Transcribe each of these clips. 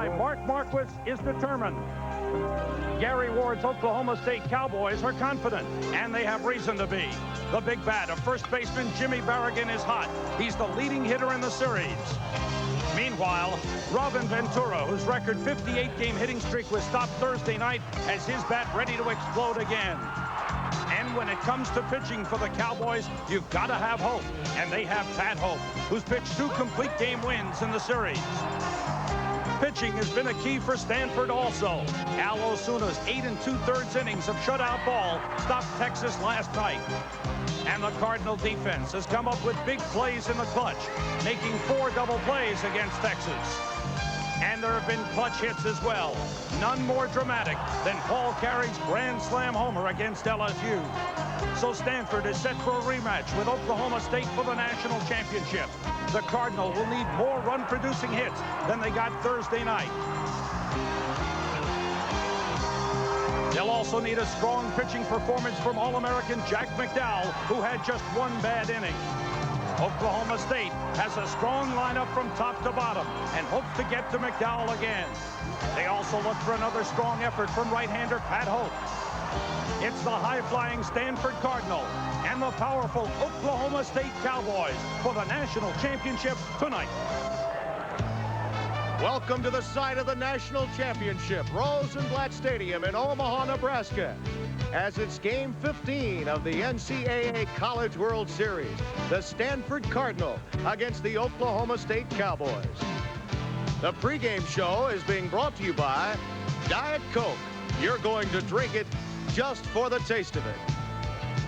by Mark Marquis is determined. Gary Ward's Oklahoma State Cowboys are confident, and they have reason to be. The big bat of first baseman Jimmy Barrigan is hot. He's the leading hitter in the series. Meanwhile, Robin Ventura, whose record 58-game hitting streak was stopped Thursday night, has his bat ready to explode again. And when it comes to pitching for the Cowboys, you've got to have hope. And they have Pat Hope, who's pitched 2 complete game wins in the series. Pitching has been a key for Stanford also. Al Osuna's 8 2/3 innings of shutout ball stopped Texas last night. And the Cardinal defense has come up with big plays in the clutch, making 4 double plays against Texas. And there have been clutch hits as well. None more dramatic than Paul Carey's grand slam homer against LSU. So Stanford is set for a rematch with Oklahoma State for the national championship. The Cardinal will need more run-producing hits than they got Thursday night. They'll also need a strong pitching performance from All-American Jack McDowell, who had just 1 bad inning. Oklahoma State has a strong lineup from top to bottom and hopes to get to McDowell again. They also look for another strong effort from right-hander Pat Hope. It's the high-flying Stanford Cardinal and the powerful Oklahoma State Cowboys for the national championship tonight. Welcome to the site of the national championship, Rosenblatt Stadium in Omaha, Nebraska. As it's game 15 of the NCAA College World Series, the Stanford Cardinal against the Oklahoma State Cowboys. The pregame show is being brought to you by Diet Coke. You're going to drink it just for the taste of it.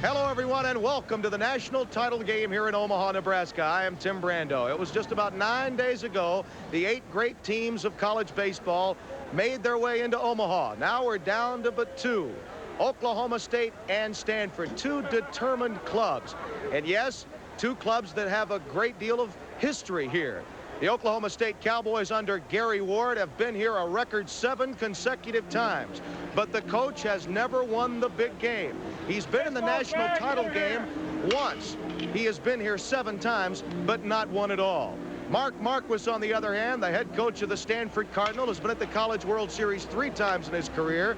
Hello, everyone, and welcome to the national title game here in Omaha, Nebraska. I am Tim Brando. It was just about 9 days ago the 8 great teams of college baseball made their way into Omaha. Now we're down to but 2. Oklahoma State and Stanford, 2 determined clubs. And yes, 2 clubs that have a great deal of history here. The Oklahoma State Cowboys under Gary Ward have been here a record 7 consecutive times. But the coach has never won the big game. He's been in the national title game once. He has been here 7 times, but not won at all. Mark Marquis, on the other hand, the head coach of the Stanford Cardinal, has been at the College World Series 3 times in his career,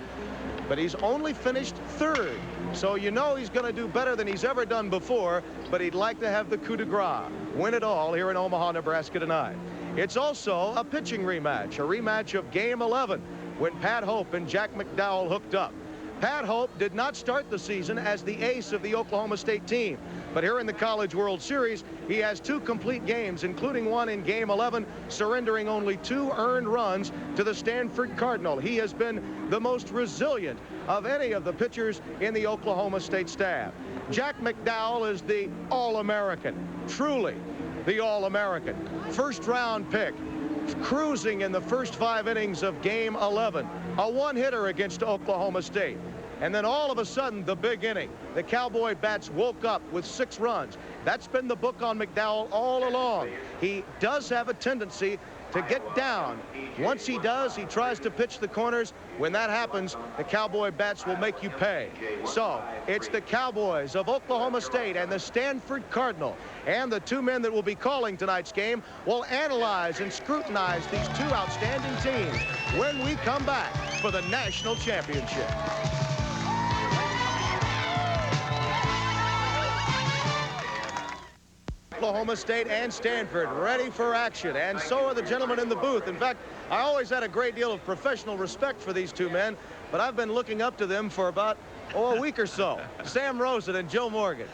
but he's only finished 3rd. So you know he's going to do better than he's ever done before, but he'd like to have the coup de grace, win it all here in Omaha, Nebraska tonight. It's also a pitching rematch, a rematch of Game 11, when Pat Hope and Jack McDowell hooked up. Pat Hope did not start the season as the ace of the Oklahoma State team, but here in the College World Series, he has 2 complete games, including one in Game 11, surrendering only 2 earned runs to the Stanford Cardinal. He has been the most resilient of any of the pitchers in the Oklahoma State staff. Jack McDowell is the All-American, truly the All-American. First-round pick, cruising in the first 5 innings of Game 11, a 1-hitter against Oklahoma State. And then all of a sudden, the big inning, the Cowboy bats woke up with 6 runs. That's been the book on McDowell all along. He does have a tendency to get down. Once he does, he tries to pitch the corners. When that happens, the Cowboy bats will make you pay. So it's the Cowboys of Oklahoma State and the Stanford Cardinal. And the 2 men that will be calling tonight's game will analyze and scrutinize these 2 outstanding teams when we come back for the national championship. Oklahoma State and Stanford ready for action, and so are the gentlemen in the booth. In fact, I always had a great deal of professional respect for these 2 men, but I've been looking up to them for about a week or so. Sam Rosen and Joe Morgan.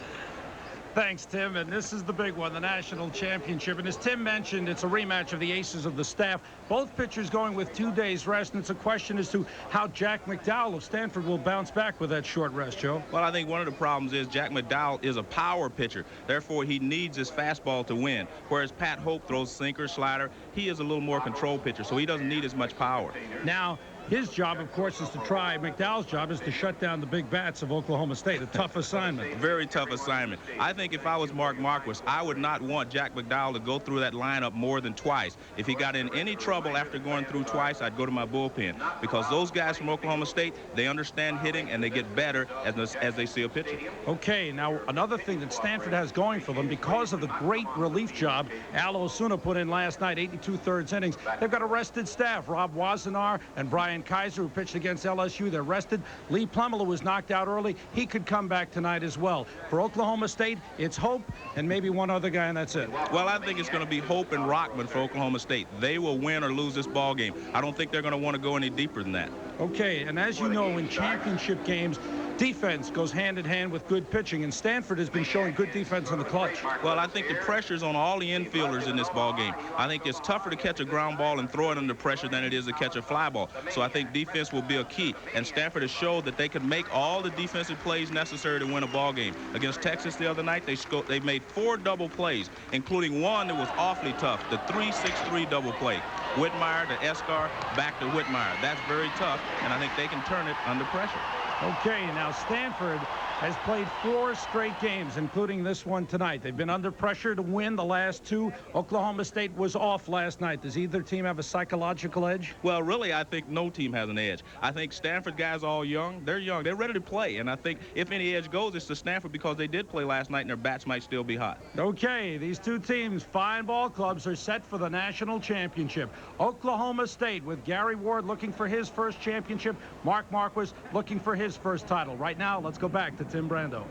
Thanks, Tim, and this is the big one, the national championship. And as Tim mentioned, it's a rematch of the aces of the staff. Both pitchers going with 2 days rest, and it's a question as to how Jack McDowell of Stanford will bounce back with that short rest, Joe. Well, I think one of the problems is Jack McDowell is a power pitcher. Therefore, he needs his fastball to win. Whereas Pat Hope throws sinker, slider. He is a little more control pitcher, so he doesn't need as much power. Now, His job, of course, is to try. McDowell's job is to shut down the big bats of Oklahoma State. A tough assignment. Very tough assignment. I think if I was Mark Marquis, I would not want Jack McDowell to go through that lineup more than twice. If he got in any trouble after going through twice, I'd go to my bullpen, because those guys from Oklahoma State, they understand hitting and they get better as they see a pitcher. Okay, now another thing that Stanford has going for them, because of the great relief job Al Osuna put in last night, 82 thirds innings, they've got a rested staff. Rob Wassenaar and Brian Kaiser, who pitched against LSU, they're rested. Lee Plumlee was knocked out early. He could come back tonight as well. For Oklahoma State, it's Hope and maybe one other guy, and that's it. Well, I think it's going to be Hope and Rockman for Oklahoma State. They will win or lose this ball game. I don't think they're going to want to go any deeper than that. Okay, and as you know, in championship games, defense goes hand in hand with good pitching, and Stanford has been showing good defense in the clutch. Well, I think the pressure's on all the infielders in this ball game. I think it's tougher to catch a ground ball and throw it under pressure than it is to catch a fly ball. So I think defense will be a key, and Stanford has showed that they can make all the defensive plays necessary to win a ball game. Against Texas the other night, they made 4 double plays, including one that was awfully tough, the 3-6-3 double play. Whitmire to Escar, back to Whitmire. That's very tough, and I think they can turn it under pressure. Okay, now Stanford has played 4 straight games, including this one tonight. They've been under pressure to win the last 2. Oklahoma State was off last night. Does either team have a psychological edge? Well, really, I think no team has an edge. I think Stanford guys are all young. They're young. They're ready to play. And I think if any edge goes, it's to Stanford, because they did play last night and their bats might still be hot. Okay, these 2 teams, fine ball clubs, are set for the national championship. Oklahoma State with Gary Ward looking for his first championship. Mark Marquis looking for his first title. Right now, let's go back to Tim Brando.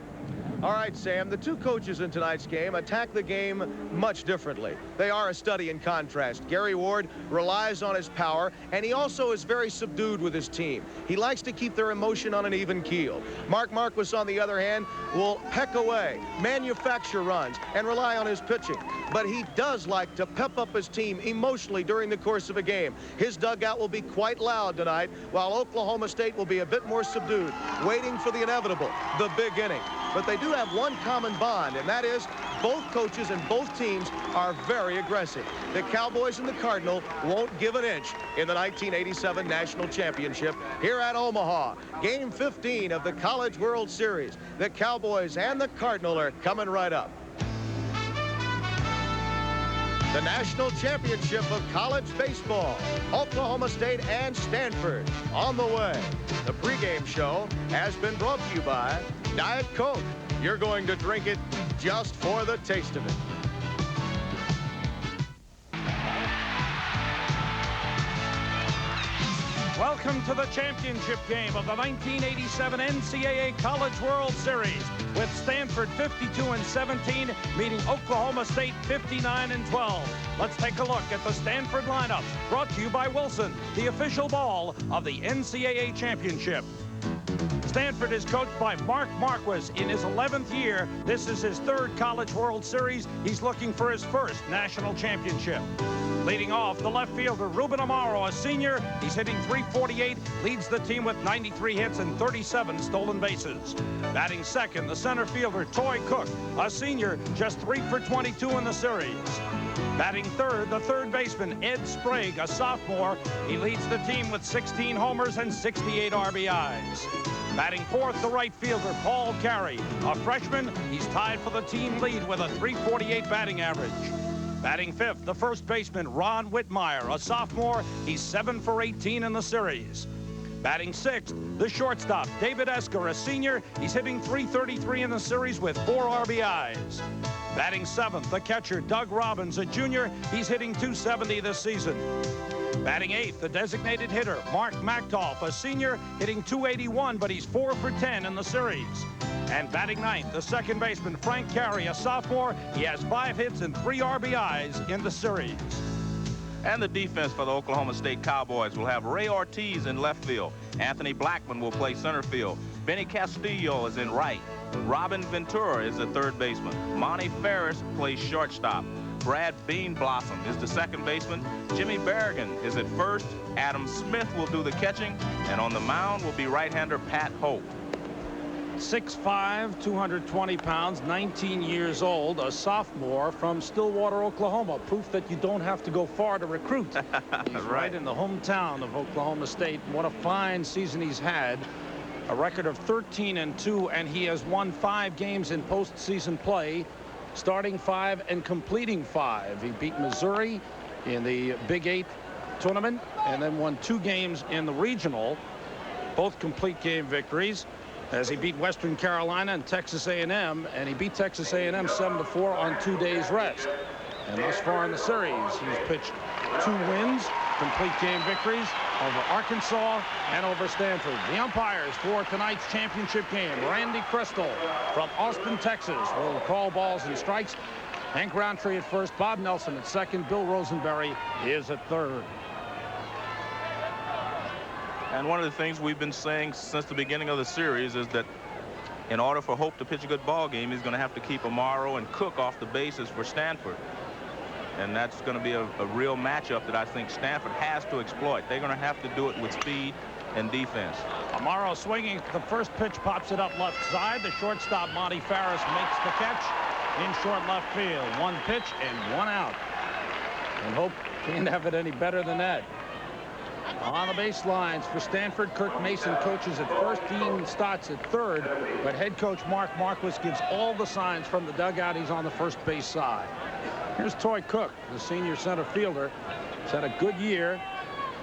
All right, Sam, the 2 coaches in tonight's game attack the game much differently. They are a study in contrast. Gary Ward relies on his power, and he also is very subdued with his team. He likes to keep their emotion on an even keel. Mark Marquis, on the other hand, will peck away, manufacture runs, and rely on his pitching. But he does like to pep up his team emotionally during the course of a game. His dugout will be quite loud tonight, while Oklahoma State will be a bit more subdued, waiting for the inevitable, the big inning. But they do have one common bond, and that is both coaches and both teams are very aggressive. The Cowboys and the Cardinal won't give an inch in the 1987 National Championship here at Omaha. Game 15 of the College World Series. The Cowboys and the Cardinal are coming right up. The National Championship of College Baseball, Oklahoma State and Stanford on the way. The pregame show has been brought to you by Diet Coke. You're going to drink it just for the taste of it. Welcome to the championship game of the 1987 NCAA College World Series, with Stanford 52-17 meeting Oklahoma State 59-12. Let's take a look at the Stanford lineup, brought to you by Wilson, the official ball of the NCAA championship. Stanford is coached by Mark Marquis in his 11th year. This is his 3rd College World Series. He's looking for his first national championship. Leading off, the left fielder, Ruben Amaro, a senior. He's hitting .348, leads the team with 93 hits and 37 stolen bases. Batting second, the center fielder, Toy Cook, a senior, just 3 for 22 in the series. Batting third, the third baseman, Ed Sprague, a sophomore. He leads the team with 16 homers and 68 RBIs. Batting fourth, the right fielder, Paul Carey, a freshman. He's tied for the team lead with a .348 batting average. Batting fifth, the first baseman, Ron Whitmire, a sophomore. He's 7 for 18 in the series. Batting sixth, the shortstop, David Esker, a senior. He's hitting .333 in the series with 4 RBIs. Batting seventh, the catcher, Doug Robbins, a junior. He's hitting .270 this season. Batting eighth, the designated hitter, Mark McDowell, a senior, hitting .281, but he's 4 for 10 in the series. And batting ninth, the second baseman, Frank Carey, a sophomore. He has 5 hits and 3 RBIs in the series. And the defense for the Oklahoma State Cowboys will have Ray Ortiz in left field. Anthony Blackman will play center field. Benny Castillo is in right. Robin Ventura is the third baseman. Monty Ferris plays shortstop. Brad Beanblossom is the second baseman. Jimmy Berrigan is at first. Adam Smith will do the catching. And on the mound will be right-hander Pat Hope. 6'5", 220 pounds, 19 years old, a sophomore from Stillwater, Oklahoma. Proof that you don't have to go far to recruit. He's right in the hometown of Oklahoma State. What a fine season he's had. A record of 13-2, and he has won 5 games in postseason play, starting 5 and completing 5. He beat Missouri in the Big 8 tournament and then won 2 games in the regional, both complete game victories, as he beat Western Carolina and Texas A&M, and he beat Texas A&M 7-4 on 2 days rest. And thus far in the series, he's pitched 2 wins, complete game victories over Arkansas and over Stanford. The umpires for tonight's championship game, Randy Crystal from Austin, Texas, will call balls and strikes. Hank Roundtree at first, Bob Nelson at second, Bill Rosenberry is at third. And one of the things we've been saying since the beginning of the series is that in order for Hope to pitch a good ball game, he's going to have to keep Amaro and Cook off the bases for Stanford. And that's going to be a real matchup that I think Stanford has to exploit. They're going to have to do it with speed and defense. Amaro swinging. The first pitch pops it up left side. The shortstop, Monty Farris, makes the catch in short left field. 1 pitch and 1 out. And Hope can't have it any better than that. On the baselines for Stanford, Kirk Mason coaches at first. Dean Stotts at third, but head coach Mark Marquis gives all the signs from the dugout. He's on the first base side. Here's Toy Cook, the senior center fielder. He's had a good year.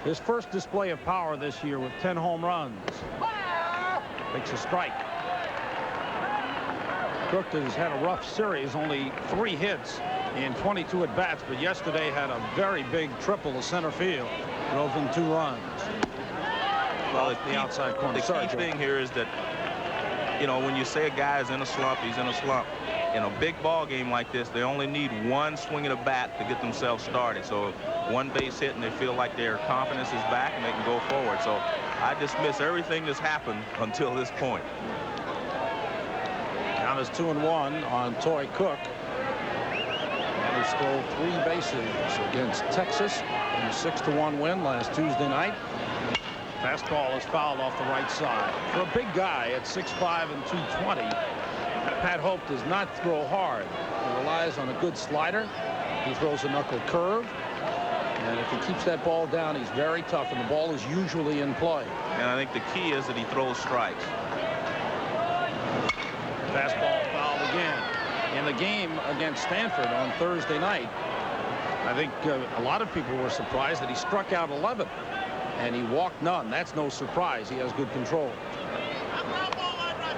His first display of power this year with 10 home runs. Takes a strike. Cook has had a rough series, only 3 hits in 22 at-bats, but yesterday had a very big triple to center field. Drove in 2 runs. Well, the outside corner. The key thing here is that, you know, when you say a guy is in a slump, he's in a slump. In a big ball game like this, they only need 1 swing of the bat to get themselves started. So 1 base hit and they feel like their confidence is back and they can go forward. So I dismiss everything that's happened until this point. Count is 2-1 on Toy Cook. And he stole 3 bases against Texas in a 6-1 win last Tuesday night. Fastball is fouled off the right side. For a big guy at 6'5" and 220, Pat Hope does not throw hard. He relies on a good slider. He throws a knuckle curve. And if he keeps that ball down, he's very tough, and the ball is usually in play. And I think the key is that he throws strikes. Fastball fouled again. In the game against Stanford on Thursday night, I think a lot of people were surprised that he struck out 11 and he walked none. That's no surprise. He has good control.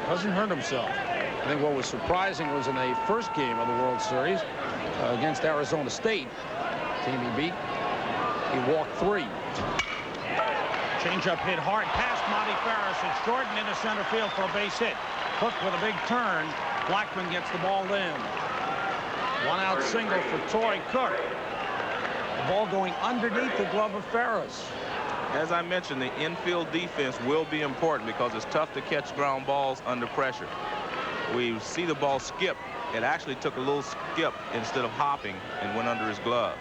Doesn't hurt himself. I think what was surprising was in the first game of the World Series against Arizona State, team he beat, he walked 3. Changeup hit hard past Monty Farris. It's short and into center field for a base hit. Cook with a big turn. Blackman gets the ball in. 1-out single for Toy Cook. The ball going underneath the glove of Farris. As I mentioned, the infield defense will be important because it's tough to catch ground balls under pressure. We see the ball skip. It actually took a little skip instead of hopping and went under his glove.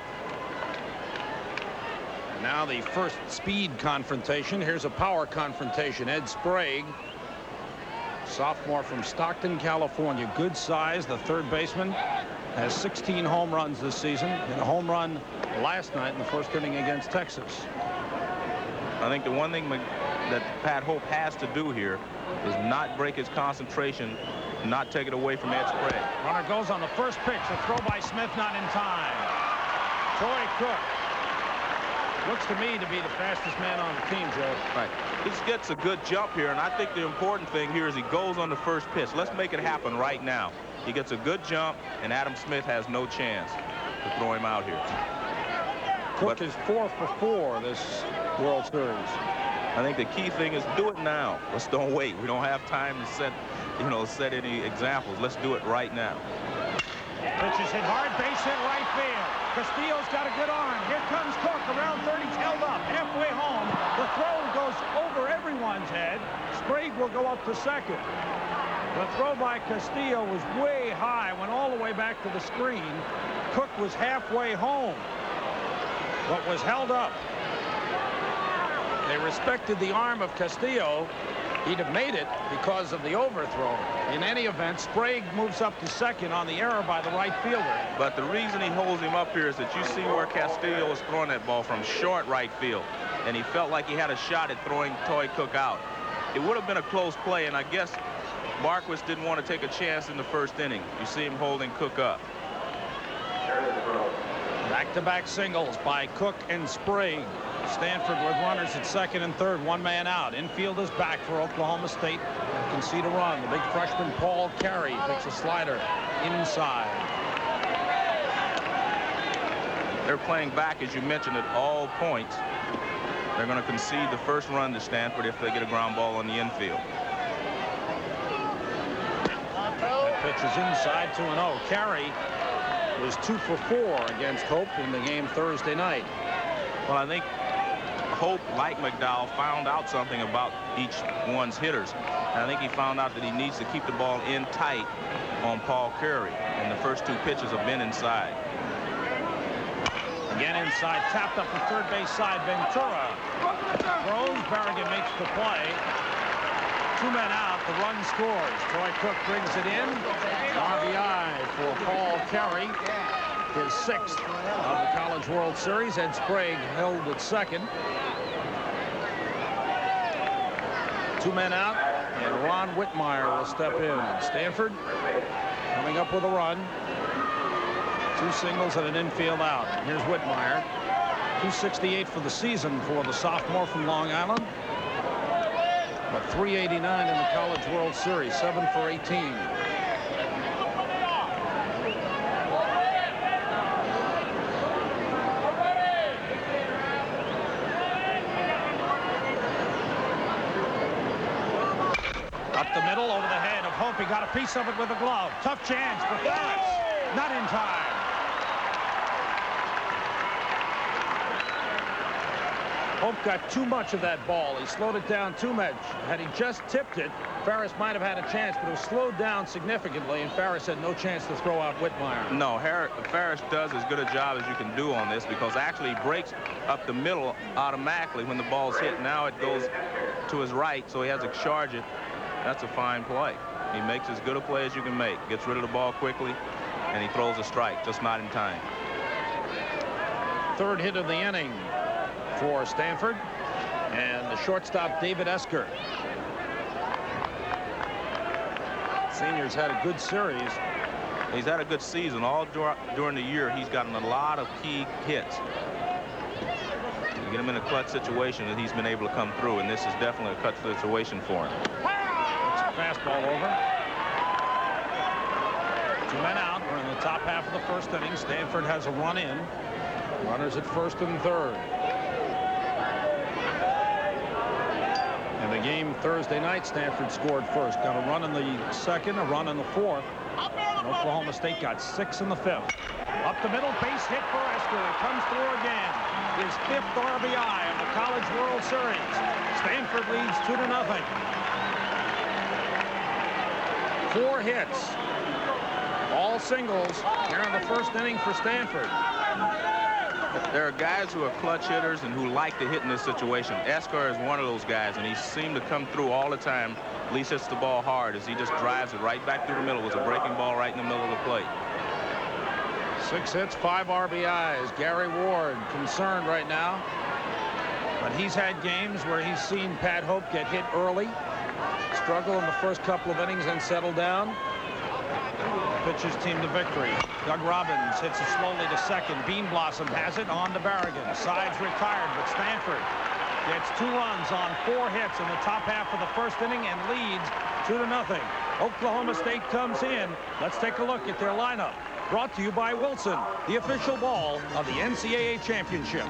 And now the first speed confrontation. Here's a power confrontation. Ed Sprague, sophomore from Stockton, California. Good size. The third baseman has 16 home runs this season and a home run last night in the first inning against Texas. I think the one thing that Pat Hope has to do here is not break his concentration, not take it away from Ed Sprague. Runner goes on the first pitch. A throw by Smith, not in time. Toy Cook looks to me to be the fastest man on the team, Joe. Right. He gets a good jump here, and I think the important thing here is he goes on the first pitch. Let's make it happen right now. He gets a good jump, and Adam Smith has no chance to throw him out here. Cook is 4 for 4 this World Series. I think the key thing is do it now. Let's don't wait. We don't have time to set any examples. Let's do it right now. Pitch is hit hard, base hit right field. Castillo's got a good arm. Here comes Cook around third. He's held up halfway home. The throw goes over everyone's head. Sprague will go up to second. The throw by Castillo was way high, went all the way back to the screen. Cook was halfway home, but was held up. They respected the arm of Castillo, He'd have made it because of the overthrow. In any event, Sprague moves up to second on the error by the right fielder. But the reason he holds him up here is that you see where Castillo was throwing that ball from short right field, and he felt like he had a shot at throwing Toy Cook out. It would have been a close play, and I guess Marquis didn't want to take a chance in the first inning. You see him holding Cook up. Back-to-back singles by Cook and Sprague. Stanford with runners at second and third, one man out. Infield is back for Oklahoma State. Concede a run. The big freshman Paul Carey picks a slider inside. They're playing back, as you mentioned, at all points. They're going to concede the first run to Stanford if they get a ground ball on the infield. That pitch is inside, 2-0. Carey was 2 for 4 against Hope in the game Thursday night. Well, I think Hope, like McDowell, found out something about each one's hitters. And I think he found out that he needs to keep the ball in tight on Paul Carey. And the first 2 pitches have been inside. Again inside, tapped up the third base side. Ventura throws. Berrigan makes the play. 2 men out. The run scores. Troy Cook brings it in. RBI for Paul Carey. His 6th of the College World Series. Ed Sprague held at second. 2 men out, and Ron Whitmire will step in. Stanford coming up with a run. 2 singles and an infield out. Here's Whitmire. 268 for the season for the sophomore from Long Island. But 389 in the College World Series, 7 for 18. Up the middle, over the head of Hope. He got a piece of it with a glove. Tough chance for Ferris. Not in time. Hope got too much of that ball. He slowed it down too much. Had he just tipped it, Ferris might have had a chance, but it was slowed down significantly, and Ferris had no chance to throw out Whitmire. No, Ferris does as good a job as you can do on this, because actually he breaks up the middle automatically when the ball's hit. Now it goes to his right, so he has to charge it. That's a fine play. He makes as good a play as you can make. Gets rid of the ball quickly, and he throws a strike, just not in time. 3rd hit of the inning for Stanford, and the shortstop David Esker. Senior's had a good series. He's had a good season. All during the year, he's gotten a lot of key hits. You get him in a clutch situation, and he's been able to come through, and this is definitely a clutch situation for him. It's a fastball over. 2 men out. We're in the top half of the 1st inning. Stanford has a run in. Runners at 1st and 3rd. In the game Thursday night, Stanford scored first. Got a run in the 2nd, a run in the 4th. And Oklahoma State got 6 in the 5th. Up the middle, base hit for Esker. It comes through again. His 5th RBI in the College World Series. Stanford leads 2-0. 4 hits. All singles here in the 1st inning for Stanford. There are guys who are clutch hitters and who like to hit in this situation. Esker is one of those guys, and he seemed to come through all the time. At least hits the ball hard as he just drives it right back through the middle. It was a breaking ball right in the middle of the plate. 6 hits, 5 RBIs. Gary Ward concerned right now. But he's had games where he's seen Pat Hope get hit early, struggle in the first couple of innings, and settle down. Pitches team to victory. Doug Robbins hits it slowly to second. Bean Blossom has it on to Berrigan. Sides retired, but Stanford gets 2 runs on 4 hits in the top half of the 1st inning and leads 2-0. Oklahoma State comes in. Let's take a look at their lineup. Brought to you by Wilson, the official ball of the NCAA championship.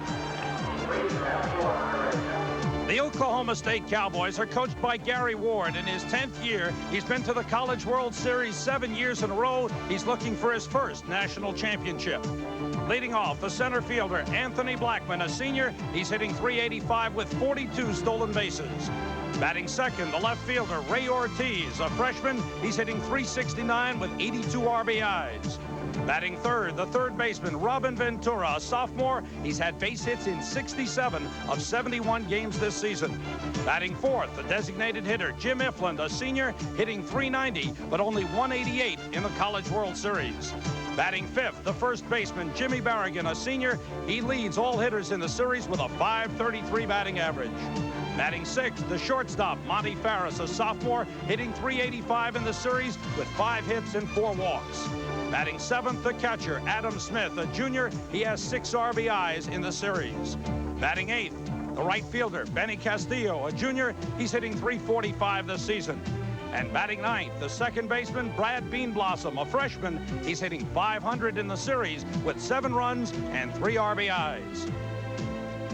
The Oklahoma State Cowboys are coached by Gary Ward. In his 10th year, he's been to the College World Series 7 years in a row. He's looking for his first national championship. Leading off, the center fielder, Anthony Blackman, a senior. He's hitting .385 with 42 stolen bases. Batting second, the left fielder, Ray Ortiz, a freshman. He's hitting .369 with 82 RBIs. Batting third, the third baseman, Robin Ventura, a sophomore. He's had base hits in 67 of 71 games this season. Batting fourth, the designated hitter, Jim Ifland, a senior, hitting .390, but only .188 in the College World Series. Batting fifth, the first baseman, Jimmy Barrigan, a senior. He leads all hitters in the series with a .533 batting average. Batting sixth, the shortstop, Monty Farris, a sophomore, hitting .385 in the series with 5 hits and 4 walks. Batting seventh, the catcher, Adam Smith, a junior. He has 6 RBIs in the series. Batting eighth, the right fielder, Benny Castillo, a junior. He's hitting .345 this season. And batting ninth, the second baseman, Brad Beanblossom, a freshman. He's hitting .500 in the series with 7 runs and 3 RBIs.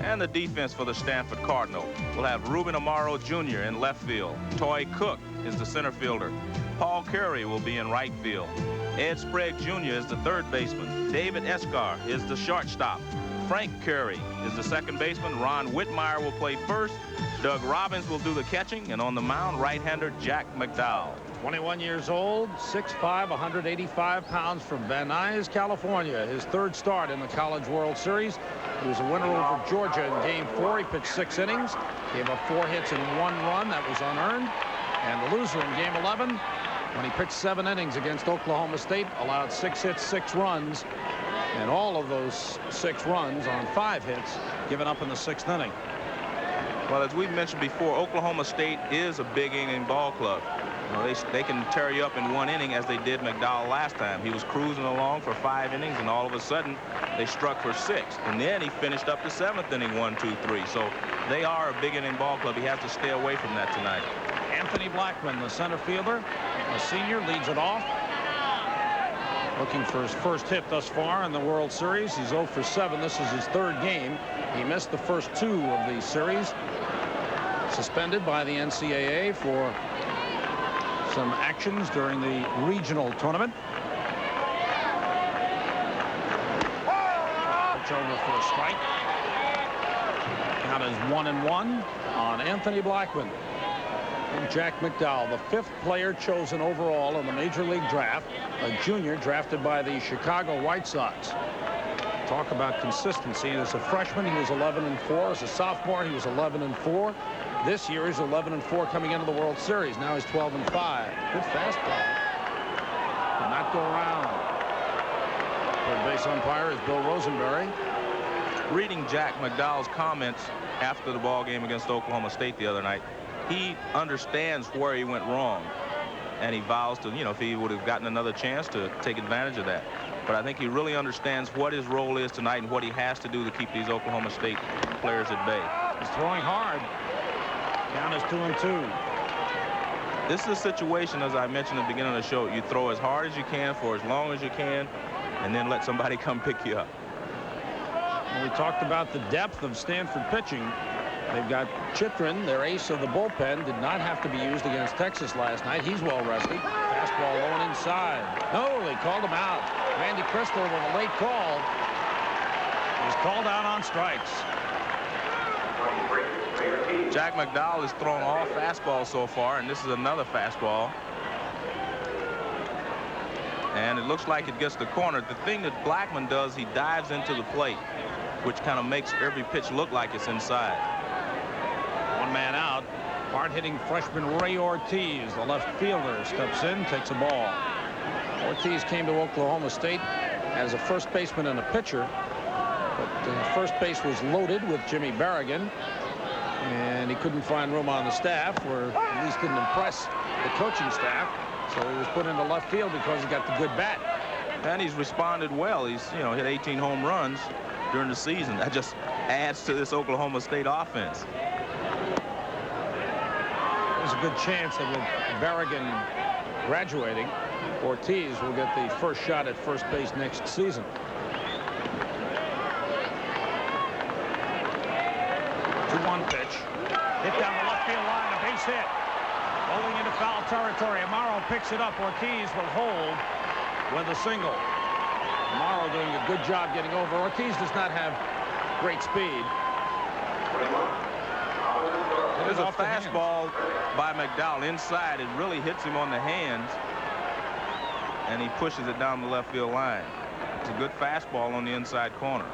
And the defense for the Stanford Cardinal will have Ruben Amaro Jr. in left field. Toy Cook is the center fielder. Paul Curry will be in right field. Ed Sprague Jr. is the third baseman. David Escar is the shortstop. Frank Curry is the second baseman. Ron Whitmire will play first. Doug Robbins will do the catching. And on the mound, right-hander Jack McDowell. 21 years old, 6'5", 185 pounds from Van Nuys, California. His third start in the College World Series. He was a winner over Georgia in Game 4. He pitched 6 innings, gave up 4 hits and 1 run. That was unearned. And the loser in Game 11, when he pitched 7 innings against Oklahoma State, allowed 6 hits, 6 runs. And all of those 6 runs on 5 hits given up in the 6th inning. Well, as we've mentioned before, Oklahoma State is a big inning ball club. You know, they can tear you up in 1 inning as they did McDowell last time. He was cruising along for 5 innings, and all of a sudden they struck for 6. And then he finished up the 7th inning, 1, 2, 3. So they are a big inning ball club. He has to stay away from that tonight. Anthony Blackman, the center fielder, a senior, leads it off. Looking for his first hit thus far in the World Series. He's 0 for 7. This is his 3rd game. He missed the first 2 of the series. Suspended by the NCAA for some actions during the regional tournament. Pitch over for a strike. Count is 1-1 on Anthony Blackman. And Jack McDowell, the 5th player chosen overall in the Major League Draft, a junior drafted by the Chicago White Sox. Talk about consistency. As a freshman, he was 11-4. As a sophomore, he was 11-4. This year, he's 11-4 coming into the World Series. Now he's 12-5. Good fastball. Did not go around. Third base umpire is Bill Rosenberry. Reading Jack McDowell's comments after the ball game against Oklahoma State the other night, he understands where he went wrong, and he vows to, you know, if he would have gotten another chance, to take advantage of that. But I think he really understands what his role is tonight and what he has to do to keep these Oklahoma State players at bay. He's throwing hard. Count is 2-2. This is a situation, as I mentioned at the beginning of the show, you throw as hard as you can for as long as you can, and then let somebody come pick you up. Well, we talked about the depth of Stanford pitching. They've got Chitrin, their ace of the bullpen, did not have to be used against Texas last night. He's well rested. Fastball low and inside. No, they called him out. Randy Crystal with a late call. He's called out on strikes. Jack McDowell has thrown all fastballs so far, and this is another fastball. And it looks like it gets the corner. The thing that Blackman does, he dives into the plate, which kind of makes every pitch look like it's inside. 1 man out. Hard-hitting freshman Ray Ortiz, the left fielder, steps in, takes a ball. Ortiz came to Oklahoma State as a first baseman and a pitcher, but first base was loaded with Jimmy Barrigan, and he couldn't find room on the staff, or at least didn't impress the coaching staff, so he was put into left field because he got the good bat. And he's responded well. He's, you know, hit 18 home runs during the season. That just adds to this Oklahoma State offense. There's a good chance that with Barrigan graduating, Ortiz will get the first shot at first base next season. 2-1 pitch. Hit down the left field line, a base hit. Rolling into foul territory. Amaro picks it up. Ortiz will hold with a single. Amaro doing a good job getting over. Ortiz does not have great speed. There's a fastball by McDowell inside. It really hits him on the hands, and he pushes it down the left field line. It's a good fastball on the inside corner.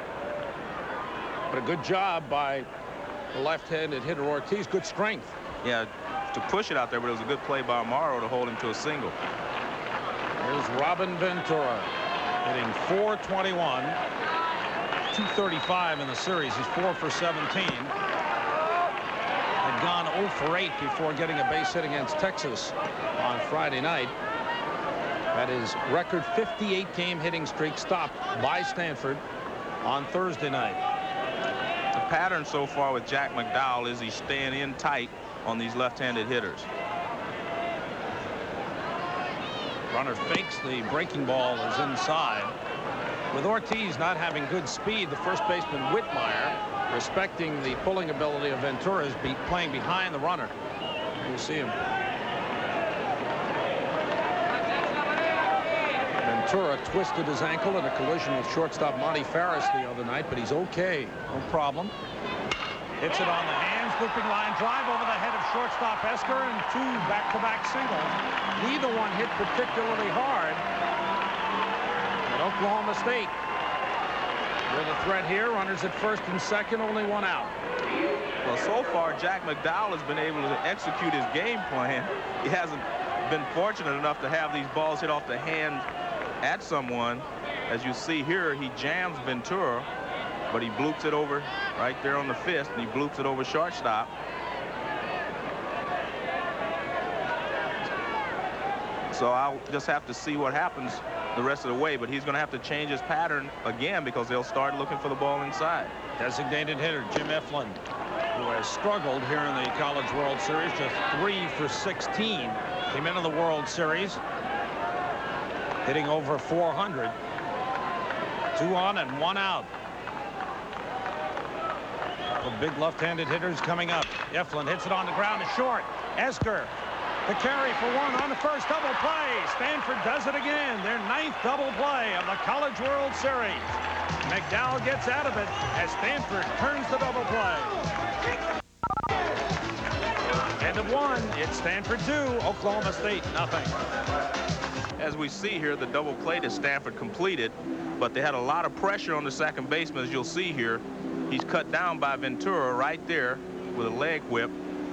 But a good job by the left-handed hitter Ortiz. Good strength. Yeah, to push it out there, but it was a good play by Amaro to hold him to a single. Here's Robin Ventura hitting .421, .235 in the series. He's 4 for 17. Had gone 0 for 8 before getting a base hit against Texas on Friday night. That is record 58-game hitting streak stopped by Stanford on Thursday night. The pattern so far with Jack McDowell is he's staying in tight on these left-handed hitters. Runner fakes the breaking ball is inside. With Ortiz not having good speed, the first baseman Whitmire, respecting the pulling ability of Ventura, is playing behind the runner. We'll see him. Ventura twisted his ankle in a collision with shortstop Monty Farris the other night, but he's okay. No problem. Hits it on the hands, looping line drive over the head of shortstop Esker, and 2 back-to-back singles. Neither one hit particularly hard. At Oklahoma State, with a threat here, runners at first and second, only 1 out. Well, so far, Jack McDowell has been able to execute his game plan. He hasn't been fortunate enough to have these balls hit off the hand at someone. As you see here, he jams Ventura, but he bloops it over right there on the fist, and he bloops it over shortstop. So I'll just have to see what happens the rest of the way, but he's going to have to change his pattern again because they'll start looking for the ball inside. Designated hitter Jim Eflin, who has struggled here in the College World Series, just 3 for 16. Came into the World Series hitting over 400. 2 on and 1 out. The big left-handed hitters coming up. Eflin hits it on the ground to short. Esker, the carry for 1 on the first double play. Stanford does it again. Their 9th double play of the College World Series. McDowell gets out of it as Stanford turns the double play. End of 1. It's Stanford 2, Oklahoma State nothing. As we see here, the double play that Stanford completed, but they had a lot of pressure on the second baseman, as you'll see here. He's cut down by Ventura right there with a leg whip,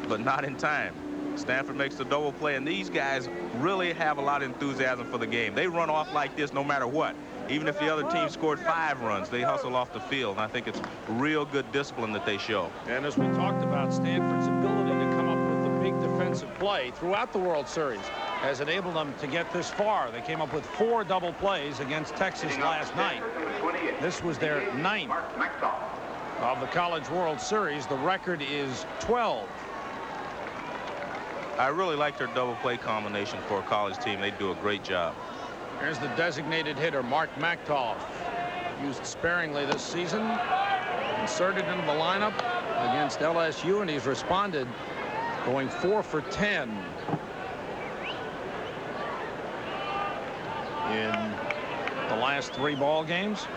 but not in time. Stanford makes the double play, and these guys really have a lot of enthusiasm for the game. They run off like this no matter what. Even if the other team scored 5 runs, they hustle off the field, and I think it's real good discipline that they show. And as we talked about, Stanford's ability to come up with the big defensive play throughout the World Series has enabled them to get this far. They came up with 4 double plays against Texas last night. This was their 9th of the College World Series. The record is 12. I really like their double play combination for a college team. They do a great job. Here's the designated hitter, Mark McDowell, used sparingly this season, inserted into the lineup against LSU, and he's responded, going 4 for 10 in the last 3 ball games.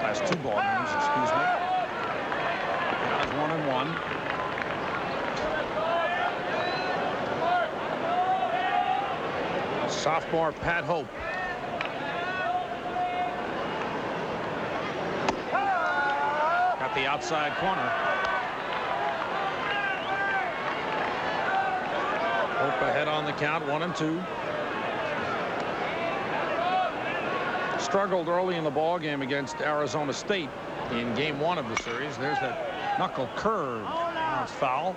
Last 2 ball games, excuse me. That was 1 and 1. Sophomore Pat Hope. Got the outside corner. Hope ahead on the count, 1 and 2. Struggled early in the ball game against Arizona State in game 1 of the series. There's that knuckle curve. That's foul.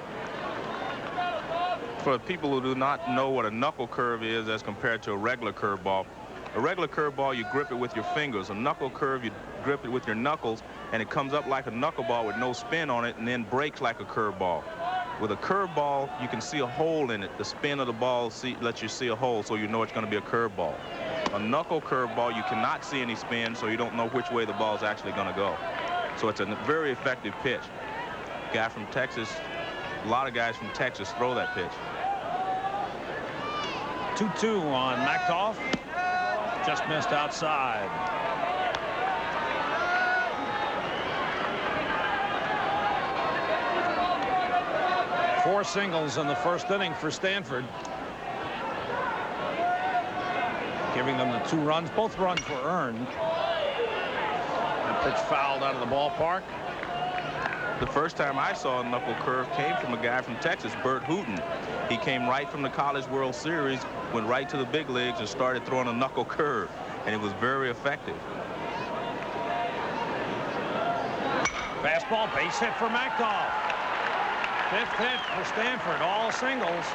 For people who do not know what a knuckle curve is as compared to a regular curveball, a regular curveball, you grip it with your fingers. A knuckle curve, you grip it with your knuckles, and it comes up like a knuckleball with no spin on it and then breaks like a curveball. With a curveball, you can see a hole in it. The spin of the ball lets you see a hole, so you know it's going to be a curveball. A knuckle curveball, you cannot see any spin, so you don't know which way the ball is actually going to go. So it's a very effective pitch. Guy from Texas, a lot of guys from Texas throw that pitch. 2-2 on McDowell. Just missed outside. 4 singles in the first inning for Stanford, giving them the 2 runs. Both runs were earned. That pitch fouled out of the ballpark. The first time I saw a knuckle curve came from a guy from Texas, Bert Hooton. He came right from the College World Series, went right to the big leagues, and started throwing a knuckle curve, and it was very effective. Fastball, base hit for McDowell. 5th hit for Stanford, all singles.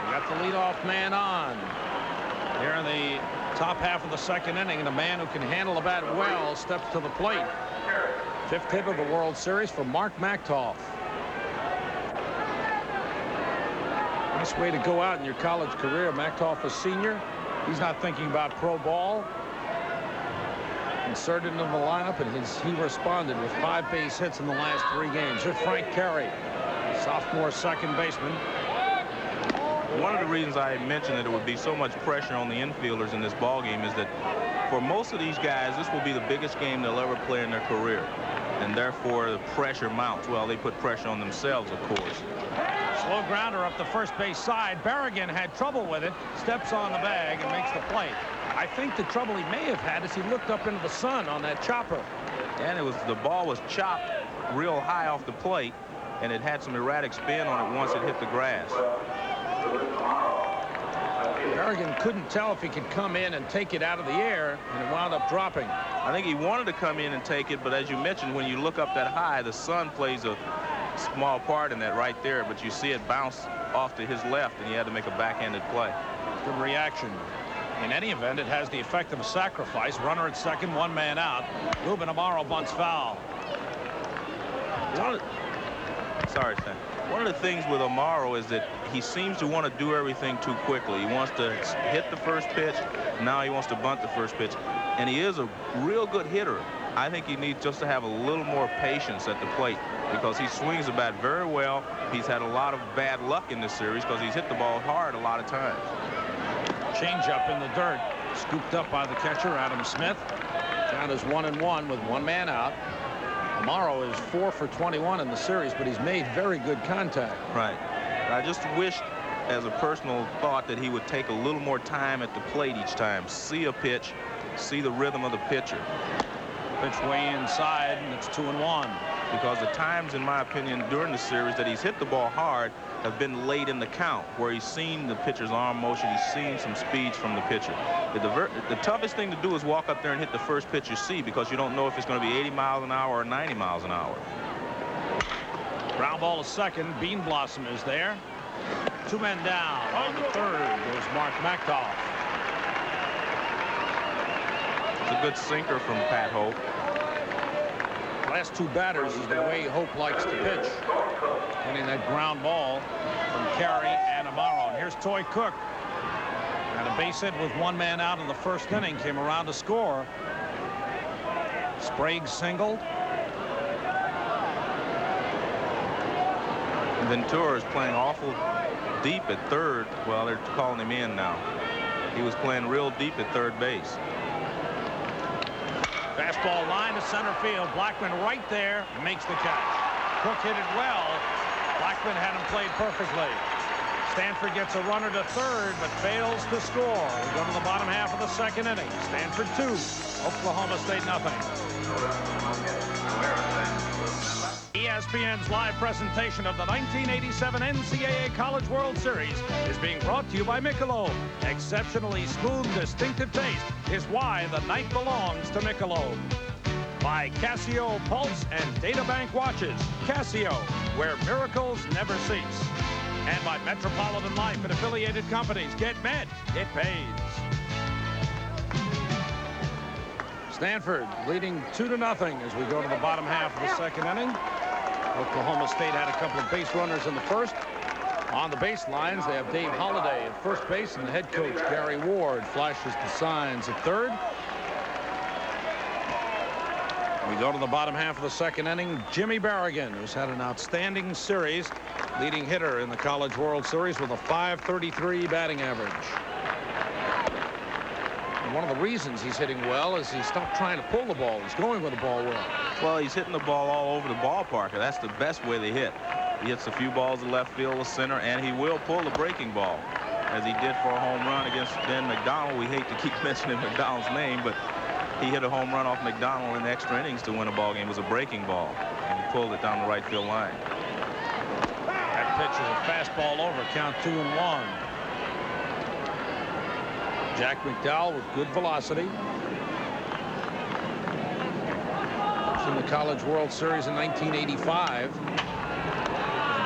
We got the leadoff man on. Here in the top half of the second inning, and a man who can handle the bat well steps to the plate. 5th hit of the World Series for Mark McDowell. Nice way to go out in your college career. McDowell is senior. He's not thinking about pro ball. Inserted into the lineup, and he responded with 5 base hits in the last 3 games. Here's Frank Carey, sophomore second baseman. One of the reasons I mentioned that it would be so much pressure on the infielders in this ball game is that for most of these guys, this will be the biggest game they'll ever play in their career, and therefore the pressure mounts. Well, they put pressure on themselves, of course. Slow grounder up the first base side. Berrigan had trouble with it, steps on the bag and makes the play. I think the trouble he may have had is he looked up into the sun on that chopper. And the ball was chopped real high off the plate, and it had some erratic spin on it once it hit the grass. Berrigan couldn't tell if he could come in and take it out of the air, and it wound up dropping. I think he wanted to come in and take it, but as you mentioned, when you look up that high, the sun plays a small part in that right there, but you see it bounce off to his left, and he had to make a backhanded play. Good reaction. In any event, it has the effect of a sacrifice. Runner at second, 1 man out. Ruben Amaro bunts foul. Sorry, Stan. One of the things with Amaro is that he seems to want to do everything too quickly. He wants to hit the first pitch. Now he wants to bunt the first pitch. And he is a real good hitter. I think he needs just to have a little more patience at the plate because he swings the bat very well. He's had a lot of bad luck in this series because he's hit the ball hard a lot of times. Changeup in the dirt, scooped up by the catcher, Adam Smith. Count is 1-1 with 1 man out. Amaro is 4 for 21 in the series, but he's made very good contact. Right. I just wish, as a personal thought, that he would take a little more time at the plate each time. See a pitch, see the rhythm of the pitcher. Pitch way inside, and it's 2-1. Because the times, in my opinion, during the series that he's hit the ball hard have been late in the count, where he's seen the pitcher's arm motion, he's seen some speeds from the pitcher. The toughest thing to do is walk up there and hit the first pitch you see, because you don't know if it's going to be 80 miles an hour or 90 miles an hour. Ground ball to second. Bean Blossom is there. 2 men down. On the third goes Mark McDowell. It's a good sinker from Pat Hope. Last 2 batters is the way Hope likes to pitch. Getting that ground ball from Carey and Amaro. And here's Toy Cook. And a base hit with 1 man out in the first inning. Came around to score. Sprague singled. Ventura is playing awful deep at third. Well, they're calling him in now. He was playing real deep at third base. Fastball line to center field. Blackman right there makes the catch. Cook hit it well. Blackman had him played perfectly. Stanford gets a runner to third, but fails to score. We go to the bottom half of the second inning. Stanford 2, Oklahoma State nothing. ESPN's live presentation of the 1987 NCAA College World Series is being brought to you by Michelob. Exceptionally smooth, distinctive taste is why the night belongs to Michelob. By Casio Pulse and DataBank watches. Casio, where miracles never cease. And by Metropolitan Life and affiliated companies. Get Met, it pays. Stanford leading 2-0 as we go to the bottom half of the second inning. Oklahoma State had a couple of base runners in the first. On the baselines, they have Dave Holliday at first base, and the head coach, Gary Ward, flashes the signs at third. We go to the bottom half of the second inning. Jimmy Berrigan, who's had an outstanding series, leading hitter in the College World Series with a .533 batting average. And one of the reasons he's hitting well is he stopped trying to pull the ball. He's going with the ball well. Well, he's hitting the ball all over the ballpark, and that's the best way they hit. He hits a few balls to left field or center, and he will pull the breaking ball, as he did for a home run against Ben McDowell. We hate to keep mentioning McDowell's name, but he hit a home run off McDowell in extra innings to win a ball game. It was a breaking ball, and he pulled it down the right field line. That pitch is a fastball over. Count 2-1. Jack McDowell with good velocity. Was in the College World Series in 1985.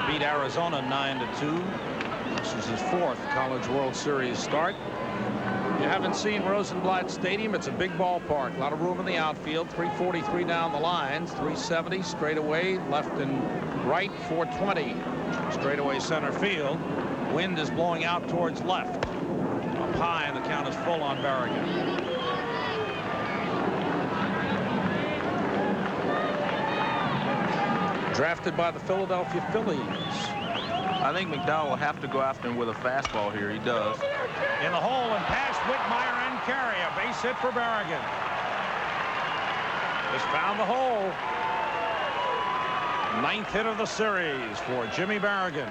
Beat Arizona 9-2. This is his 4th College World Series start. If you haven't seen Rosenblatt Stadium, it's a big ballpark. A lot of room in the outfield. 343 down the lines. 370 straight away, left and right. 420 straight away center field. Wind is blowing out towards left. Up high, and the count is full on Berrigan. Drafted by the Philadelphia Phillies. I think McDowell will have to go after him with a fastball here. He does. In the hole and past Whitmire and Carey. A base hit for Berrigan. Just found the hole. 9th hit of the series for Jimmy Berrigan.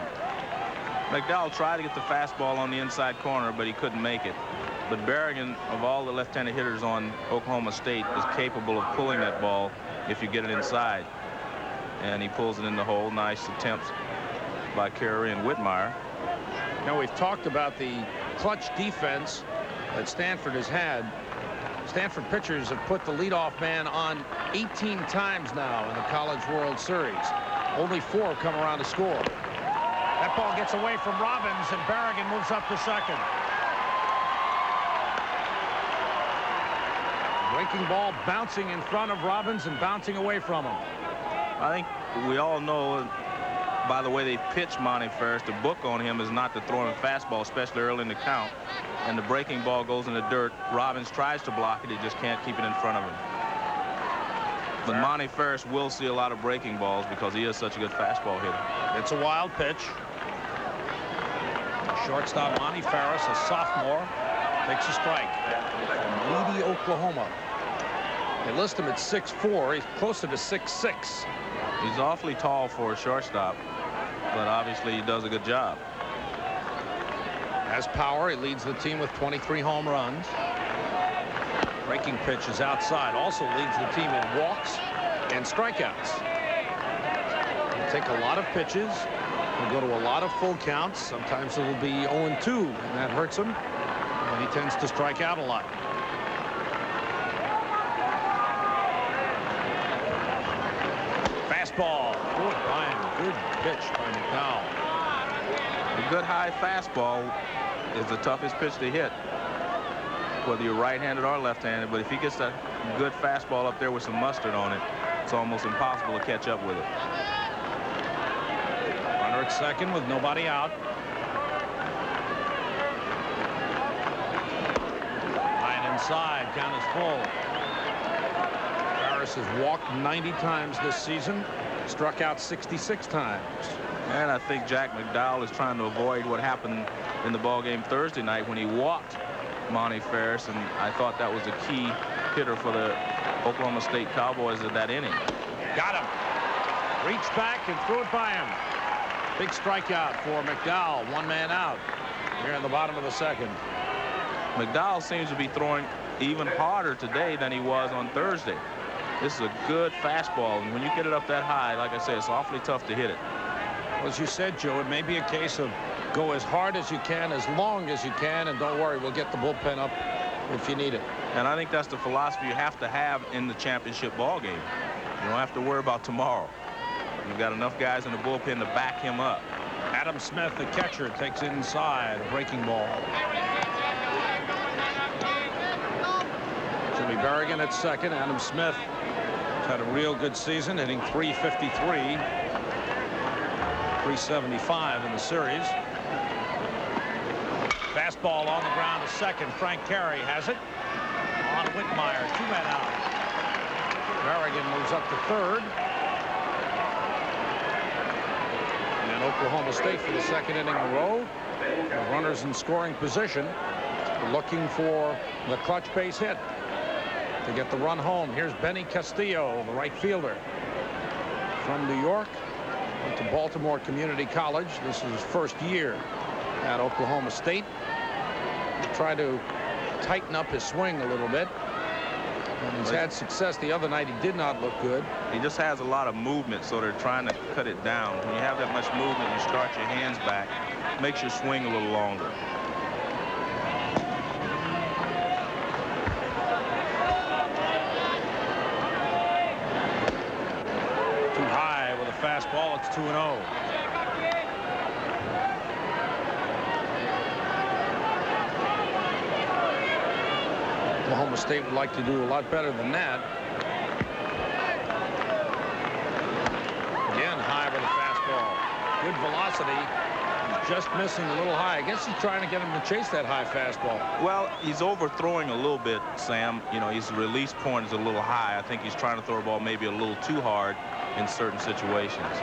McDowell tried to get the fastball on the inside corner, but he couldn't make it. But Berrigan, of all the left-handed hitters on Oklahoma State, is capable of pulling that ball if you get it inside. And he pulls it in the hole. Nice attempts by Carey and Whitmire. Now, we've talked about the clutch defense that Stanford has had. Stanford pitchers have put the leadoff man on 18 times now in the College World Series. Only 4 have come around to score. That ball gets away from Robbins, and Berrigan moves up to second. Breaking ball bouncing in front of Robbins and bouncing away from him. I think we all know by the way they pitch Monty Ferris, the book on him is not to throw him a fastball, especially early in the count. And the breaking ball goes in the dirt. Robbins tries to block it. He just can't keep it in front of him. But Monty Ferris will see a lot of breaking balls because he is such a good fastball hitter. It's a wild pitch. Shortstop Monty Ferris, a sophomore, takes a strike from Leedy, Oklahoma. They list him at 6'4". He's closer to 6'6". He's awfully tall for a shortstop, but obviously he does a good job. Has power. He leads the team with 23 home runs. Breaking pitch is outside. Also leads the team in walks and strikeouts. He'll take a lot of pitches. He'll go to a lot of full counts. Sometimes it'll be 0-2, and that hurts him. And he tends to strike out a lot. Fastball. Good by him. Good pitch by McDowell. A good high fastball is the toughest pitch to hit, whether you're right-handed or left-handed. But if he gets that good fastball up there with some mustard on it, it's almost impossible to catch up with it. Runner at second with nobody out. High and inside. Count is full. Ferris has walked 90 times this season. Struck out 66 times. And I think Jack McDowell is trying to avoid what happened in the ballgame Thursday night when he walked Monty Ferris, and I thought that was a key hitter for the Oklahoma State Cowboys at that inning. Got him. Reached back and threw it by him. Big strikeout for McDowell. One man out here in the bottom of the second. McDowell seems to be throwing even harder today than he was on Thursday. This is a good fastball, and when you get it up that high, like I said, it's awfully tough to hit it. Well, as you said, Joe, it may be a case of go as hard as you can, as long as you can, and don't worry, we'll get the bullpen up if you need it. And I think that's the philosophy you have to have in the championship ball game. You don't have to worry about tomorrow. You've got enough guys in the bullpen to back him up. Adam Smith, the catcher, takes it inside, a breaking ball. Jimmy Berrigan at second. Adam Smith has had a real good season, hitting .353. .375 in the series. Fastball on the ground to second. Frank Carey has it. On Whitmire, 2 men out. Berrigan moves up to third. And Oklahoma State for the second inning in a row. The runners in scoring position, looking for the clutch base hit to get the run home. Here's Benny Castillo, the right fielder from New York. Went to Baltimore Community College. This is his first year at Oklahoma State. He tried to tighten up his swing a little bit. And he's had success. The other night he did not look good. He just has a lot of movement, so they're trying to cut it down. When you have that much movement, you start your hands back, makes your swing a little longer. Too high with a fastball. It's 2-0. Oklahoma State would like to do a lot better than that. Again, high with a fastball. Good velocity. He's just missing a little high. I guess he's trying to get him to chase that high fastball. Well, he's overthrowing a little bit, Sam. You know, his release point is a little high. I think he's trying to throw a ball maybe a little too hard in certain situations.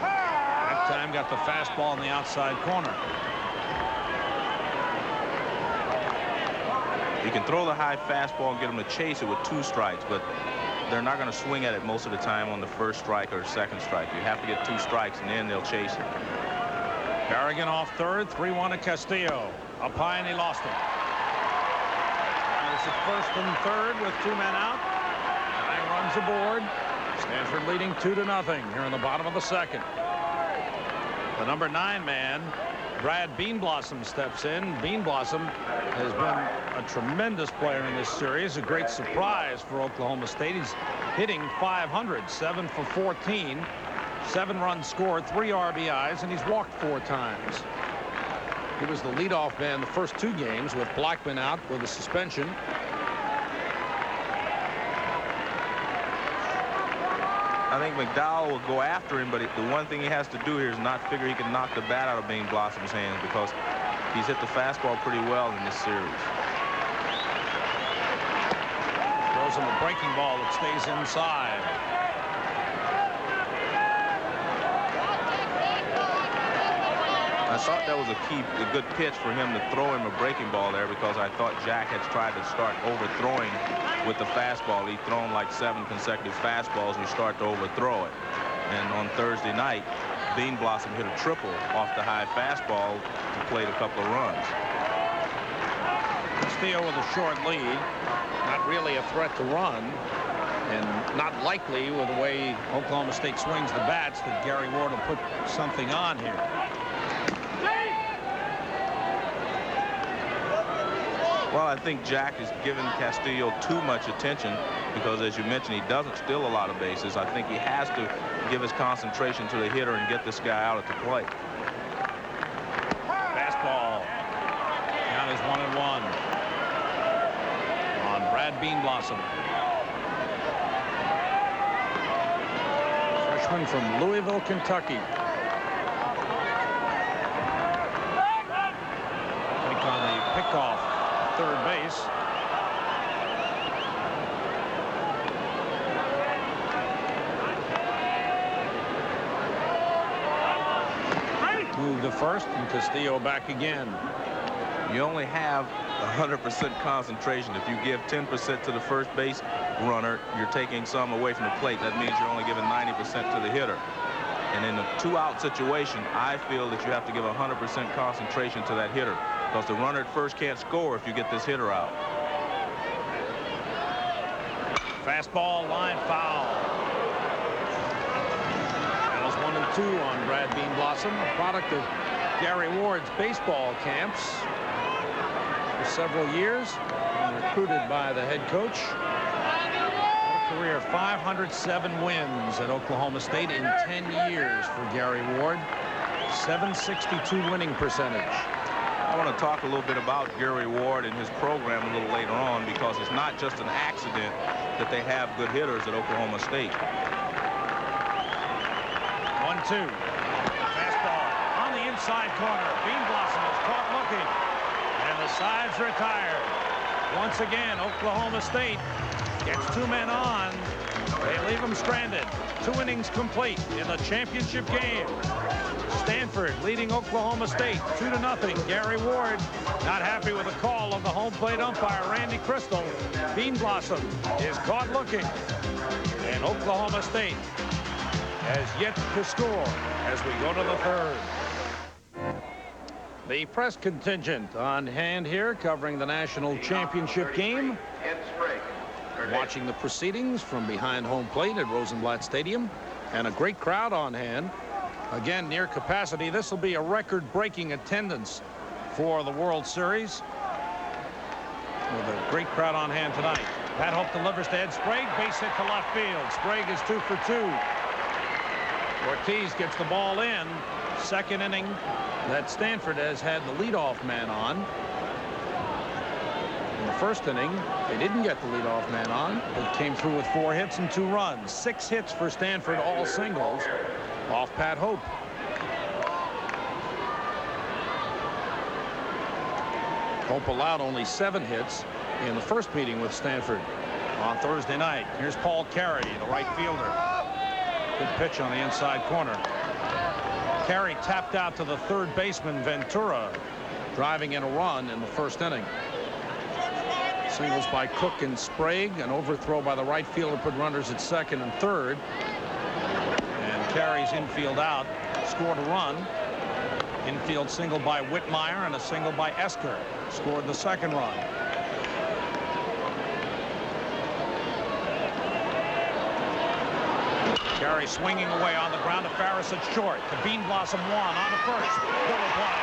That time got the fastball in the outside corner. You can throw the high fastball and get them to chase it with 2 strikes, but they're not going to swing at it most of the time on the first strike or second strike. You have to get 2 strikes, and then they'll chase it. Berrigan off third, 3-1 to Castillo. Up high, and he lost it. It's at first and third with 2 men out. 9 runs aboard. Stanford leading 2-0 here in the bottom of the second. The number 9 man, Brad Beanblossom, steps in. Beanblossom has been a tremendous player in this series. A great surprise for Oklahoma State. He's hitting .500, 7 for 14, 7 runs scored, 3 RBIs, and he's walked 4 times. He was the leadoff man the first 2 games with Blackman out with a suspension. I think McDowell will go after him, but the one thing he has to do here is not figure he can knock the bat out of Beanblossom's hands, because he's hit the fastball pretty well in this series. Throws him a breaking ball that stays inside. I thought that was a good pitch for him to throw him a breaking ball there, because I thought Jack had tried to start overthrowing with the fastball. He'd thrown like 7 consecutive fastballs, and he started to overthrow it. And on Thursday night, Beanblossom hit a triple off the high fastball and played a couple of runs. Castillo with a short lead. Not really a threat to run, and not likely with the way Oklahoma State swings the bats that Gary Ward will put something on here. Well, I think Jack is giving Castillo too much attention, because, as you mentioned, he doesn't steal a lot of bases. I think he has to give his concentration to the hitter and get this guy out at the plate. Fastball. Count is 1-1 on Brad Beanblossom. Freshman from Louisville, Kentucky. Take on the pickoff. Third base. Move to first, and Castillo back again. You only have 100% concentration. If you give 10% to the first base runner, you're taking some away from the plate. That means you're only giving 90% to the hitter. And in a 2-out situation, I feel that you have to give 100% concentration to that hitter, because the runner at first can't score if you get this hitter out. Fastball, line foul. That was 1-2 on Brad Beanblossom, a product of Gary Ward's baseball camps for several years, and recruited by the head coach. Career 507 wins at Oklahoma State in 10 years for Gary Ward. 762 winning percentage. I want to talk a little bit about Gary Ward and his program a little later on, because it's not just an accident that they have good hitters at Oklahoma State. 1-2. Fastball on the inside corner. Beanblossom is caught looking, and the side's retired. Once again, Oklahoma State gets 2 men on. They leave them stranded. 2 innings complete in the championship game. Stanford leading Oklahoma State 2-0. Gary Ward not happy with the call of the home plate umpire, Randy Crystal. Beanblossom is caught looking, and Oklahoma State has yet to score as we go to the third. The press contingent on hand here covering the national championship game. Watching the proceedings from behind home plate at Rosenblatt Stadium. And a great crowd on hand. Again, near capacity. This will be a record-breaking attendance for the World Series. With a great crowd on hand tonight. Pat Hope delivers to Ed Sprague. Base hit to left field. Sprague is 2 for 2. Ortiz gets the ball in. Second inning that Stanford has had the leadoff man on. In the first inning, they didn't get the leadoff man on. It came through with 4 hits and 2 runs. 6 hits for Stanford, all singles off Pat Hope. Hope allowed only 7 hits in the first meeting with Stanford on Thursday night. Here's Paul Carey, the right fielder. Good pitch on the inside corner. Carey tapped out to the third baseman Ventura, driving in a run in the first inning. Singles by Cook and Sprague. An overthrow by the right fielder put runners at second and third. And Carey's infield out scored a run. Infield single by Whitmire and a single by Esker scored the second run. Carey swinging away on the ground to Farris at short. The Bean Blossom one on to first. Double play.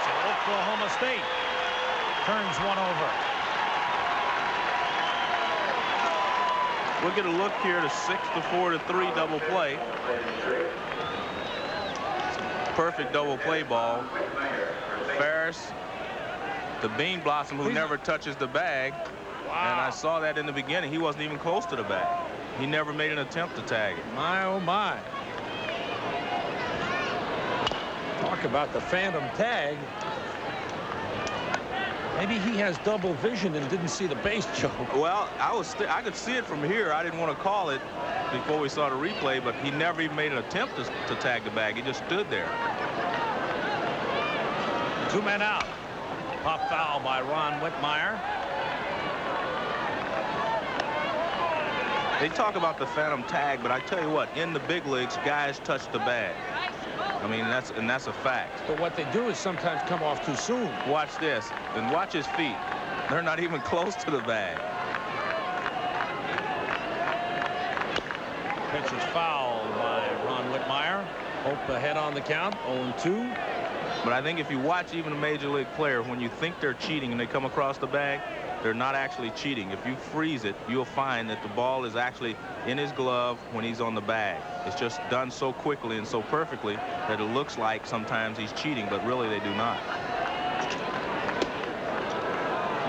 So Oklahoma State turns one over. We'll get a look here to 6-4-3 double play. Perfect double play ball. Farris, the Bean Blossom, who never touches the bag. Wow. And I saw that in the beginning. He wasn't even close to the bag. He never made an attempt to tag it. My, oh, my. Talk about the phantom tag. Maybe he has double vision and didn't see the base choke. Well, I could see it from here. I didn't want to call it before we saw the replay, but he never even made an attempt to tag the bag. He just stood there. 2 men out. Pop foul by Ron Whitmire. They talk about the phantom tag, but I tell you what, in the big leagues, guys touch the bag. I mean, that's a fact. But what they do is sometimes come off too soon. Watch this, and watch his feet. They're not even close to the bag. Pitch is fouled by Ron Whitmire. Hope ahead on the count, 0-2. But I think if you watch even a major league player, when you think they're cheating and they come across the bag, they're not actually cheating. If you freeze it, you'll find that the ball is actually in his glove when he's on the bag. It's just done so quickly and so perfectly that it looks like sometimes he's cheating, but really they do not.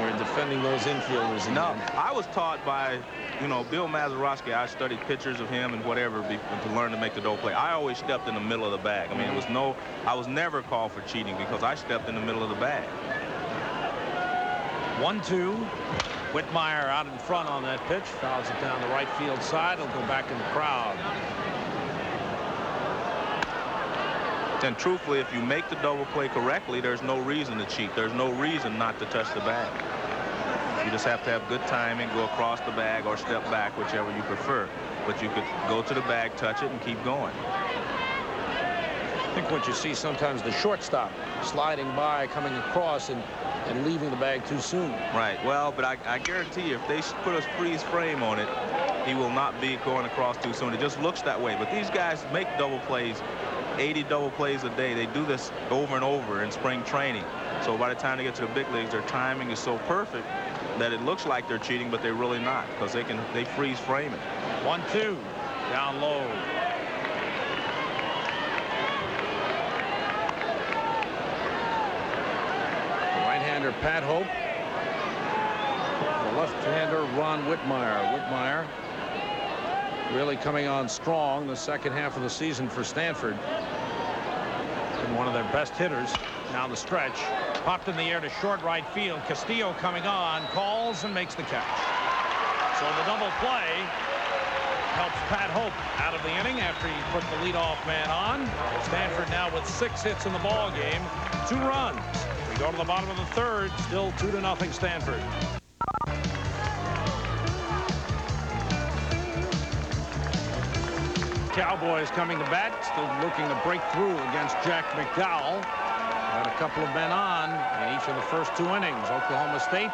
You're defending those infielders. No, I was taught by, Bill Mazeroski. I studied pictures of him and whatever to learn to make the double play. I always stepped in the middle of the bag. I mean, I was never called for cheating because I stepped in the middle of the bag. 1-2. Whitmire out in front on that pitch. Fouls it down the right field side. It'll go back in the crowd. And truthfully, if you make the double play correctly, there's no reason to cheat. There's no reason not to touch the bag. You just have to have good timing, go across the bag or step back, whichever you prefer. But you could go to the bag, touch it, and keep going. I think what you see sometimes, the shortstop sliding by, coming across, and leaving the bag too soon. Right. Well, but I guarantee you, if they put a freeze frame on it, he will not be going across too soon. It just looks that way. But these guys make double plays, 80 double plays a day. They do this over and over in spring training. So by the time they get to the big leagues, their timing is so perfect that it looks like they're cheating, but they're really not, because they freeze frame it. 1-2. Down low. Right-hander Pat Hope. The left-hander Ron Whitmire. Whitmire really coming on strong the second half of the season for Stanford. And one of their best hitters down the stretch. Popped in the air to short right field. Castillo coming on, calls and makes the catch. So the double play helps Pat Hope out of the inning after he put the leadoff man on. Stanford now with 6 hits in the ball game, 2 runs. We go to the bottom of the third, still 2-0 Stanford. Cowboys coming to bat, still looking to break through against Jack McDowell. Had a couple of men on in each of the first 2 innings. Oklahoma State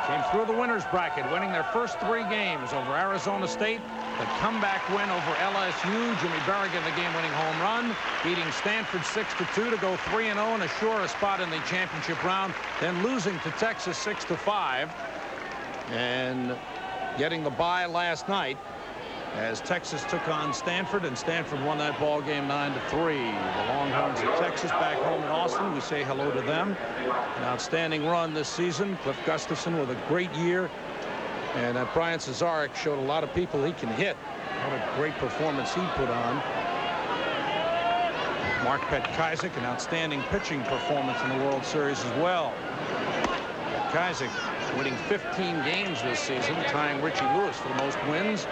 came through the winners bracket, winning their first 3 games over Arizona State. The comeback win over LSU. Jimmy Berrigan, the game-winning home run, beating Stanford 6-2 to go 3-0 and assure a spot in the championship round. Then losing to Texas 6-5 and getting the bye last night as Texas took on Stanford, and Stanford won that ball game 9-3. The Longhorns of Texas back home in Austin. We say hello to them. An outstanding run this season. Cliff Gustafson with a great year. And Brian Cesarek showed a lot of people he can hit. What a great performance he put on. Mark Petkaiser, an outstanding pitching performance in the World Series as well. Petkaiser winning 15 games this season, tying Richie Lewis for the most wins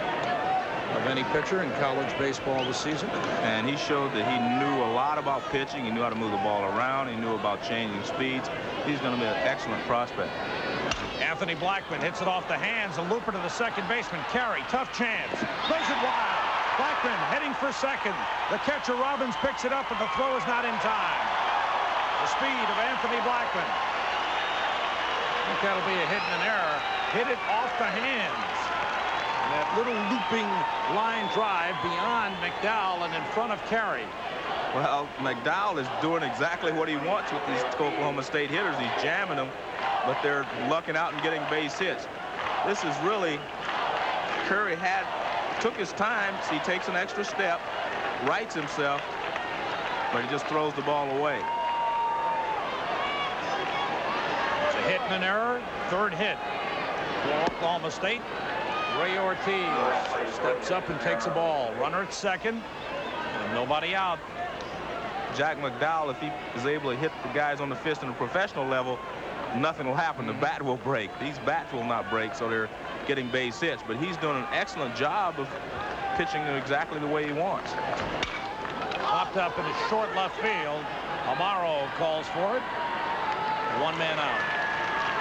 of any pitcher in college baseball this season. And he showed that he knew a lot about pitching. He knew how to move the ball around. He knew about changing speeds. He's going to be an excellent prospect. Anthony Blackman hits it off the hands. A looper to the second baseman. Carey, tough chance. Throws it wild. Blackman heading for second. The catcher Robbins picks it up, and the throw is not in time. The speed of Anthony Blackman. I think that'll be a hit and an error. Hit it off the hands. And that little looping line drive beyond McDowell and in front of Carey. Well, McDowell is doing exactly what he wants with these Oklahoma State hitters. He's jamming them, but they're lucking out and getting base hits. This is really, Curry took his time. So he takes an extra step, rights himself, but he just throws the ball away. It's a hit and an error. 3rd hit for Oklahoma State. Ray Ortiz steps up and takes a ball. Runner at second. And nobody out. Jack McDowell, if he is able to hit the guys on the fist in a professional level, nothing will happen. The bat will break. These bats will not break, so they're getting base hits. But he's doing an excellent job of pitching exactly the way he wants. Popped up in a short left field. Amaro calls for it. 1 man out.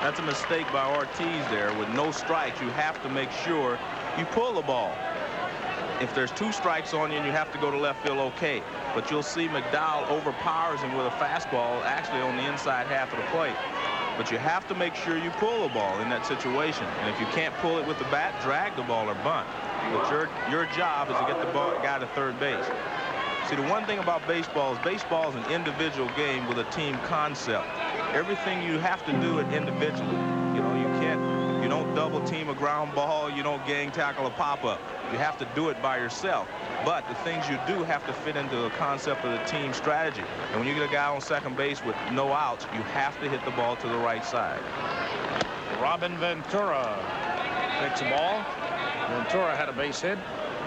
That's a mistake by Ortiz there. With no strikes, you have to make sure you pull the ball. If there's 2 strikes on you and you have to go to left field, okay. But you'll see McDowell overpowers him with a fastball actually on the inside half of the plate. But you have to make sure you pull the ball in that situation. And if you can't pull it with the bat, drag the ball or bunt. But your job is to get the guy to third base. See, the one thing about baseball is an individual game with a team concept. Everything you have to do it individually. You know, you don't double team a ground ball. You don't gang tackle a pop-up. You have to do it by yourself. But the things you do have to fit into the concept of the team strategy. And when you get a guy on second base with no outs, you have to hit the ball to the right side. Robin Ventura takes a ball. Ventura had a base hit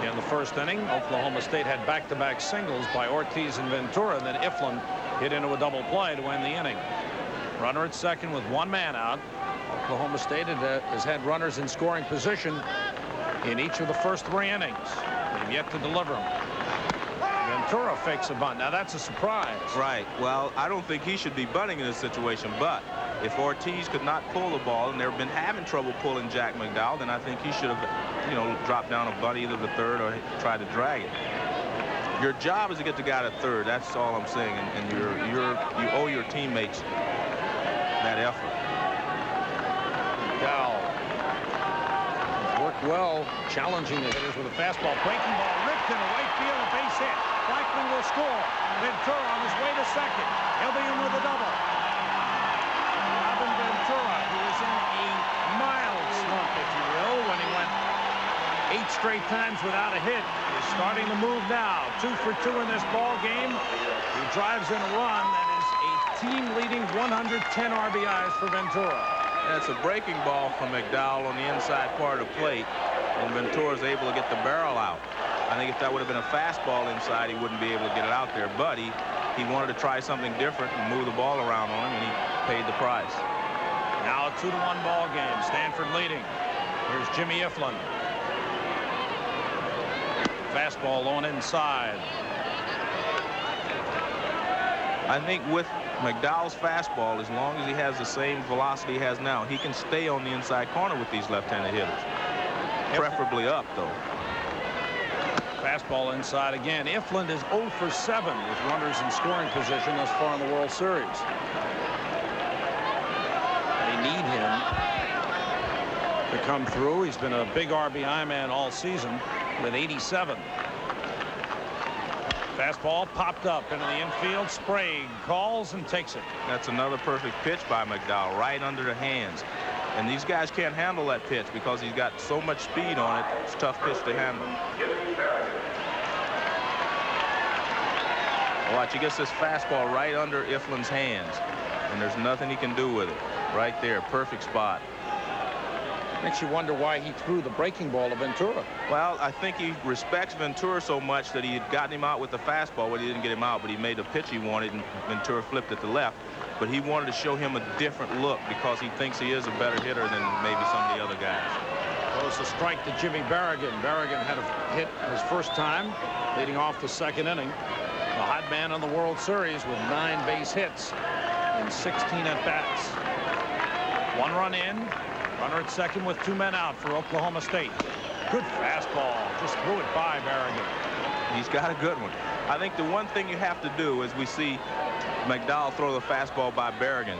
in the 1st inning. Oklahoma State had back-to-back singles by Ortiz and Ventura, and then Iflin hit into a double play to end the inning. Runner at second with 1 man out. Oklahoma State has had runners in scoring position in each of the first 3 innings. They've yet to deliver them. Ventura fakes a bunt. Now that's a surprise. Right. Well, I don't think he should be bunting in this situation, but if Ortiz could not pull the ball and they've been having trouble pulling Jack McDowell, then I think he should have, you know, dropped down a bunt either to third or tried to drag it. Your job is to get the guy to third. That's all I'm saying, and you owe your teammates that effort. McDowell has worked well, challenging the hitters with a fastball. Breaking ball ripped into right field, a base hit. Blackman will score. Ventura on his way to second. He'll be in with a double. Robin Ventura, who was in a mild slump, if you will, when he went 8 straight times without a hit, is starting to move now. 2 for 2 in this ball game. He drives in a run that is a team-leading 110 RBIs for Ventura. That's a breaking ball from McDowell on the inside part of the plate, and Ventura's able to get the barrel out. I think if that would have been a fastball inside, he wouldn't be able to get it out there. But he wanted to try something different and move the ball around on him, and he paid the price. Now a 2-1 ball game. Stanford leading. Here's Jimmy Iflin. Fastball on inside. I think with McDowell's fastball, as long as he has the same velocity he has now, he can stay on the inside corner with these left-handed hitters. Preferably up, though. Fastball inside again. Ifland is 0 for 7 with runners in scoring position thus far in the World Series. They need him to come through. He's been a big RBI man all season with 87. Fastball popped up into the infield. Sprague calls and takes it. That's another perfect pitch by McDowell, right under the hands. And these guys can't handle that pitch because he's got so much speed on it. It's a tough pitch to handle. Watch, he gets this fastball right under Ifland's hands, and there's nothing he can do with it. Right there, perfect spot. Makes you wonder why he threw the breaking ball to Ventura. Well, I think he respects Ventura so much that he had gotten him out with the fastball. Well, he didn't get him out, but he made the pitch he wanted, and Ventura flipped it to left. But he wanted to show him a different look because he thinks he is a better hitter than maybe some of the other guys. Goes to strike to Jimmy Berrigan. Berrigan had a hit his first time, leading off the second inning. The hot man on the World Series with 9 base hits in 16 at-bats. 1 run in. Runner at second with 2 men out for Oklahoma State. Good fastball. Just threw it by Berrigan. He's got a good one. I think the one thing you have to do is we see McDowell throw the fastball by Berrigan.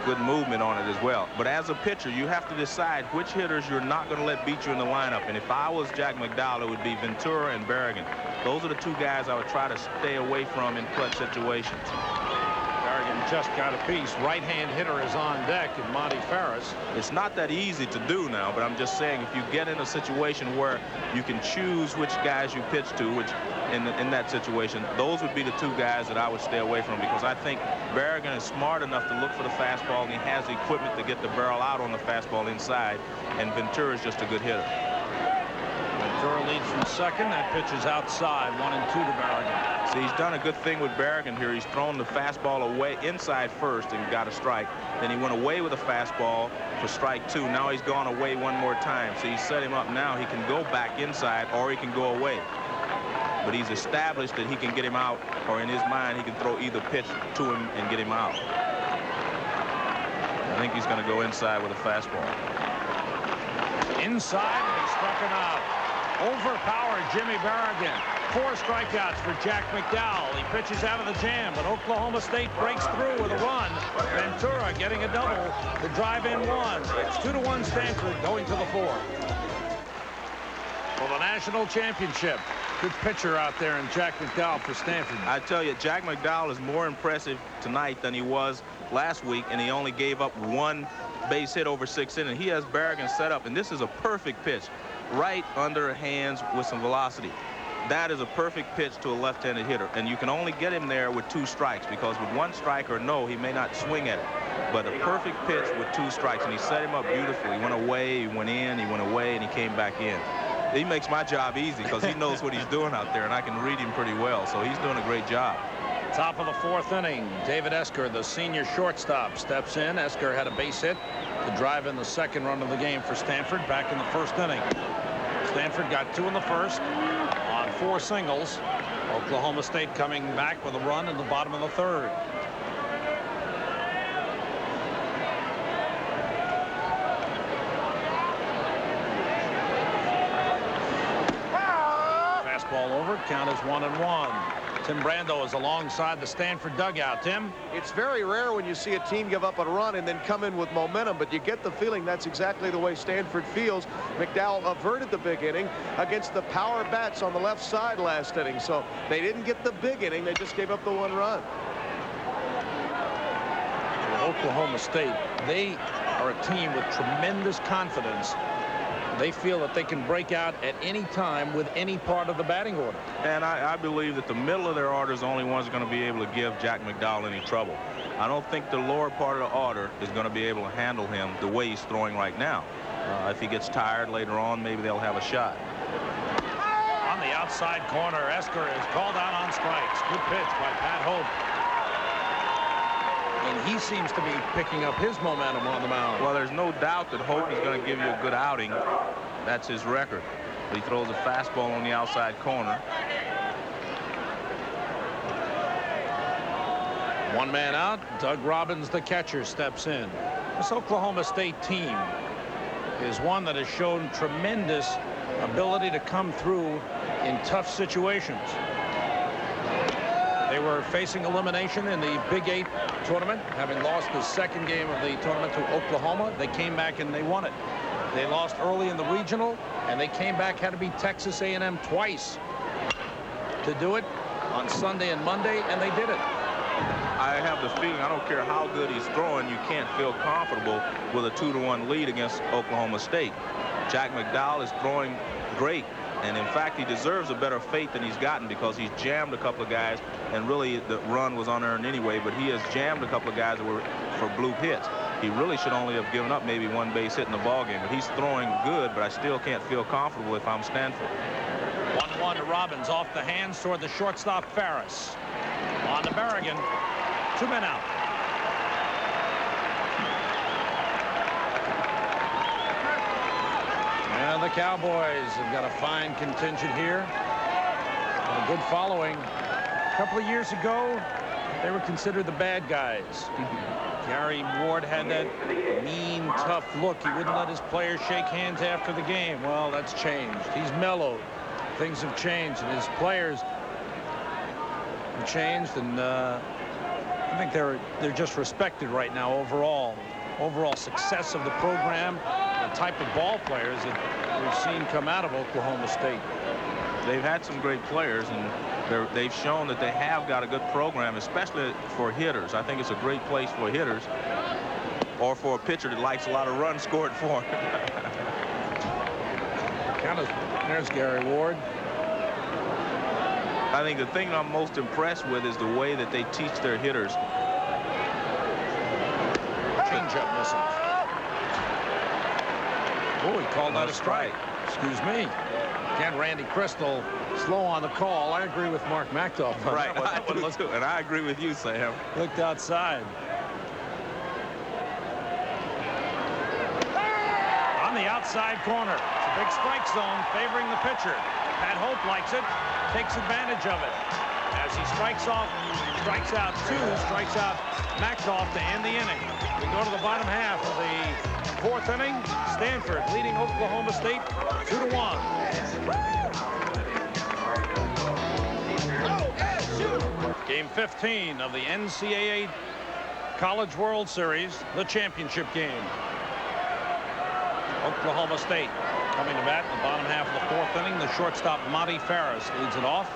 Good movement on it as well. But as a pitcher, you have to decide which hitters you're not going to let beat you in the lineup. And if I was Jack McDowell, it would be Ventura and Berrigan. Those are the 2 guys I would try to stay away from in clutch situations. Berrigan just got a piece. Right-hand hitter is on deck, and Monty Ferris. It's not that easy to do now, but I'm just saying if you get in a situation where you can choose which guys you pitch to, which in that situation, those would be the 2 guys that I would stay away from, because I think Berrigan is smart enough to look for the fastball, and he has the equipment to get the barrel out on the fastball inside, and Ventura is just a good hitter. Ventura leads from second. That pitch is outside. 1-2 to Berrigan. See, he's done a good thing with Berrigan here. He's thrown the fastball away inside first and got a strike. Then he went away with a fastball for strike 2. Now he's gone away one more time. So he set him up now. He can go back inside or he can go away. But he's established that he can get him out, or in his mind, he can throw either pitch to him and get him out. I think he's going to go inside with a fastball. Inside, and he struck him out. Overpowered Jimmy Berrigan. 4 strikeouts for Jack McDowell. He pitches out of the jam, but Oklahoma State breaks through with a run. Ventura getting a double to drive in 1. It's 2-1 Stanford going to the 4th. For the national championship. Good pitcher out there in Jack McDowell for Stanford. I tell you, Jack McDowell is more impressive tonight than he was last week, and he only gave up 1 base hit over 6 innings. He has Berrigan set up, and this is a perfect pitch. Right under hands with some velocity. That is a perfect pitch to a left-handed hitter, and you can only get him there with 2 strikes, because with 1 strike or no, he may not swing at it. But a perfect pitch with 2 strikes, and he set him up beautifully. He went away, he went in, he went away, and he came back in. He makes my job easy because he knows what he's doing out there, and I can read him pretty well, so he's doing a great job. Top of the 4th inning, David Esker, the senior shortstop, steps in. Esker had a base hit to drive in the 2nd run of the game for Stanford back in the 1st inning. Stanford got 2 in the 1st on 4 singles. Oklahoma State coming back with a run in the bottom of the 3rd. Fastball over. Count is 1-1. Tim Brando is alongside the Stanford dugout. Tim? It's very rare when you see a team give up a run and then come in with momentum, but you get the feeling that's exactly the way Stanford feels. McDowell averted the big inning against the power bats on the left side last inning, so they didn't get the big inning. They just gave up the 1 run. Oklahoma State, they are a team with tremendous confidence. They feel that they can break out at any time with any part of the batting order. And I believe that the middle of their order is the only ones going to be able to give Jack McDowell any trouble. I don't think the lower part of the order is going to be able to handle him the way he's throwing right now. If he gets tired later on, maybe they'll have a shot. On the outside corner, Esker is called out on strikes. Good pitch by Pat Hope. And he seems to be picking up his momentum on the mound. Well, there's no doubt that Hope is going to give you a good outing. That's his record. But he throws a fastball on the outside corner. 1 man out. Doug Robbins, the catcher, steps in. This Oklahoma State team is one that has shown tremendous ability to come through in tough situations. They were facing elimination in the Big 8 tournament, having lost the second game of the tournament to Oklahoma. They came back and they won it. They lost early in the regional, and they came back, had to beat Texas A&M twice to do it on Sunday and Monday, and they did it. I have the feeling, I don't care how good he's throwing, you can't feel comfortable with a 2-1 lead against Oklahoma State. Jack McDowell is throwing great, and in fact he deserves a better fate than he's gotten, because he's jammed a couple of guys, and really the run was unearned anyway, but he has jammed a couple of guys that were for bloop hits. He really should only have given up maybe one base hit in the ball game, but he's throwing good, but I still can't feel comfortable if I'm Stanford. 1-1 to Robbins, off the hands toward the shortstop Ferris. On to Berrigan. 2 men out. And the Cowboys have got a fine contingent here. And a good following. A couple of years ago, they were considered the bad guys. Gary Ward had that mean, tough look. He wouldn't let his players shake hands after the game. Well, that's changed. He's mellowed. Things have changed, and his players have changed, and I think they're just respected right now overall. Overall success of the program, the type of ball players that we've seen come out of Oklahoma State. They've had some great players, and they've shown that they have got a good program, especially for hitters. I think it's a great place for hitters, or for a pitcher that likes a lot of runs scored for him. There's Gary Ward. I think the thing I'm most impressed with is the way that they teach their hitters. Change-up missing. Oh, he called that a strike. Excuse me. Again, Randy Crystal slow on the call. I agree with Mark McDowell. Right, I do too, and I agree with you, Sam. Looked outside. On the outside corner. It's a big strike zone favoring the pitcher. Pat Hope likes it, takes advantage of it. As he strikes out 2, strikes out McDowell to end the inning. We go to the bottom half of the 4th inning. Stanford leading Oklahoma State 2-1. Game 15 of the NCAA College World Series, the championship game. Oklahoma State coming to bat in the bottom half of the 4th inning. The shortstop Monty Ferris leads it off.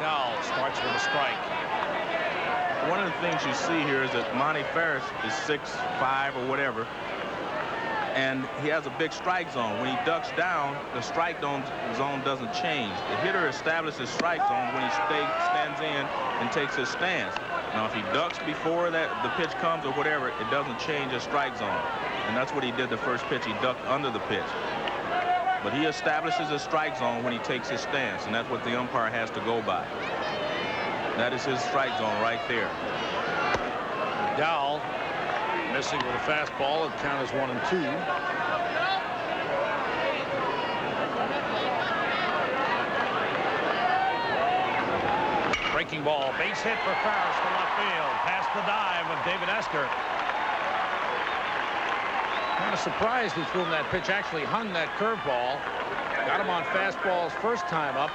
McDowell starts with a strike. One of the things you see here is that Monty Ferris is 6'5" or whatever, and he has a big strike zone. When he ducks down, the strike zone doesn't change. The hitter establishes strike zone when he stands in and takes his stance. Now, if he ducks before the pitch comes or whatever, it doesn't change his strike zone. And that's what he did the first pitch. He ducked under the pitch. But he establishes his strike zone when he takes his stance, and that's what the umpire has to go by. That is his strike zone right there. McDowell missing with a fastball. It count as 1-2. Breaking ball, base hit for Ferris to left field, past the dive of David Esker. Kind of surprised he threw him that pitch. Actually hung that curveball. Got him on fastballs first time up.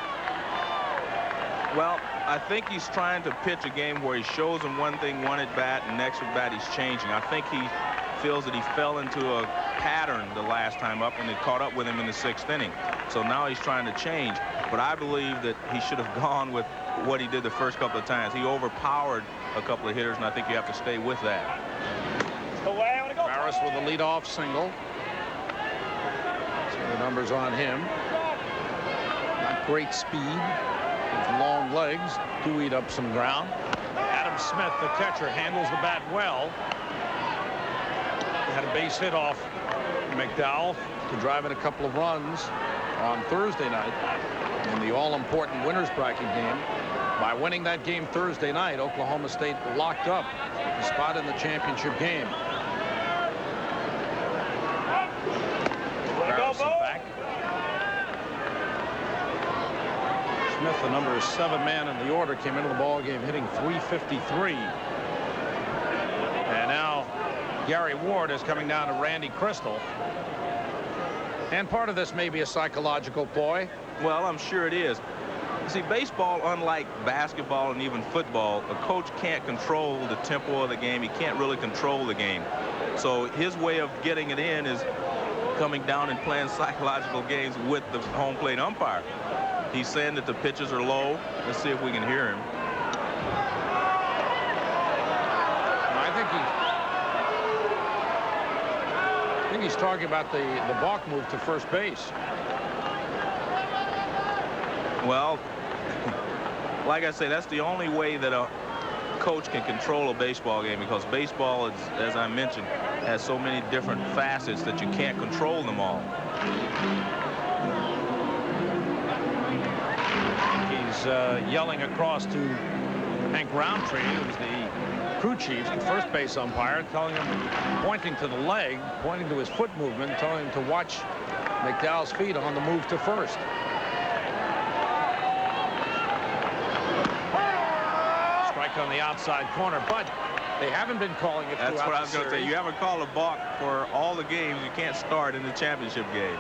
Well, I think he's trying to pitch a game where he shows him one thing, one at bat, and next at bat he's changing. I think he feels that he fell into a pattern the last time up, and it caught up with him in the 6th inning. So now he's trying to change. But I believe that he should have gone with what he did the first couple of times. He overpowered a couple of hitters, and I think you have to stay with that. Ferris with a leadoff single. See the numbers on him. Not great speed. His long legs do eat up some ground. Adam Smith, the catcher, handles the bat well. He had a base hit off McDowell to drive in a couple of runs on Thursday night in the all-important winners bracket game. By winning that game Thursday night, Oklahoma State locked up the spot in the championship game. Ferris is back. Smith, the number 7 man in the order, came into the ball game hitting .353. And now Gary Ward is coming down to Randy Crystal. And part of this may be a psychological ploy. Well, I'm sure it is. See, baseball, unlike basketball and even football, a coach can't control the tempo of the game. He can't really control the game. So his way of getting it in is coming down and playing psychological games with the home plate umpire. He's saying that the pitches are low. Let's see if we can hear him. I think he's talking about the balk move to first base. Well, like I say, that's the only way that a coach can control a baseball game, because baseball, as I mentioned, has so many different facets that you can't control them all. He's yelling across to Hank Roundtree, who's the crew chief, the first base umpire, telling him, pointing to the leg, pointing to his foot movement, telling him to watch McDowell's feet on the move to first. On the outside corner, but they haven't been calling it. That's what I was going to say. You haven't called a balk for all the games. You can't start in the championship game,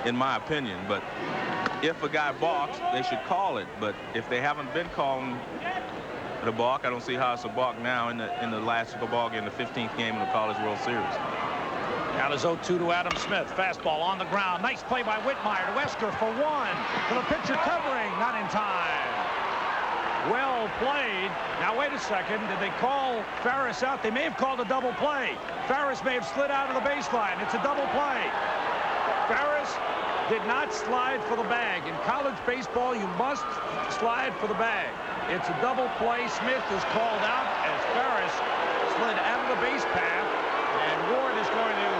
in my opinion. But if a guy balks, they should call it. But if they haven't been calling the balk, I don't see how it's a balk now in the last ball game, the 15th game in the College World Series. Count is 0-2 to Adam Smith. Fastball on the ground. Nice play by Whitmire to Esker for one. To the pitcher covering, not in time. Well played. Now, wait a second. Did they call Ferris out? They may have called a double play. Ferris may have slid out of the baseline. It's a double play. Ferris did not slide for the bag. In college baseball, you must slide for the bag. It's a double play. Smith is called out as Ferris slid out of the base path. And Ward is going to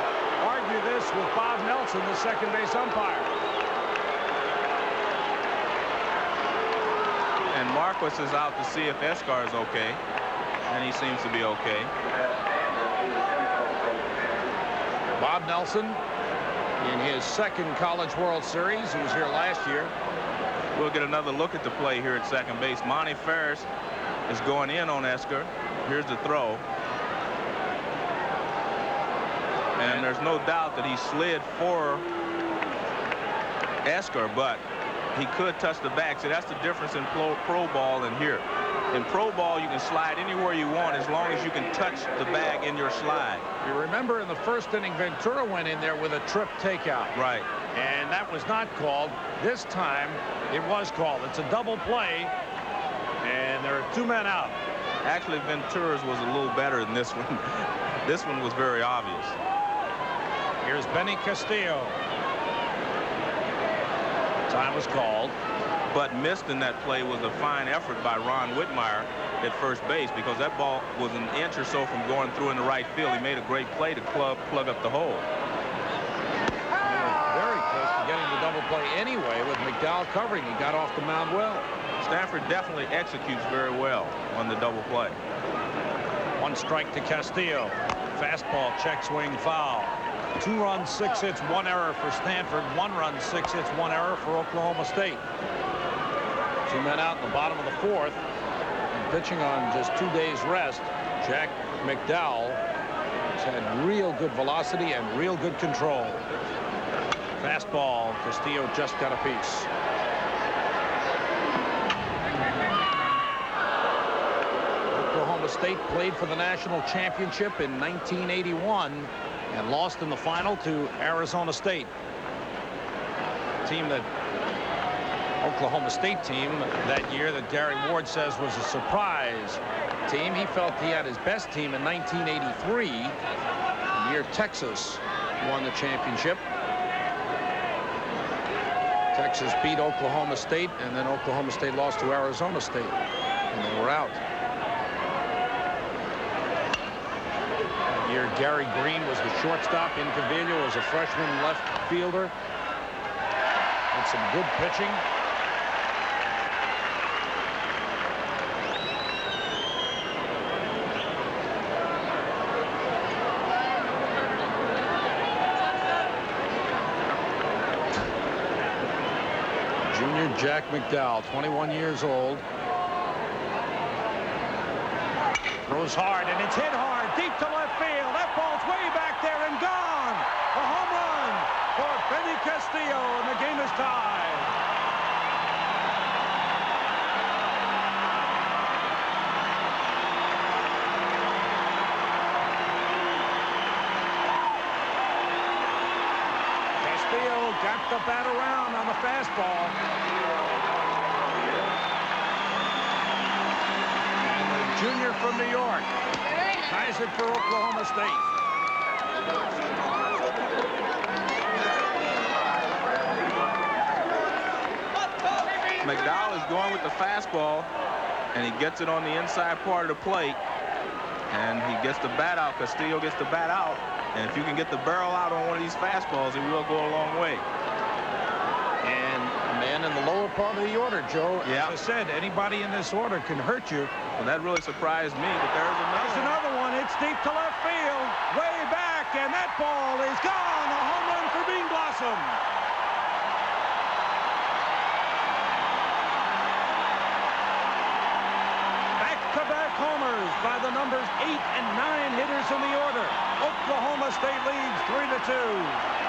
argue this with Bob Nelson, the second base umpire. And Marquis is out to see if Esker is okay, and he seems to be okay. Bob Nelson in his second College World Series. He was here last year. We'll get another look at the play here at second base. Monty Ferris is going in on Esker. Here's the throw. And there's no doubt that he slid for Esker, but he could touch the bag. See, that's the difference in pro ball and here. In pro ball, you can slide anywhere you want as long as you can touch the bag in your slide. You remember in the first inning, Ventura went in there with a trip takeout. Right. And that was not called. This time, it was called. It's a double play, and there are two men out. Actually, Ventura's was a little better than this one. This one was very obvious. Here's Benny Castillo. Time was called. But missed in that play was a fine effort by Ron Whitmire at first base, because that ball was an inch or so from going through in the right field. He made a great play to plug up the hole. Very close to getting the double play anyway with McDowell covering. He got off the mound well. Stanford definitely executes very well on the double play. One strike to Castillo. Fastball, check swing, foul. 2 runs, 6 hits, 1 error for Stanford. 1 run, 6 hits, 1 error for Oklahoma State. 2 men out in the bottom of the 4th. And pitching on just 2 days rest, Jack McDowell has had real good velocity and real good control. Fastball, Castillo just got a piece. Oklahoma State played for the national championship in 1981 and lost in the final to Arizona State. Team that Oklahoma State team that year that Gary Ward says was a surprise team. He felt he had his best team in 1983, the year Texas won the championship. Texas beat Oklahoma State, and then Oklahoma State lost to Arizona State, and they were out. That year Gary Green was the shortstop. Incavillo was a freshman left fielder. And some good pitching. Junior Jack McDowell, 21 years old. Throws hard, and it's hit hard. deep to left field. That ball's way back there and gone. A home run for Benny Castillo, and the game is tied. Castillo got the bat around on the fastball. And the junior from New York ties it for Oklahoma State. McDowell is going with the fastball, and he gets it on the inside part of the plate, and he gets the bat out. Castillo gets the bat out, and if you can get the barrel out on one of these fastballs, it will go a long way. And a man in the lower part of the order, Joe. Yeah. As I said, anybody in this order can hurt you. Well, that really surprised me, but There's another one. It's deep to left field, way back, and that ball is gone. A home run for Bean Blossom. Back-to-back homers by the numbers 8 and 9 hitters in the order. Oklahoma State leads 3-2.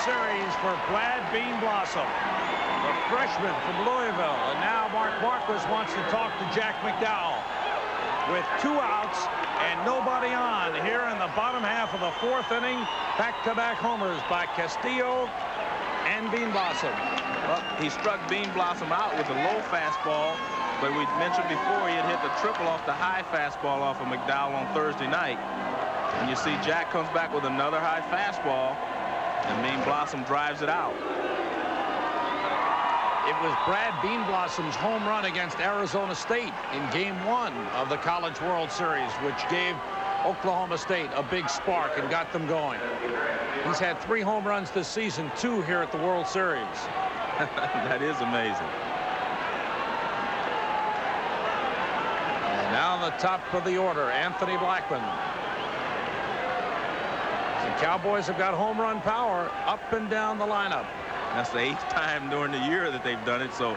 Series for Brad Bean Blossom, the freshman from Louisville. And now Mark Marquis wants to talk to Jack McDowell. With 2 outs and nobody on here in the bottom half of the 4th inning, back-to-back homers by Castillo and Bean Blossom. Well, he struck Bean Blossom out with a low fastball, but we mentioned before he had hit the triple off the high fastball off of McDowell on Thursday night. And you see Jack comes back with another high fastball, and Bean Blossom drives it out. It was Brad Bean Blossom's home run against Arizona State in Game 1 of the College World Series, which gave Oklahoma State a big spark and got them going. He's had 3 home runs this season, 2 here at the World Series. That is amazing. And now the top of the order, Anthony Blackman. The Cowboys have got home run power up and down the lineup. That's the 8th time during the year that they've done it, so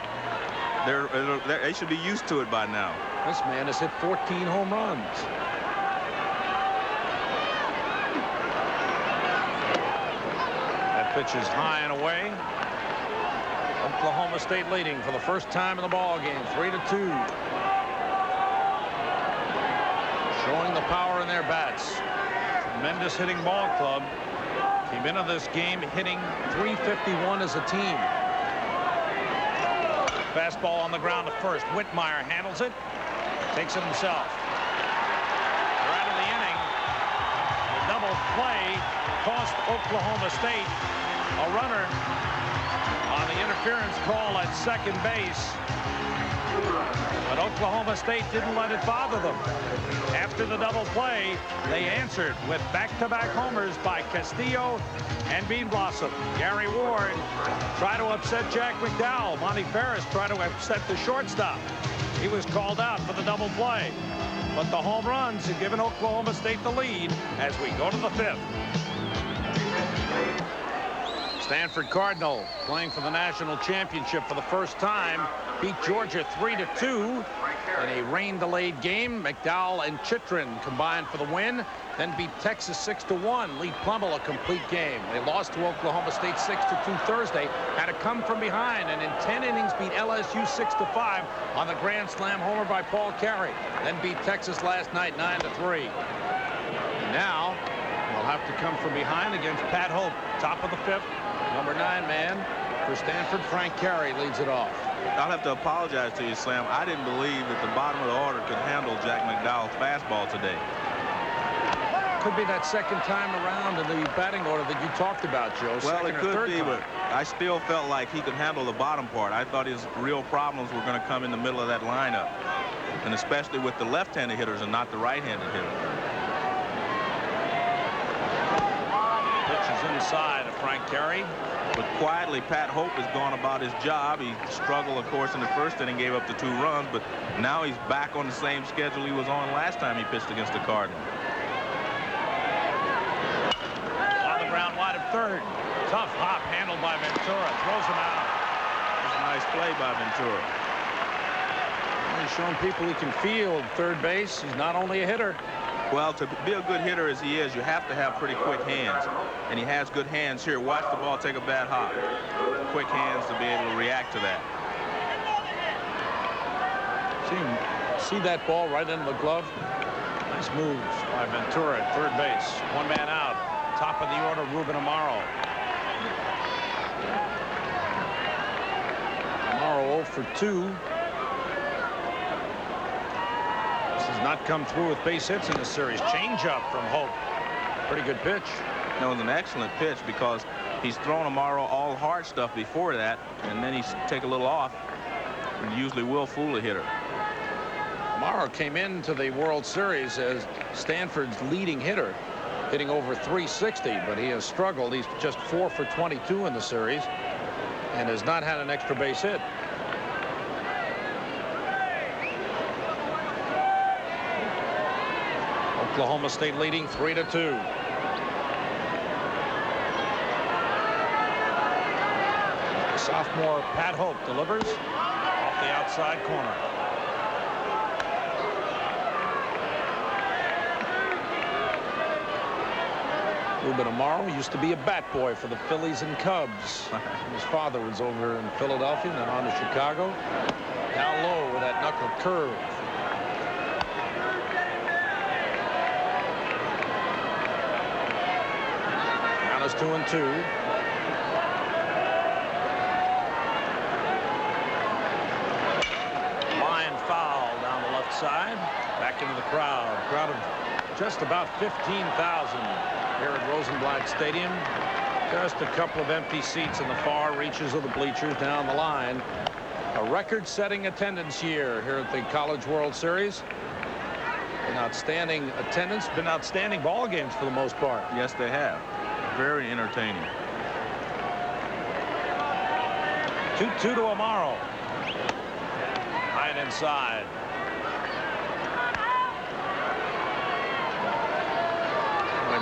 they should be used to it by now. This man has hit 14 home runs. That pitch is high and away. Oklahoma State leading for the first time in the ball game, 3-2. Showing the power in their bats. Tremendous hitting ball club. Came into this game hitting .351 as a team. Fastball on the ground to first. Whitmire handles it. Takes it himself. We're out of the inning. The double play cost Oklahoma State a runner on the interference call at second base. But Oklahoma State didn't let it bother them. After the double play, they answered with back-to-back homers by Castillo and Bean Blossom. Gary Ward tried to upset Jack McDowell. Monty Ferris tried to upset the shortstop. He was called out for the double play. But the home runs have given Oklahoma State the lead as we go to the 5th. Stanford Cardinal playing for the national championship for the first time. Beat Georgia 3-2 in a rain-delayed game. McDowell and Chitrin combined for the win. Then beat Texas 6-1. Lee Plummel a complete game. They lost to Oklahoma State 6-2 Thursday. Had to come from behind and in 10 innings beat LSU 6-5 on the grand slam homer by Paul Carey. Then beat Texas last night 9-3. Now they'll have to come from behind against Pat Hope. Top of the 5th. Number 9 man for Stanford, Frank Carey leads it off. I'll have to apologize to you, Slam. I didn't believe that the bottom of the order could handle Jack McDowell's fastball today. Could be that second time around in the batting order that you talked about, Joe. Well, it could be, but I still felt like he could handle the bottom part. I thought his real problems were going to come in the middle of that lineup, and especially with the left-handed hitters and not the right-handed hitters. Pitch is inside of Frank Carey. But quietly, Pat Hope has gone about his job. He struggled, of course, in the first inning, gave up the 2 runs, but now he's back on the same schedule he was on last time he pitched against the Cardinals. On the ground wide of third. Tough hop handled by Ventura. Throws him out. It's a nice play by Ventura. He's shown people he can field third base. He's not only a hitter. Well, to be a good hitter as he is, you have to have pretty quick hands. And he has good hands here. Watch the ball take a bad hop. Quick hands to be able to react to that. See that ball right into the glove? Nice moves by Ventura at third base. One man out. Top of the order, Ruben Amaro. Amaro 0 for 2. This has not come through with base hits in this series. Changeup from Hope. Pretty good pitch. That was an excellent pitch because he's thrown Amaro all hard stuff before that, and then he's take a little off, and usually will fool a hitter. Amaro came into the World Series as Stanford's leading hitter, hitting over 360, but he has struggled. He's just 4 for 22 in the series and has not had an extra base hit. Oklahoma State leading 3-2. Sophomore Pat Hope delivers off the outside corner. Ruben Amaro used to be a bat boy for the Phillies and Cubs. His father was over in Philadelphia and then on to Chicago. Down low with that knuckle curve. Now it's 2-2. Line foul down the left side. Back into the crowd. Crowd of just about 15,000. Here at Rosenblatt Stadium. Just a couple of empty seats in the far reaches of the bleachers down the line. A record-setting attendance year here at the College World Series. An outstanding attendance. Been outstanding ball games for the most part. Yes, they have. Very entertaining. 2-2 to Amaro. High and inside.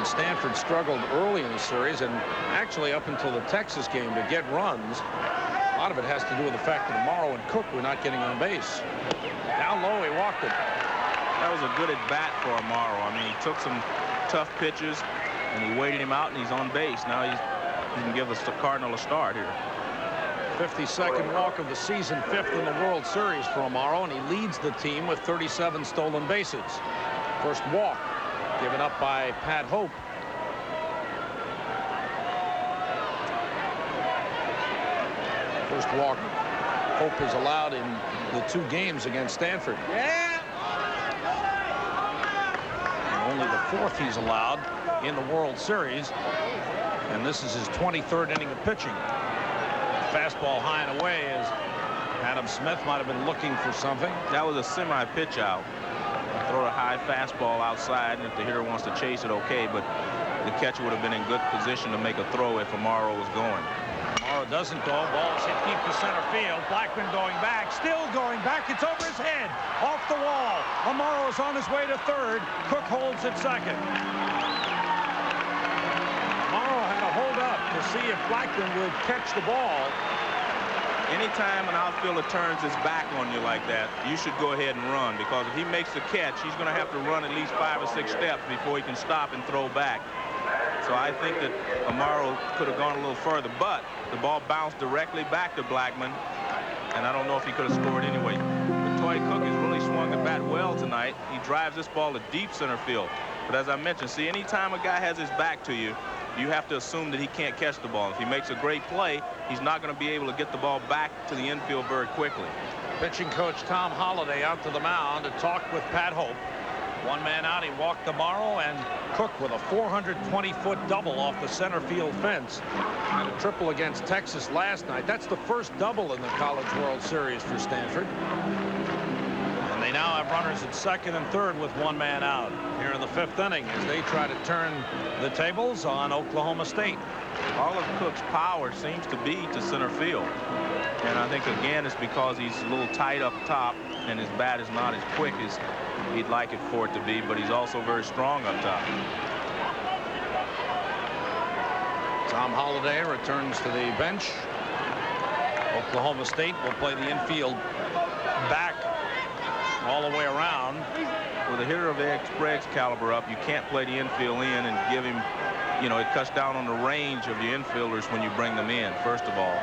Stanford struggled early in the series and actually up until the Texas game to get runs. A lot of it has to do with the fact that Amaro and Cook were not getting on base. Down low, he walked it. That was a good at bat for Amaro. I mean, he took some tough pitches and he waited him out and he's on base. Now he can give the Cardinal a start here. 52nd walk of the season, 5th in the World Series for Amaro, and he leads the team with 37 stolen bases. First walk given up by Pat Hope. First walk Hope is allowed in the 2 games against Stanford. And only the 4th he's allowed in the World Series. And this is his 23rd inning of pitching. Fastball high and away as Adam Smith might have been looking for something. That was a semi-pitch out. Throw a high fastball outside, and if the hitter wants to chase it, okay, but the catcher would have been in good position to make a throw if Amaro was going. Amaro doesn't go. Ball is hit deep to center field. Blackman going back, still going back. It's over his head, off the wall. Amaro is on his way to third. Cook holds at second. Amaro had to hold up to see if Blackman would catch the ball. Anytime an outfielder turns his back on you like that, you should go ahead and run, because if he makes the catch, he's going to have to run at least 5 or 6 steps before he can stop and throw back. So I think that Amaro could have gone a little further, but the ball bounced directly back to Blackman, and I don't know if he could have scored anyway. But Toy Cook has really swung the bat well tonight. He drives this ball to deep center field. But as I mentioned, see, anytime a guy has his back to you, you have to assume that he can't catch the ball. If he makes a great play, he's not going to be able to get the ball back to the infield very quickly. Pitching coach Tom Holliday out to the mound to talk with Pat Hope. One man out, he walked Amaro, and Cook with a 420-foot double off the center field fence. And a triple against Texas last night. That's the first double in the College World Series for Stanford. And they now have runners at second and third with one man out here in the 5th inning as they try to turn the tables on Oklahoma State. All of Cook's power seems to be to center field. And I think, again, it's because he's a little tight up top and his bat is not as quick as he'd like it for it to be, but he's also very strong up top. Tom Holliday returns to the bench. Oklahoma State will play the infield back all the way around. With a hitter of Sprague's caliber up, you can't play the infield in and give him, you know, it cuts down on the range of your infielders when you bring them in, first of all.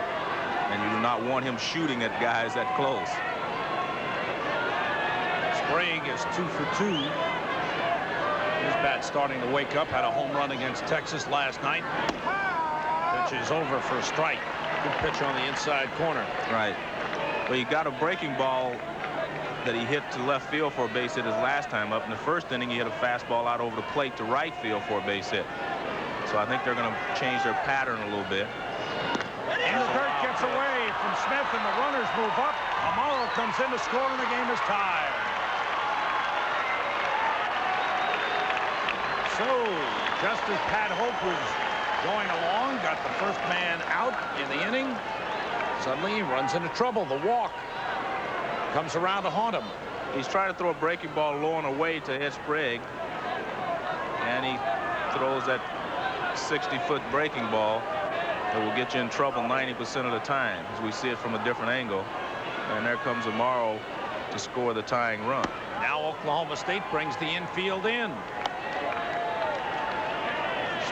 And you do not want him shooting at guys that close. Sprague is 2 for 2. His bat starting to wake up. Had a home run against Texas last night. Pitch is over for a strike. Good pitch on the inside corner. Right. Well, he got a breaking ball that he hit to left field for a base hit his last time up. In the first inning, he hit a fastball out over the plate to right field for a base hit. So I think they're going to change their pattern a little bit. And the dirt gets away from Smith, and the runners move up. Amaro comes in to score, and the game is tied. So, just as Pat Hope was going along, got the first man out in the inning, suddenly he runs into trouble. The walk comes around to haunt him. He's trying to throw a breaking ball low and away to Ed Sprague, and he throws that 60-foot breaking ball that will get you in trouble 90% of the time, as we see it from a different angle. And there comes Amaro to score the tying run. Now Oklahoma State brings the infield in.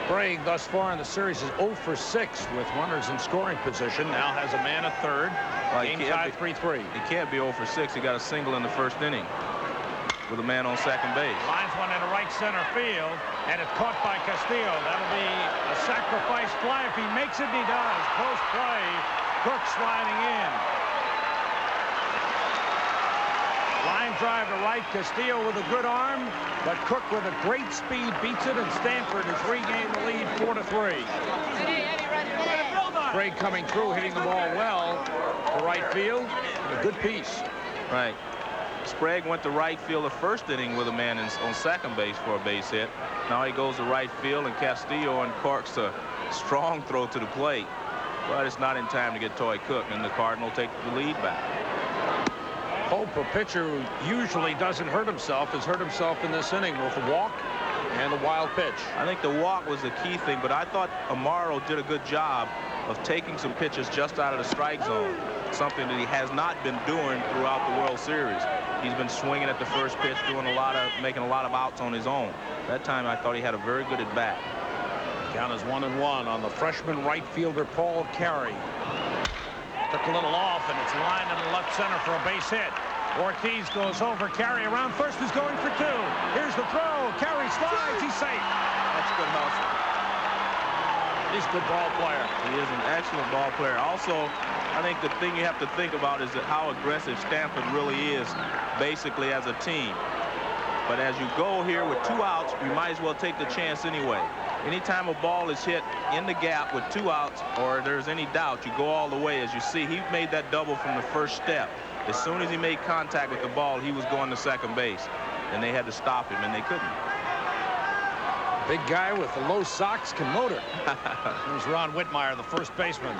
Sprague thus far in the series is 0 for 6 with runners in scoring position. Now has a man at third. Game tied 3-3. He can't be 0 for 6. He got a single in the first inning with a man on second base. Lines one into right center field, and it's caught by Castillo. That'll be a sacrifice fly. If he makes it, he does. Close play. Cook sliding in. Line drive to right. Castillo with a good arm, but Cook with a great speed beats it, and Stanford has regained the lead 4-3. Sprague coming through, hitting the ball well to right field. A good piece. Right. Sprague went to right field the first inning with a man on second base for a base hit. Now he goes to right field, and Castillo uncorks a strong throw to the plate. But it's not in time to get Toy Cook, and the Cardinal take the lead back. Hope, a pitcher who usually doesn't hurt himself, has hurt himself in this inning with a walk and a wild pitch. I think the walk was the key thing, but I thought Amaro did a good job of taking some pitches just out of the strike zone, something that he has not been doing throughout the World Series. He's been swinging at the first pitch, making a lot of outs on his own. That time I thought he had a very good at bat. Count is 1-1 on the freshman right fielder Paul Carey. Took a little off, and it's lined in the left center for a base hit. Ortiz goes over. Carey around first is going for 2. Here's the throw. Carey slides. He's safe. That's good hustle. He's a good ball player. He is an excellent ball player. Also, I think the thing you have to think about is that how aggressive Stanford really is, basically as a team. But as you go here with 2 outs, you might as well take the chance anyway. Anytime a ball is hit in the gap with 2 outs, or there's any doubt, you go all the way. As you see, he made that double from the first step. As soon as he made contact with the ball, he was going to second base, and they had to stop him, and they couldn't. Big guy with the low socks can motor. There's Ron Whitmire, the first baseman.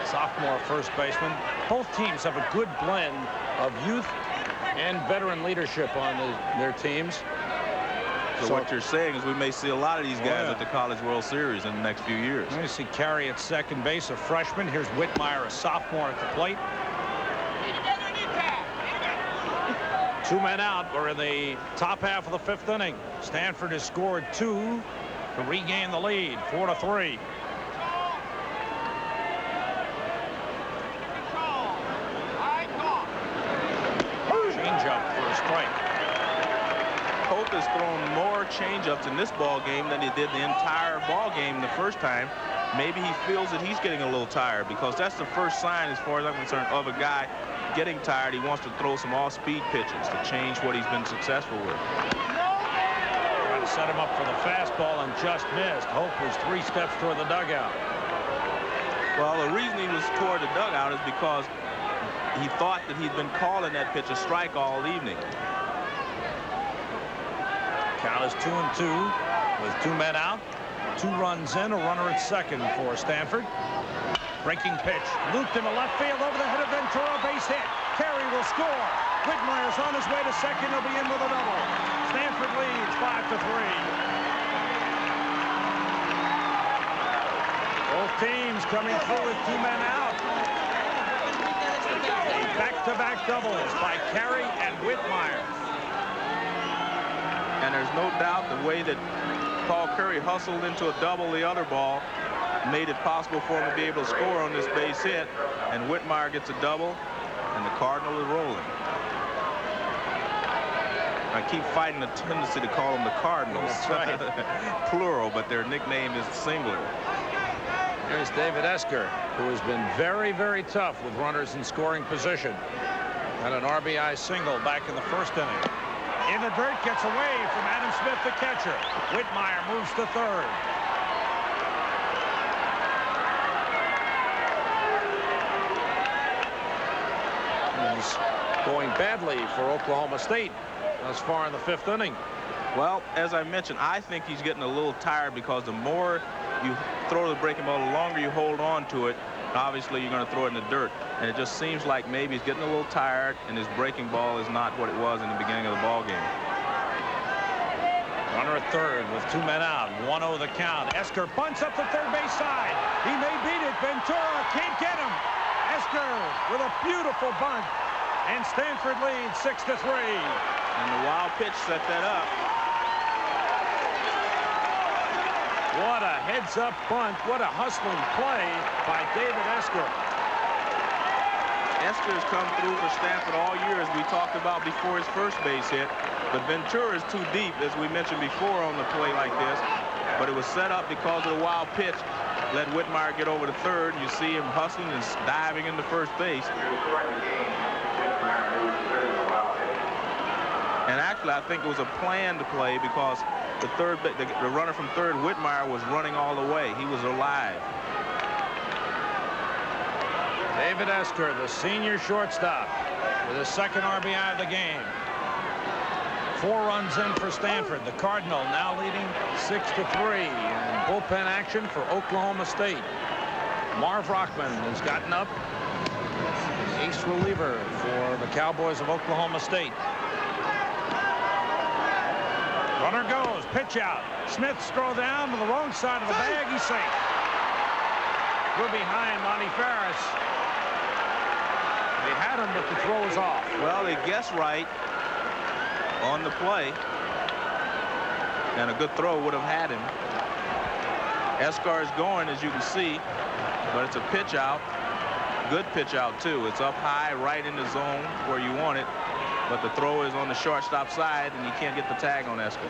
Sophomore first baseman. Both teams have a good blend of youth and veteran leadership on their teams. So what you're saying is we may see a lot of these guys at the College World Series in the next few years. You see Carey at second base, a freshman. Here's Whitmire, a sophomore at the plate. 2 men out. We're in the top half of the 5th inning. Stanford has scored 2 to regain the lead, 4-3. Changeup for a strike. Hope has thrown more changeups in this ball game than he did the entire ball game the first time. Maybe he feels that he's getting a little tired, because that's the first sign, as far as I'm concerned, of a guy getting tired. He wants to throw some off-speed pitches to change what he's been successful with. Trying to set him up for the fastball and just missed. Hope was 3 steps toward the dugout. Well, the reason he was toward the dugout is because he thought that he'd been calling that pitch a strike all evening. Count is 2-2 with 2 men out. 2 runs in, a runner at second for Stanford. Breaking pitch, looped into left field over the head of Ventura, base hit. Carey will score. Whitmire's on his way to second. He'll be in with a double. Stanford leads 5-3. Both teams coming through with 2 men out. Back-to-back doubles by Carey and Whitmire. And there's no doubt the way that Paul Curry hustled into a double the other ball made it possible for him to be able to score on this base hit. And Whitmire gets a double, and the Cardinal is rolling. I keep fighting the tendency to call them the Cardinals. That's right. Plural, but their nickname is singular. Here's David Esker, who has been very, very tough with runners in scoring position. Had an RBI single back in the first inning. In the dirt, gets away from Adam Smith, the catcher. Whitmire moves to third. He's going badly for Oklahoma State thus far in the 5th inning. Well, as I mentioned, I think he's getting a little tired because the more you throw the breaking ball, the longer you hold on to it, obviously you're going to throw it in the dirt. And it just seems like maybe he's getting a little tired and his breaking ball is not what it was in the beginning of the ball game. Runner at third with 2 men out. 1-0 the count. Esker bunts up the third base side. He may beat it. Ventura can't get him. Esker with a beautiful bunt. And Stanford leads 6-3. And the wild pitch set that up. What a heads-up bunt. What a hustling play by David Esker. Esker has come through for Stanford all year, as we talked about before his first base hit. But Ventura is too deep, as we mentioned before, on the play like this. But it was set up because of the wild pitch. Let Whitmire get over to third. You see him hustling and diving into first base. And actually, I think it was a planned play because the runner from third, Whitmire, was running all the way. He was alive. David Esker, the senior shortstop, with his second RBI of the game. 4 runs in for Stanford. The Cardinal now leading 6-3. And bullpen action for Oklahoma State. Marv Rockman has gotten up. Ace reliever for the Cowboys of Oklahoma State. Runner goes, pitch out. Smith's throw down to the wrong side of the bag. He's safe. We're behind Monty Ferris. They had him, but the throw is off. Well, they guessed right on the play, and a good throw would have had him. Esker is going, as you can see, but it's a pitch out. Good pitch out, too. It's up high, right in the zone where you want it. But the throw is on the shortstop side, and you can't get the tag on Esker.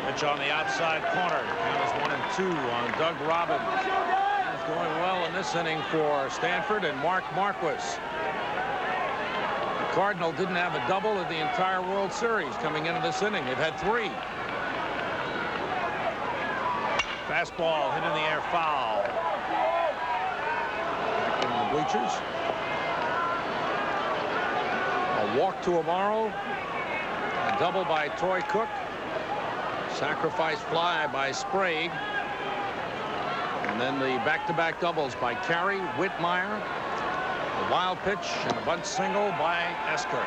Pitch on the outside corner. Count is 1-2 on Doug Robbins. He's going well in this inning for Stanford and Mark Marquis. The Cardinal didn't have a double in the entire World Series coming into this inning. They've had 3. Fastball hit in the air, foul. Back into the bleachers. A walk to Amaro. A double by Troy Cook. Sacrifice fly by Sprague. And then the back-to-back doubles by Carey, Whitmire. A wild pitch and a bunt single by Esker.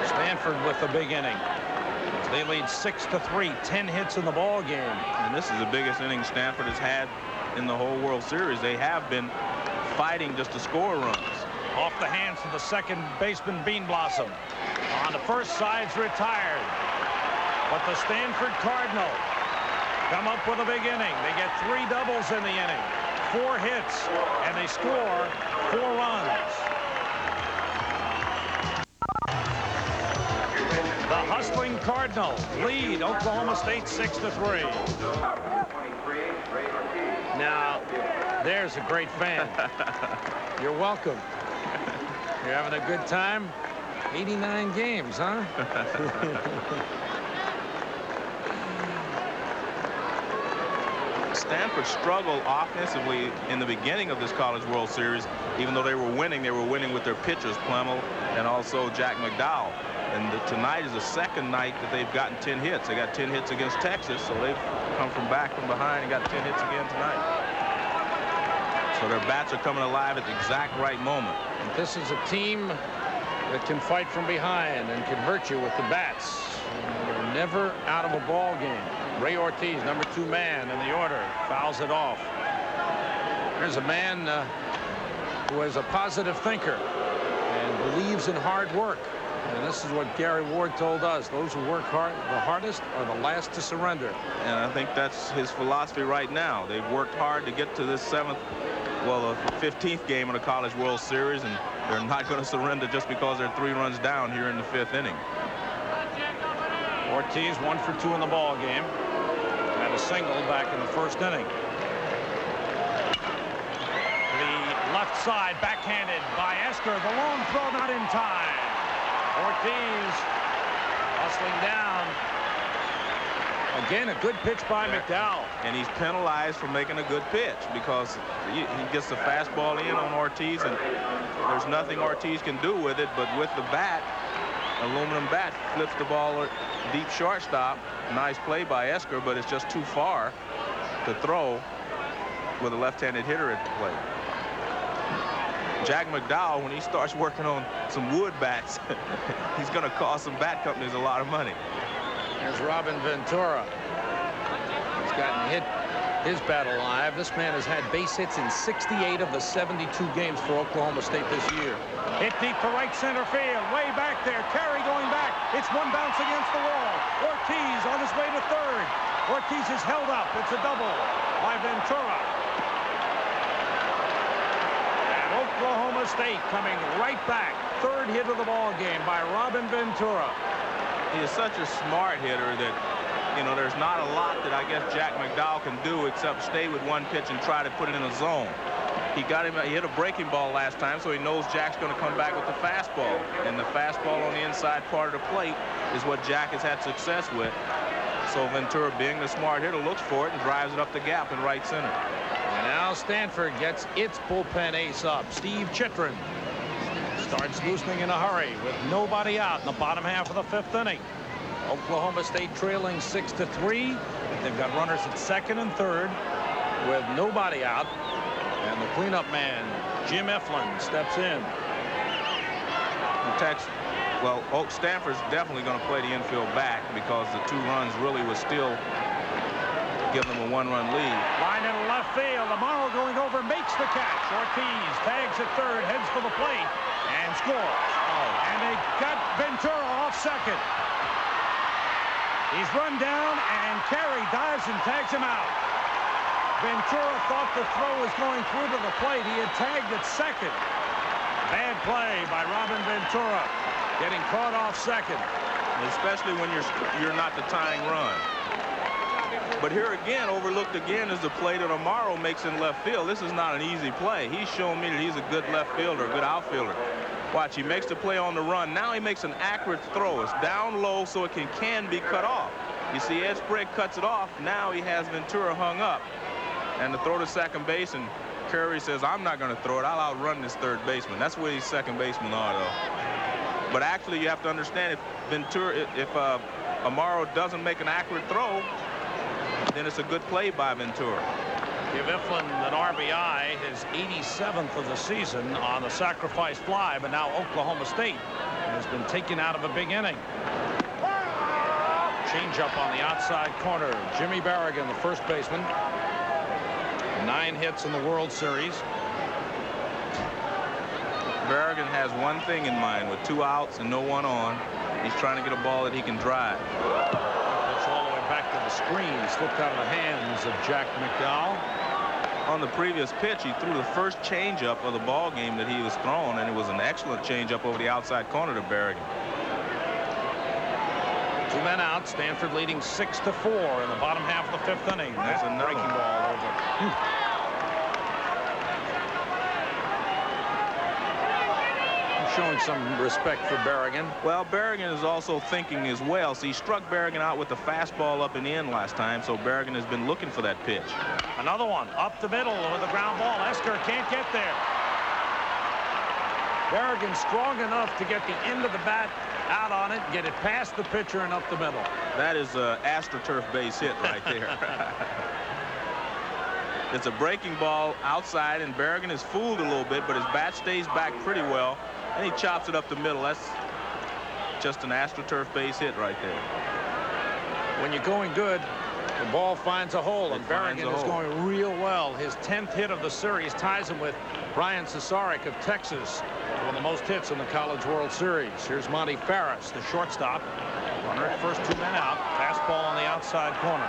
Stanford with the big inning. They lead 6-3, 10 hits in the ball game. And this is the biggest inning Stanford has had in the whole World Series. They have been fighting just to score runs. Off the hands of the second baseman, Bean Blossom. On the first side's retired. But the Stanford Cardinal come up with a big inning. They get 3 doubles in the inning, 4 hits, and they score 4 runs. The hustling Cardinal lead Oklahoma State 6-3. Now, there's a great fan. You're welcome. You're having a good time? 89 games, huh? Stanford struggled offensively in the beginning of this College World Series. Even though they were winning with their pitchers, Plemmel and also Jack McDowell. And tonight is the second night that they've gotten 10 hits. They got 10 hits against Texas, so they've come from behind and got 10 hits again tonight. So their bats are coming alive at the exact right moment. This is a team that can fight from behind and can hurt you with the bats. They're never out of a ball game. Ray Ortiz, number 2 man in the order, fouls it off. There's a man who is a positive thinker and believes in hard work. And this is what Gary Ward told us. Those who work hard, the hardest, are the last to surrender. And I think that's his philosophy right now. They've worked hard to get to this 15th game in the College World Series, and they're not going to surrender just because they're 3 runs down here in the 5th inning. Ortiz 1 for 2 in the ball game. Had a single back in the 1st inning. The left side backhanded by Esker. The long throw not in time. Ortiz hustling down. Again, a good pitch by McDowell. And he's penalized for making a good pitch because he gets the fastball in on Ortiz, and there's nothing Ortiz can do with it, but with the bat, aluminum bat, flips the ball deep shortstop. Nice play by Esker, but it's just too far to throw with a left-handed hitter at the plate. Jack McDowell, when he starts working on some wood bats, he's going to cost some bat companies a lot of money. Here's Robin Ventura. He's gotten hit his bat alive. This man has had base hits in 68 of the 72 games for Oklahoma State this year. Hit deep to right center field. Way back there. Carey going back. It's one bounce against the wall. Ortiz on his way to 3rd. Ortiz is held up. It's a double by Ventura. And Oklahoma State coming right back. 3rd hit of the ball game by Robin Ventura. He is such a smart hitter that, you know, there's not a lot that I guess Jack McDowell can do except stay with one pitch and try to put it in a zone. He hit a breaking ball last time, so he knows Jack's going to come back with the fastball. And the fastball on the inside part of the plate is what Jack has had success with. So Ventura, being the smart hitter, looks for it and drives it up the gap in right center. And now Stanford gets its bullpen ace up. Steve Chitrin starts loosening in a hurry with nobody out in the bottom half of the 5th inning. Oklahoma State trailing 6-3. They've got runners at 2nd and 3rd with nobody out. And the cleanup man, Jim Eflin, steps in. Stanford's definitely going to play the infield back because the 2 runs really was still giving them a 1-run lead. Line in left field. Amaro going over, makes the catch. Ortiz tags at 3rd, heads for the plate, and scores. And they got Ventura off 2nd. He's run down, and Carey dives and tags him out. Ventura thought the throw was going through to the plate. He had tagged at 2nd. Bad play by Robin Ventura, getting caught off 2nd. Especially when you're not the tying run. But here again, overlooked again, is the play that Amaro makes in left field. This is not an easy play. He's shown me that he's a good left fielder, a good outfielder. Watch, he makes the play on the run. Now he makes an accurate throw. It's down low so it can be cut off. You see Ed Sprague cuts it off. Now he has Ventura hung up. And the throw to 2nd base, and Carey says, I'm not going to throw it. I'll outrun this 3rd baseman. That's where these 2nd basemen are, though. But actually, you have to understand, if Amaro doesn't make an accurate throw, then it's a good play by Ventura. Give Eflin an RBI, his 87th of the season on the sacrifice fly, but now Oklahoma State has been taken out of a big inning. Change-up on the outside corner. Jimmy Barrigan, the 1st baseman. 9 hits in the World Series. Barrigan has one thing in mind. With 2 outs and no 1 on, he's trying to get a ball that he can drive. Pitch all the way back to the screen. Slipped out of the hands of Jack McDowell. On the previous pitch, he threw the first changeup of the ball game that he was throwing, and it was an excellent changeup over the outside corner to Barrigan. 2 men out. Stanford leading 6-4 in the bottom half of the 5th inning. That's a breaking ball over. Showing some respect for Barrigan. Well, Barrigan is also thinking as well. See, he struck Barrigan out with the fastball up and in last time, so Barrigan has been looking for that pitch. Another one up the middle with a ground ball. Esker can't get there. Barrigan strong enough to get the end of the bat out on it, get it past the pitcher and up the middle. That is an AstroTurf base hit right there. It's a breaking ball outside, and Barrigan is fooled a little bit, but his bat stays back pretty well. And he chops it up the middle. That's just an AstroTurf base hit right there. When you're going good, The ball finds a hole, and Berrigan is going real well. His 10th hit of the series ties him with Brian Cesarek of Texas, one of the most hits in the College World Series. Here's Monty Ferris, the shortstop. Runner at first, 2 men out. Fastball on the outside corner.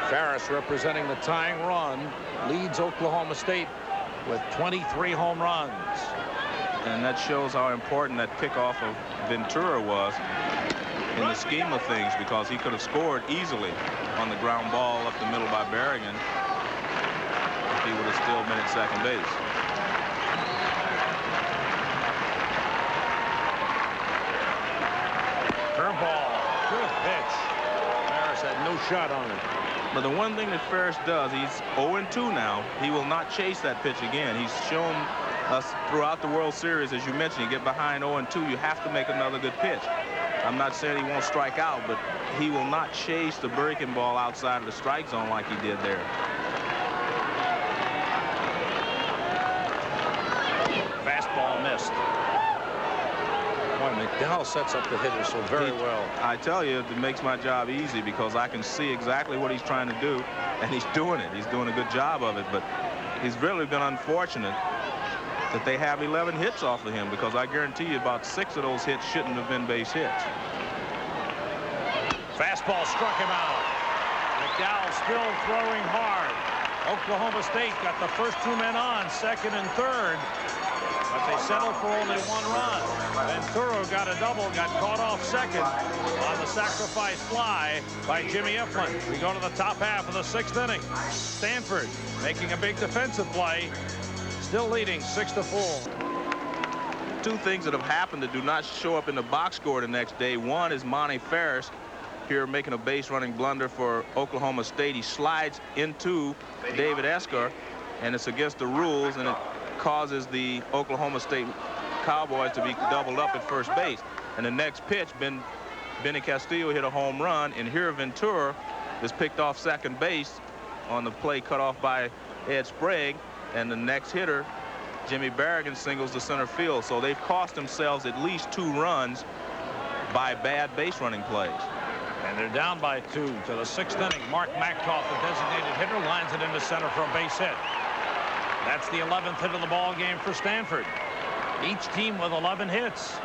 Ferris, representing the tying run, leads Oklahoma State with 23 home runs. And that shows how important that pickoff of Ventura was in the scheme of things, because he could have scored easily on the ground ball up the middle by Berrigan if he would have still been at second base. Curveball. Good pitch. Ferris had no shot on it. But the one thing that Ferris does, he's 0-2 now. He will not chase that pitch again. He's shown us throughout the World Series, as you mentioned, you get behind 0-2, you have to make another good pitch. I'm not saying he won't strike out, but he will not chase the breaking ball outside of the strike zone like he did there. Fastball missed. Boy, McDowell sets up the hitter so very well. I tell you, it makes my job easy because I can see exactly what he's trying to do, and he's doing it. He's doing a good job of it, but he's really been unfortunate that they have 11 hits off of him, because I guarantee you about 6 of those hits shouldn't have been base hits. Fastball struck him out. McDowell still throwing hard. Oklahoma State got the first 2 men on, second and third, but they settled for only 1 run. Ventura got a double, got caught off second on the sacrifice fly by Jimmy Iflin. We go to the top half of the 6th inning. Stanford making a big defensive play, still leading 6-4. 2 things that have happened that do not show up in the box score the next day. One is Monty Ferris here making a base running blunder for Oklahoma State. He slides into David Esker, and it's against the rules, and it causes the Oklahoma State Cowboys to be doubled up at first base. And the next pitch, Benny Castillo hit a home run, and here Ventura is picked off second base on the play cut off by Ed Sprague. And the next hitter, Jimmy Berrigan, singles to center field. So they've cost themselves at least 2 runs by bad base running plays. And they're down by 2 to the 6th inning. Mark Mactoff, the designated hitter, lines it into center for a base hit. That's the 11th hit of the ball game for Stanford. Each team with 11 hits.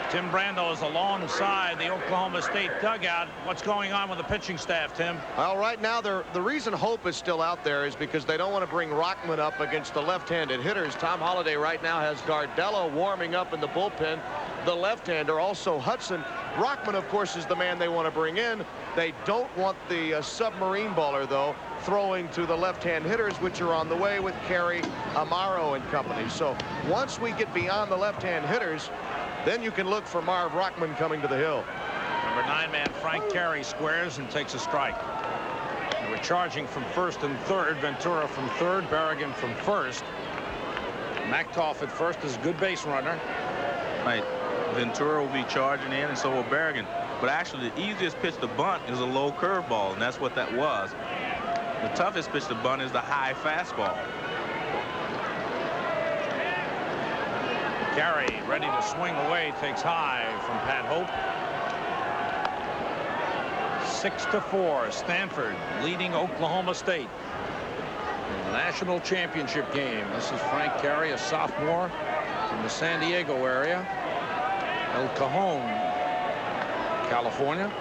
Tim Brando is alongside the Oklahoma State dugout. What's going on with the pitching staff, Tim? Well, right now, the reason Hope is still out there is because they don't want to bring Rockman up against the left-handed hitters. Tom Holliday right now has Gardella warming up in the bullpen, the left-hander. Also Hudson. Rockman, of course, is the man they want to bring in. They don't want the submarine baller, though, throwing to the left-hand hitters, which are on the way with Carey, Amaro, and company. So once we get beyond the left-hand hitters, then you can look for Marv Rockman coming to the hill. Number 9 man Frank Carey squares and takes a strike. And we're charging from first and third. Ventura from third, Berrigan from first. Mactoff at first is a good base runner. Right. Ventura will be charging in, and so will Berrigan. But actually, the easiest pitch to bunt is a low curveball, and that's what that was. The toughest pitch to bunt is the high fastball. Carey ready to swing away, takes high from Pat Hope. 6-4, Stanford leading Oklahoma State in the national championship game. This is Frank Carey, a sophomore from the San Diego area, El Cajon, California.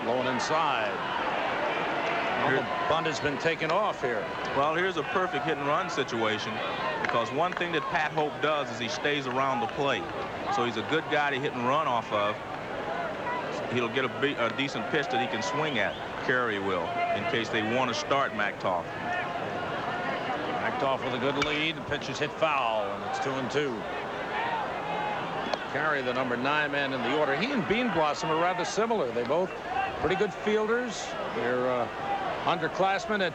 Low and inside. Well, the bunt has been taken off here. Well, here's a perfect hit and run situation, because one thing that Pat Hope does is he stays around the plate. So he's a good guy to hit and run off of. He'll get a decent pitch that he can swing at. Carey will, in case they want to start Mactoff. Mactoff with a good lead. The pitch is hit foul, and it's 2-2. Carey, the number 9 man in the order. He and Bean Blossom are rather similar. They both pretty good fielders. They're underclassmen at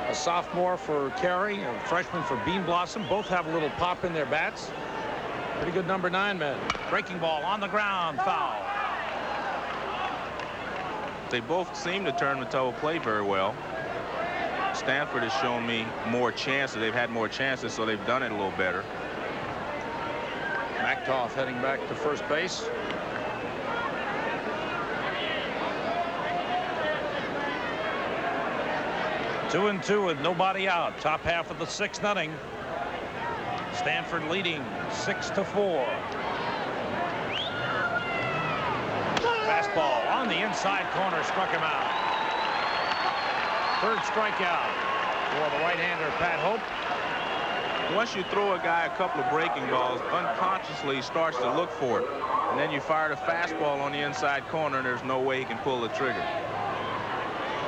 a sophomore for Carey, a freshman for Bean Blossom. Both have a little pop in their bats. Pretty good number 9 men. Breaking ball on the ground, foul. They both seem to turn the toe play very well. Stanford has shown me more chances. They've had more chances, so they've done it a little better. Mactoff heading back to first base. 2-2 with nobody out. Top half of the 6th. Stanford leading 6-4. Fastball on the inside corner, struck him out. 3rd strikeout for the right-hander Pat Hope. Once you throw a guy a couple of breaking balls, unconsciously he starts to look for it. And then you fire the fastball on the inside corner, and there's no way he can pull the trigger.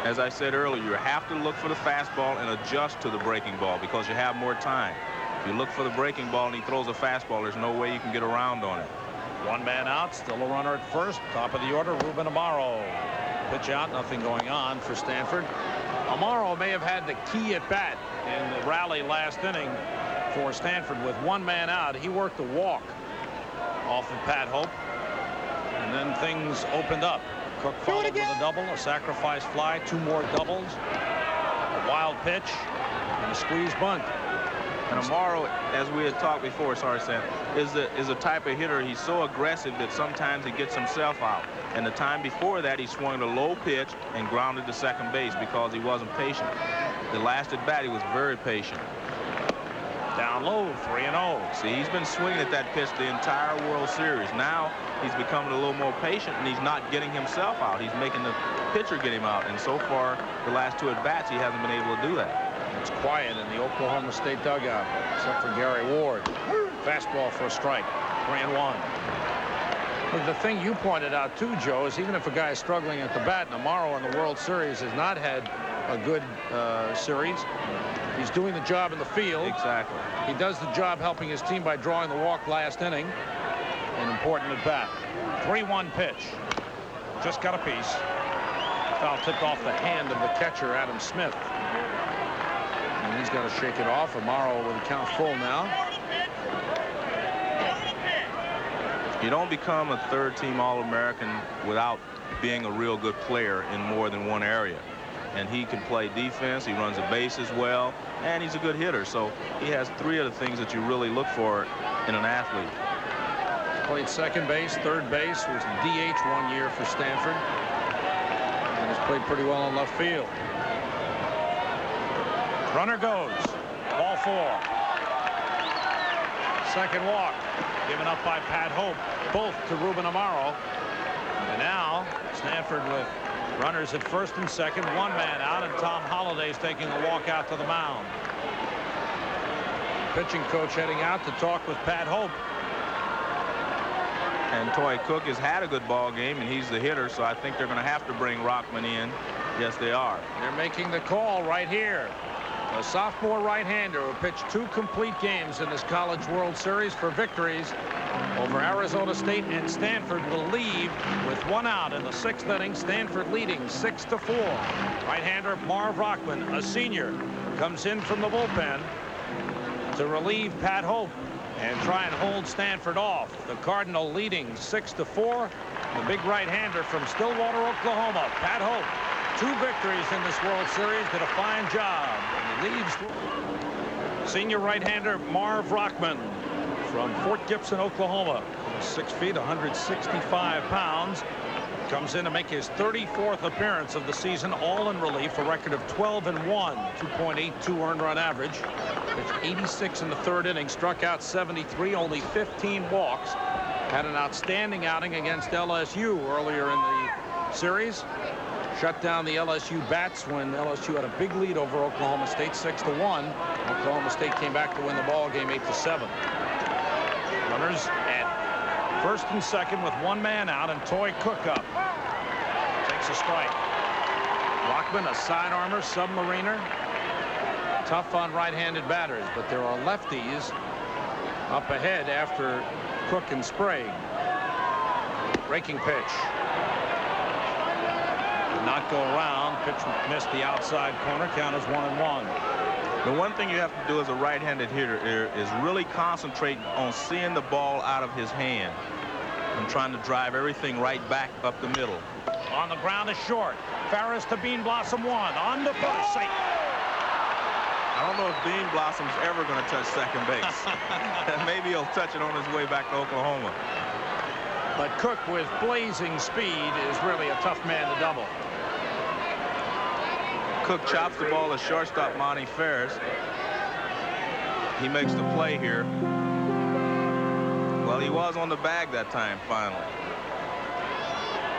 As I said earlier, you have to look for the fastball and adjust to the breaking ball because you have more time. If you look for the breaking ball and he throws a fastball, there's no way you can get around on it. 1 man out, still a runner at first. Top of the order, Ruben Amaro. Pitch out, nothing going on for Stanford. Amaro may have had the key at bat in the rally last inning for Stanford. With 1 man out, he worked a walk off of Pat Hope, and then things opened up. Cook followed with a double, a sacrifice fly, 2 more doubles, a wild pitch, and a squeeze bunt. And Amaro, as we had talked before, Sam, is a type of hitter. He's so aggressive that sometimes he gets himself out. And the time before that, he swung a low pitch and grounded to second base because he wasn't patient. The last at bat, he was very patient. Down low, 3-0. See, he's been swinging at that pitch the entire World Series. Now he's becoming a little more patient, and he's not getting himself out. He's making the pitcher get him out. And so far, the last 2 at bats, he hasn't been able to do that. It's quiet in the Oklahoma State dugout, except for Gary Ward. Fastball for a strike. 3-1. But the thing you pointed out too, Joe, is even if a guy is struggling at the bat, and Amaro in the World Series has not had a good series, he's doing the job in the field. Exactly. He does the job helping his team by drawing the walk last inning. An important at bat. 3-1 pitch. Just got a piece. Foul tipped off the hand of the catcher, Adam Smith. And he's got to shake it off. Amaro with the count full now. You don't become a 3rd-team All-American without being a real good player in more than one area. And he can play defense, he runs the bases well, and he's a good hitter. So he has 3 of the things that you really look for in an athlete. Played second base, third base, was the DH 1 year for Stanford, and has played pretty well in left field. Runner goes. Ball 4. Second walk given up by Pat Hope, both to Ruben Amaro. And now Stanford with runners at first and second, 1 man out, and Tom Holliday's taking a walk out to the mound. Pitching coach heading out to talk with Pat Hope. And Toy Cook has had a good ball game, and he's the hitter, so I think they're going to have to bring Rockman in. Yes, they are. They're making the call right here. A sophomore right-hander who pitched 2 complete games in this College World Series for victories over Arizona State and Stanford will leave with 1 out in the 6th inning. Stanford leading 6-4. Right-hander Marv Rockman, a senior, comes in from the bullpen to relieve Pat Hope and try and hold Stanford off. The Cardinal leading 6-4. The big right-hander from Stillwater, Oklahoma, Pat Hope. 2 victories in this World Series, did a fine job. And he leaves. Senior right-hander Marv Rockman from Fort Gibson, Oklahoma. 6 feet, 165 pounds. Comes in to make his 34th appearance of the season, all in relief. A record of 12-1, 2.82 earned run average. Pitched 86 in the 3rd inning, struck out 73, only 15 walks. Had an outstanding outing against LSU earlier in the series. Shut down the LSU bats when LSU had a big lead over Oklahoma State, 6-1. Oklahoma State came back to win the ball game 8-7. Runners at first and second with 1 man out, and Toy Cook up. Takes a strike. Rockman, a sidearmer, submariner. Tough on right-handed batters, but there are lefties up ahead after Cook and Sprague. Breaking pitch. Not go around. Pitch missed the outside corner. Count is 1-1. The one thing you have to do as a right-handed hitter is really concentrate on seeing the ball out of his hand and trying to drive everything right back up the middle. On the ground is short. Ferris to Bean Blossom 1. On to first. Safe. I don't know if Bean Blossom's ever going to touch second base. Maybe he'll touch it on his way back to Oklahoma. But Cook, with blazing speed, is really a tough man to double. Cook chops the ball to shortstop Monty Ferris. He makes the play here. Well, he was on the bag that time, finally.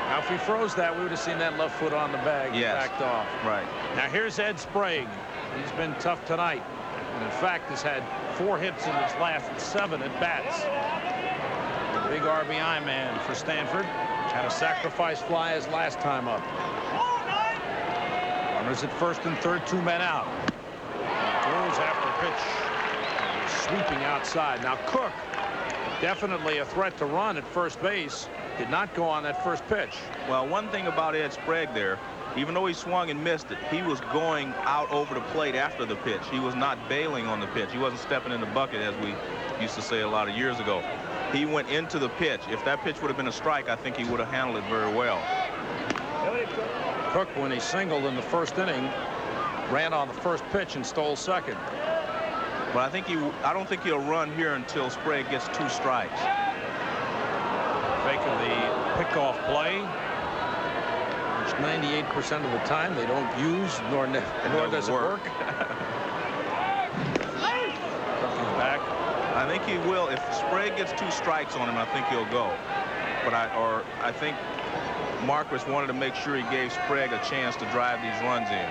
Now, if he froze that, we would have seen that left foot on the bag. Yes. Backed off. Right. Now, here's Ed Sprague. He's been tough tonight. And, in fact, has had 4 hits in his last 7 at-bats. Big RBI man for Stanford. Had a sacrifice fly his last time up. Runners at first and third, 2 men out. Goes after pitch. Sweeping outside. Now, Cook, definitely a threat to run at first base, did not go on that first pitch. Well, one thing about Ed Sprague there, even though he swung and missed it, he was going out over the plate after the pitch. He was not bailing on the pitch. He wasn't stepping in the bucket, as we used to say a lot of years ago. He went into the pitch. If that pitch would have been a strike, I think he would have handled it very well. Cook, when he singled in the first inning, ran on the first pitch and stole second. But I don't think he'll run here until Sprague gets 2 strikes. Fake of the pickoff play, which 98% of the time they don't use, nor does it work. Cook back. I think he will. If Sprague gets 2 strikes on him, I think he'll go. But I think Marquis wanted to make sure he gave Sprague a chance to drive these runs in.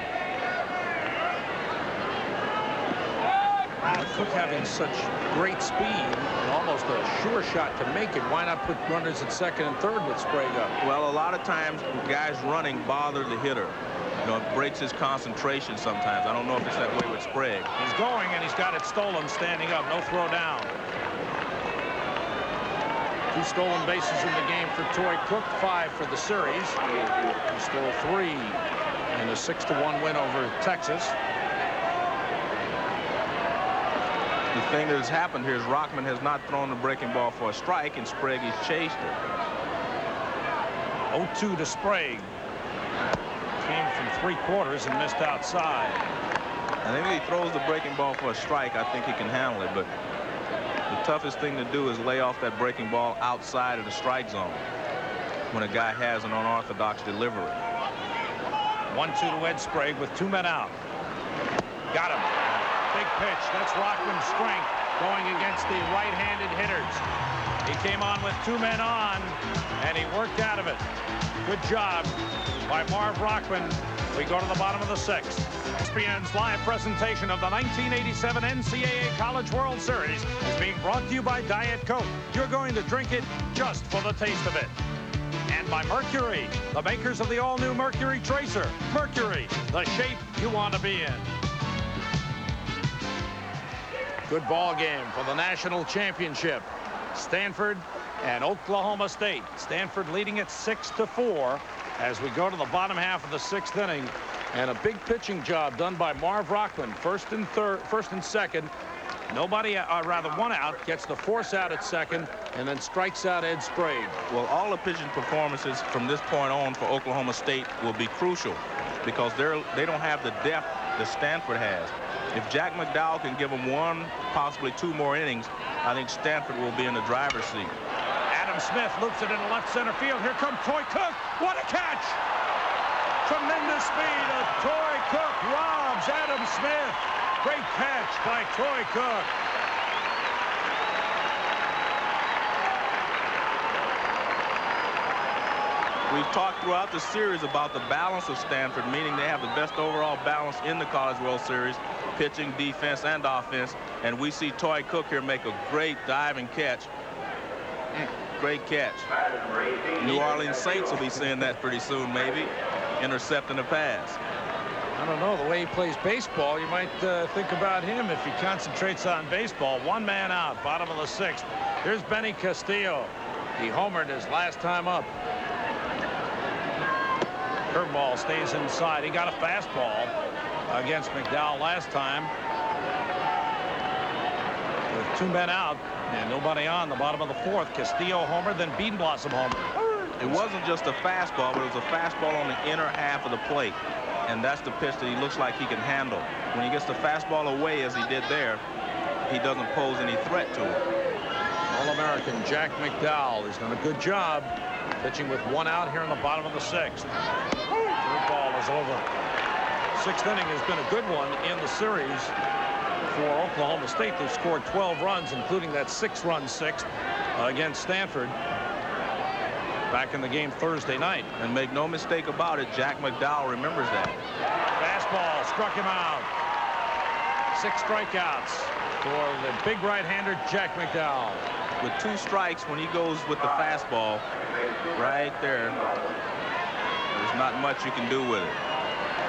Cook having such great speed and almost a sure shot to make it. Why not put runners at second and third with Sprague up? Well, a lot of times guys running bother the hitter. You know, it breaks his concentration sometimes. I don't know if it's that way with Sprague. He's going, and he's got it stolen standing up. No throw down. 2 stolen bases in the game for Toy Cook, 5 for the series. He stole 3 in a 6-1 win over Texas. The thing that has happened here is Rockman has not thrown the breaking ball for a strike, and Sprague has chased it. 0-2 to Sprague. Came from 3/4 and missed outside. I think if he throws the breaking ball for a strike, I think he can handle it. But the toughest thing to do is lay off that breaking ball outside of the strike zone when a guy has an unorthodox delivery. 1-2 to Ed Sprague with 2 men out. Got him. Big pitch. That's Rockman's strength going against the right-handed hitters. He came on with 2 men on, and he worked out of it. Good job by Marv Rockman. We go to the bottom of the 6th. ESPN's live presentation of the 1987 NCAA College World Series is being brought to you by Diet Coke. You're going to drink it just for the taste of it. And by Mercury, the makers of the all-new Mercury Tracer. Mercury, the shape you want to be in. Good ball game for the national championship. Stanford and Oklahoma State. Stanford leading it 6-4 as we go to the bottom half of the 6th inning. And a big pitching job done by Marv Rockman. First and second. Nobody, rather 1 out, gets the force out at second, and then strikes out Ed Sprague. Well, all the pitching performances from this point on for Oklahoma State will be crucial because they don't have the depth that Stanford has. If Jack McDowell can give them 1, possibly 2 more innings, I think Stanford will be in the driver's seat. Adam Smith loops it into left center field. Here comes Toy Cook. What a catch! Tremendous speed of Toy Cook robs Adam Smith. Great catch by Toy Cook. We've talked throughout the series about the balance of Stanford, meaning they have the best overall balance in the College World Series, pitching, defense, and offense. And we see Toy Cook here make a great diving catch. Great catch. New Orleans Saints will be seeing that pretty soon, maybe, intercepting a pass. I don't know, the way he plays baseball, you might think about him if he concentrates on baseball. 1 man out, bottom of the 6th. Here's Benny Castillo. He homered his last time up. Curveball stays inside. He got a fastball against McDowell last time. With 2 men out and nobody on, the bottom of the 4th. Castillo homer, then Beanblossom homer. It wasn't just a fastball, but it was a fastball on the inner half of the plate. And that's the pitch that he looks like he can handle. When he gets the fastball away, as he did there, he doesn't pose any threat to it. All-American Jack McDowell has done a good job pitching with 1 out here in the bottom of the 6th. Third ball is over. Sixth inning has been a good one in the series for Oklahoma State. They've scored 12 runs, including that 6-run sixth against Stanford back in the game Thursday night. And make no mistake about it, Jack McDowell remembers that. Fastball struck him out. 6 strikeouts for the big right-hander Jack McDowell. With 2 strikes, when he goes with the fastball right there, there's not much you can do with it.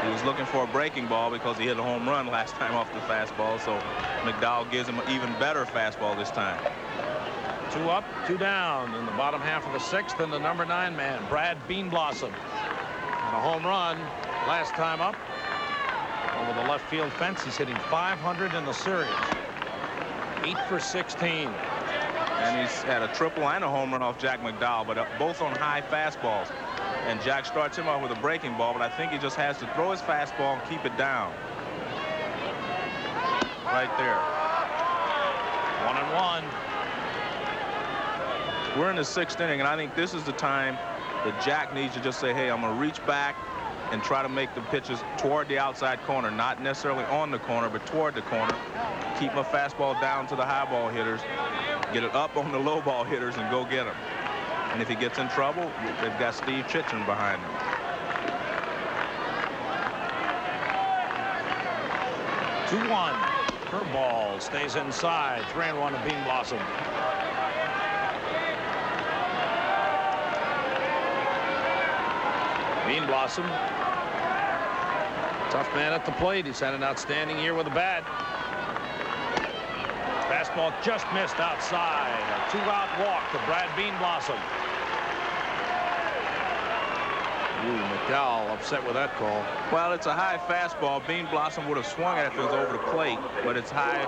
He was looking for a breaking ball because he hit a home run last time off the fastball, so McDowell gives him an even better fastball this time. 2 up, 2 down in the bottom half of the 6th, and the number 9 man, Brad Beanblossom. And a home run last time up over the left field fence. He's hitting .500 in the series. 8 for 16. And he's had a triple and a home run off Jack McDowell, but both on high fastballs. And Jack starts him off with a breaking ball, but I think he just has to throw his fastball and keep it down. Right there. 1-1. We're in the 6th inning, and I think this is the time that Jack needs to just say, hey, I'm going to reach back and try to make the pitches toward the outside corner, not necessarily on the corner, but toward the corner. Keep my fastball down to the high ball hitters, get it up on the low ball hitters, and go get them. And if he gets in trouble, they've got Steve Chitchen behind him. 2-1. Curveball stays inside. 3-1 to Beanblossom. Beanblossom, tough man at the plate. He's had an outstanding year with a bat. Fastball just missed outside. A 2-out walk to Brad Beanblossom. Ooh, McDowell upset with that call. Well, it's a high fastball. Beanblossom would have swung it if it was over the plate, but it's high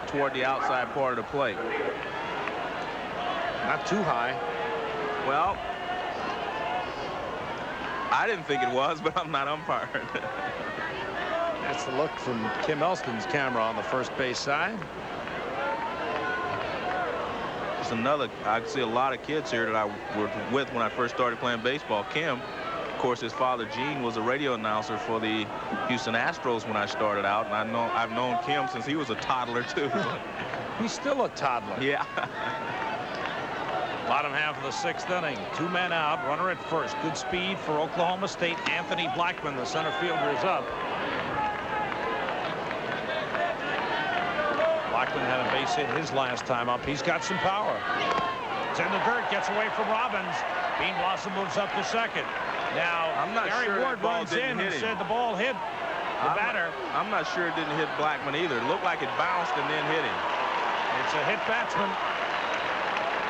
toward the outside part of the plate. Not too high. Well, I didn't think it was, but I'm not umpiring. That's the look from Kim Elston's camera on the first base side. Just another, I see a lot of kids here that I worked with when I first started playing baseball. Kim, of course, his father Gene was a radio announcer for the Houston Astros when I started out, and I've known Kim since he was a toddler too. He's still a toddler. Yeah. Bottom half of the 6th inning. 2 men out, runner at first. Good speed for Oklahoma State. Anthony Blackman, the center fielder, is up. Blackman had a base hit his last time up. He's got some power. It's in the dirt, gets away from Robbins. Beanblossom moves up to second. Now, I'm not Gary sure Ward runs in and said the ball hit the batter. I'm not sure it didn't hit Blackman either. It looked like it bounced and then hit him. It's a hit batsman.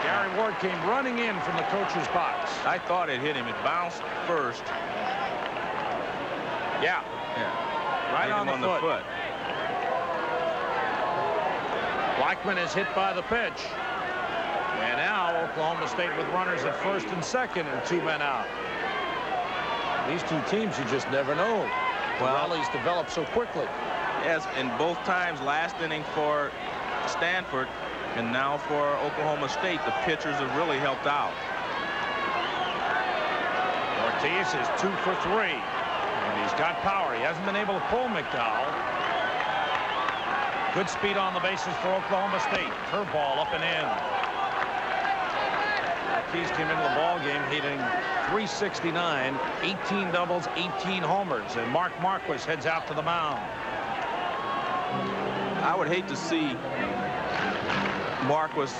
Gary Ward came running in from the coach's box. I thought it hit him. It bounced first. Yeah. Right on the foot. Blackman is hit by the pitch. And now Oklahoma State with runners at first and second and 2 men out. These 2 teams, you just never know. Well, rallies develop so quickly. Yes, and both times, last inning for Stanford and now for Oklahoma State, the pitchers have really helped out. Ortiz is 2 for 3. And he's got power. He hasn't been able to pull McDowell. Good speed on the bases for Oklahoma State. Curveball up and in. Ortiz came into the ball game hitting .369, 18 doubles, 18 homers, and Mark Marquis heads out to the mound. I would hate to see Marquis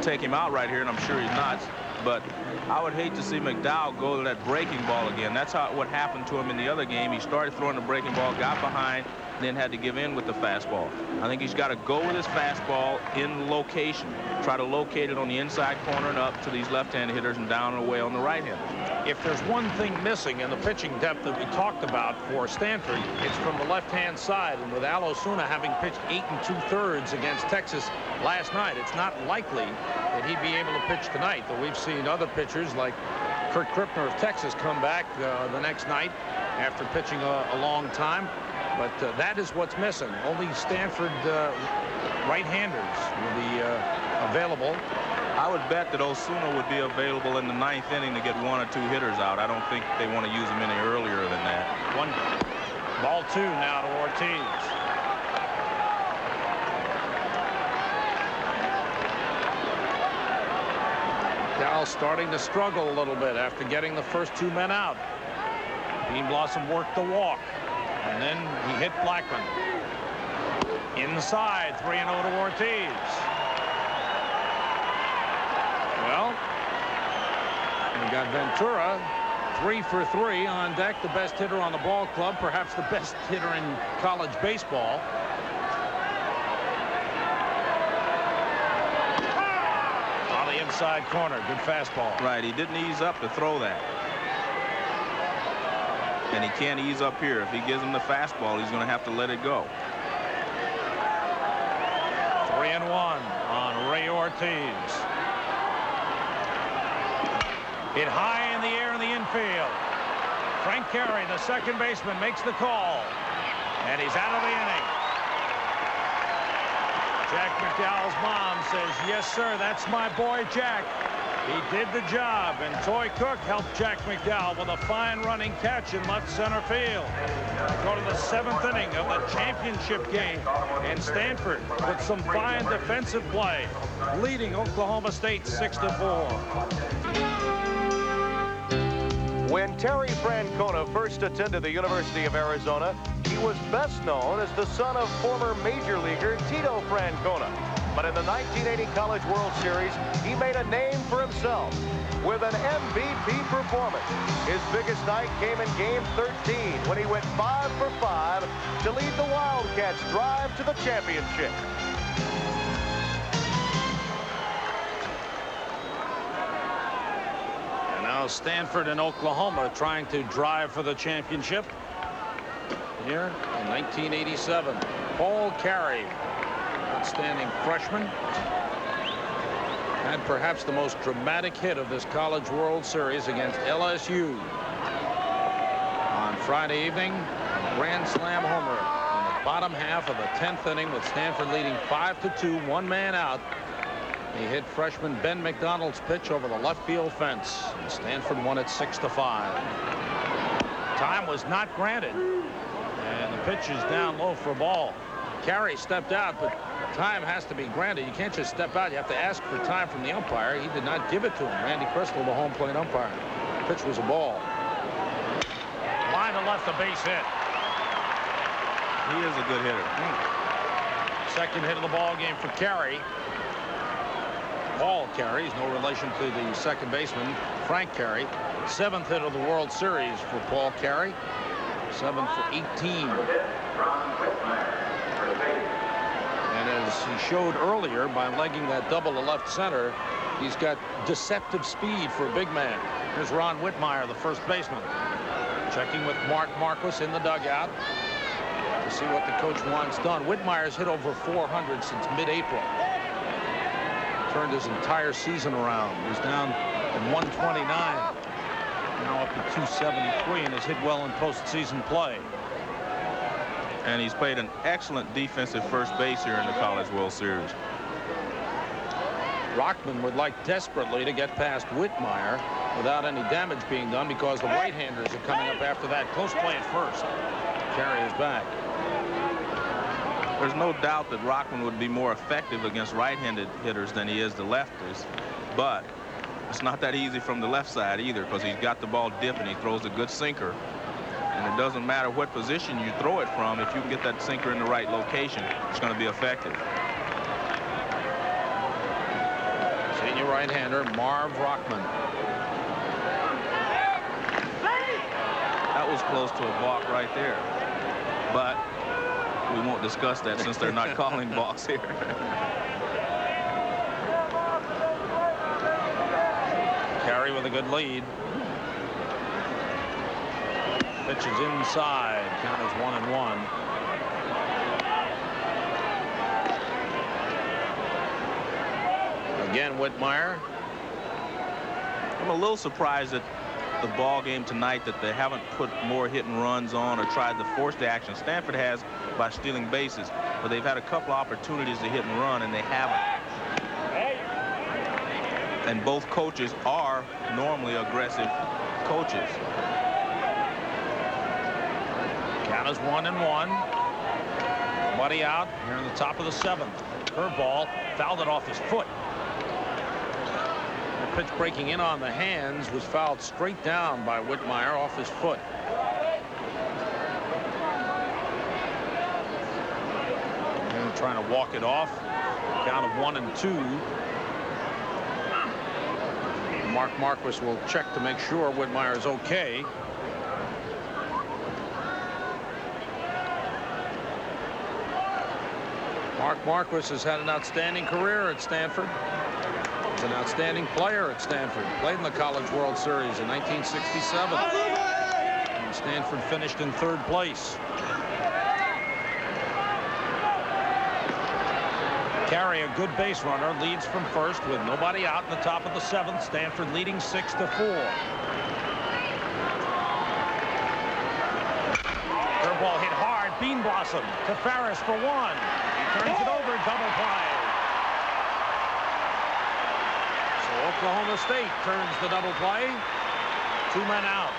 take him out right here, and I'm sure he's not, but I would hate to see McDowell go to that breaking ball again. That's what happened to him in the other game. He started throwing the breaking ball, got behind, then had to give in with the fastball. I think he's got to go with his fastball in location, try to locate it on the inside corner and up to these left-hand hitters and down and away on the right-hand. If there's one thing missing in the pitching depth that we talked about for Stanford, it's from the left-hand side. And with Al Osuna having pitched 8 2/3 against Texas last night, it's not likely that he'd be able to pitch tonight. Though we've seen other pitchers like Kurt Krippner of Texas come back the next night after pitching a long time. But that is what's missing. Only Stanford right-handers will be available. I would bet that Osuna would be available in the 9th inning to get 1 or 2 hitters out. I don't think they want to use him any earlier than that. Ball 2 now to Ortiz. McDowell starting to struggle a little bit after getting the first 2 men out. Bean Blossom worked the walk, and then he hit Blackman. Inside, 3-0 to Ortiz. Well, we got Ventura, 3 for 3 on deck, the best hitter on the ball club, perhaps the best hitter in college baseball. On the inside corner, good fastball. Right, he didn't ease up to throw that. And he can't ease up here. If he gives him the fastball, he's going to have to let it go. 3-1 on Ray Ortiz. Hit high in the air in the infield. Frank Carey, the second baseman, makes the call. And he's out of the inning. Jack McDowell's mom says, "Yes, sir, that's my boy, Jack." He did the job, and Toy Cook helped Jack McDowell with a fine running catch in left center field. Go to the 7th inning of the championship game, and Stanford with some fine defensive play, leading Oklahoma State 6-4. When Terry Francona first attended the University of Arizona, he was best known as the son of former major leaguer Tito Francona. But in the 1980 College World Series, he made a name for himself with an MVP performance. His biggest night came in Game 13 when he went 5 for 5 to lead the Wildcats' drive to the championship. And now Stanford and Oklahoma trying to drive for the championship. Here in 1987, Paul Carey, outstanding freshman, had perhaps the most dramatic hit of this College World Series against LSU. On Friday evening, a grand slam homer in the bottom half of the 10th inning with Stanford leading 5-2, 1 man out. He hit freshman Ben McDonald's pitch over the left field fence, and Stanford won it 6-5. Time was not granted, and the pitch is down low for a ball. Carey stepped out, but time has to be granted. You can't just step out. You have to ask for time from the umpire. He did not give it to him. Randy Crystal, the home plate umpire. The pitch was a ball. Line to left, a base hit. He is a good hitter. Second hit of the ball game for Carey. Paul Carey, he's no relation to the second baseman, Frank Carey. 7th hit of the World Series for Paul Carey. 7 for 18. And as he showed earlier by legging that double to left center, he's got deceptive speed for a big man. Here's Ron Whitmire, the first baseman, checking with Mark Marquis in the dugout to see what the coach wants done. Whitmire's hit over 400 since mid-April. Turned his entire season around. He was down at 129. Now up to 273 and has hit well in postseason play. And he's played an excellent defensive first base here in the College World Series. Rockman would like desperately to get past Whitmire without any damage being done because the right-handers are coming up after that. Close play at first. Carey is back. There's no doubt that Rockman would be more effective against right-handed hitters than he is the lefters, but it's not that easy from the left side either, because he's got the ball dipping. He throws a good sinker, and it doesn't matter what position you throw it from. If you can get that sinker in the right location, it's going to be effective. Senior right-hander Marv Rockman. That was close to a balk right there, but we won't discuss that since they're not calling balks here. Carey with a good lead. Pitch is inside. Count is 1-1. Again, Whitmire. I'm a little surprised at the ball game tonight that they haven't put more hit and runs on or tried to force the action. Stanford has by stealing bases, but they've had a couple of opportunities to hit and run, and they haven't. And both coaches are normally aggressive coaches. Count is 1-1. Nobody out here in the top of the 7th. Curveball, fouled it off his foot. The pitch breaking in on the hands was fouled straight down by Whitmire off his foot. And trying to walk it off. Count of 1-2. Mark Marquis will check to make sure Whitmire is okay. Mark Marquis has had an outstanding career at Stanford. He's an outstanding player at Stanford. Played in the College World Series in 1967. And Stanford finished in 3rd place. Carey, a good base runner, leads from first with nobody out in the top of the 7th. Stanford leading 6-4. Curveball hit hard. Bean Blossom to Ferris for 1. He turns it over. Double play. So Oklahoma State turns the double play. 2 men out.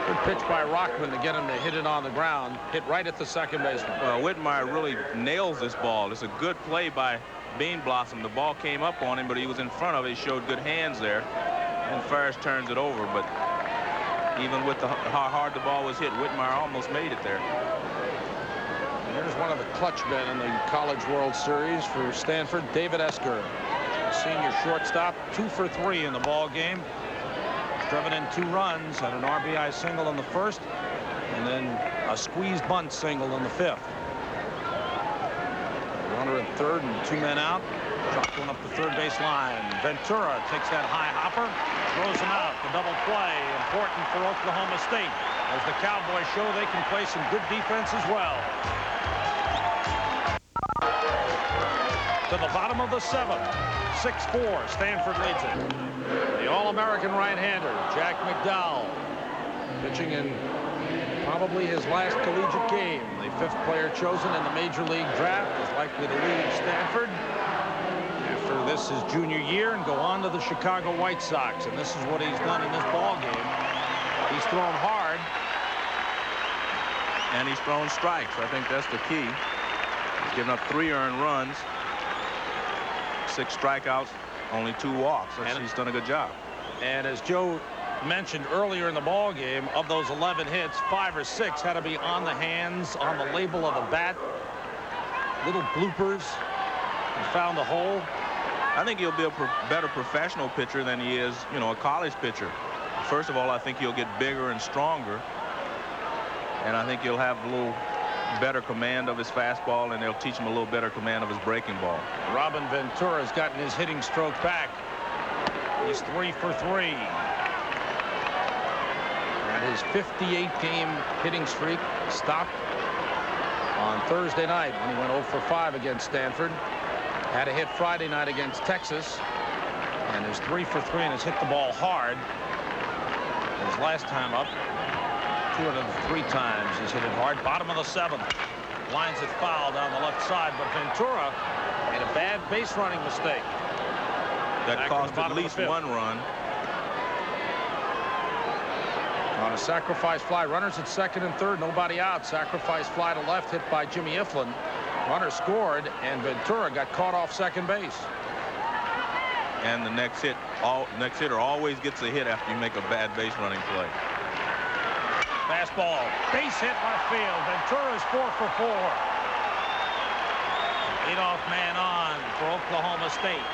Good pitch by Rockman to get him to hit it on the ground. Hit right at the second baseman. Well, Whitmire really nails this ball. It's a good play by Bean Blossom. The ball came up on him, but he was in front of it. He showed good hands there. And Ferris turns it over. But even with how hard the ball was hit, Whitmire almost made it there. And there's one of the clutch men in the College World Series for Stanford, David Esker. Senior shortstop, 2 for 3 in the ball game. Driven in 2 runs, had an RBI single in the 1st, and then a squeezed bunt single in the 5th. Runner in 3rd and 2 men out. Dropped one up the 3rd base line. Ventura takes that high hopper, throws him out. The double play, important for Oklahoma State, as the Cowboys show they can play some good defense as well. To the bottom of the 7th, 6-4, Stanford leads it. The All-American right-hander, Jack McDowell, pitching in probably his last collegiate game. The 5th player chosen in the Major League draft is likely to leave Stanford after this his junior year and go on to the Chicago White Sox. And this is what he's done in this ball game. He's thrown hard. And he's thrown strikes. I think that's the key. He's given up 3 earned runs, 6 strikeouts, only 2 walks. He's done a good job. And as Joe mentioned earlier in the ball game, of those 11 hits, 5 or 6 had to be on the hands, on the label of the bat. Little bloopers. He found the hole. I think he'll be a better professional pitcher than he is, a college pitcher. First of all, I think he'll get bigger and stronger. And I think he'll have a little better command of his fastball, and they'll teach him a little better command of his breaking ball. Robin Ventura has gotten his hitting stroke back. He's 3 for 3. And his 58-game hitting streak stopped on Thursday night when he went 0 for 5 against Stanford. Had a hit Friday night against Texas, and is 3 for 3 and has hit the ball hard. His last time up, 2 out of the 3 times he's hit it hard. Bottom of the 7th. Lines it foul down the left side, but Ventura made a bad base running mistake. That cost at least 1 run. On a sacrifice fly, runners at 2nd and 3rd, nobody out. Sacrifice fly to left, hit by Jimmy Iflin. Runner scored, and Ventura got caught off second base. And the next hitter always gets a hit after you make a bad base running play. Fastball, base hit left field. Ventura's 4 for 4. Leadoff man on for Oklahoma State.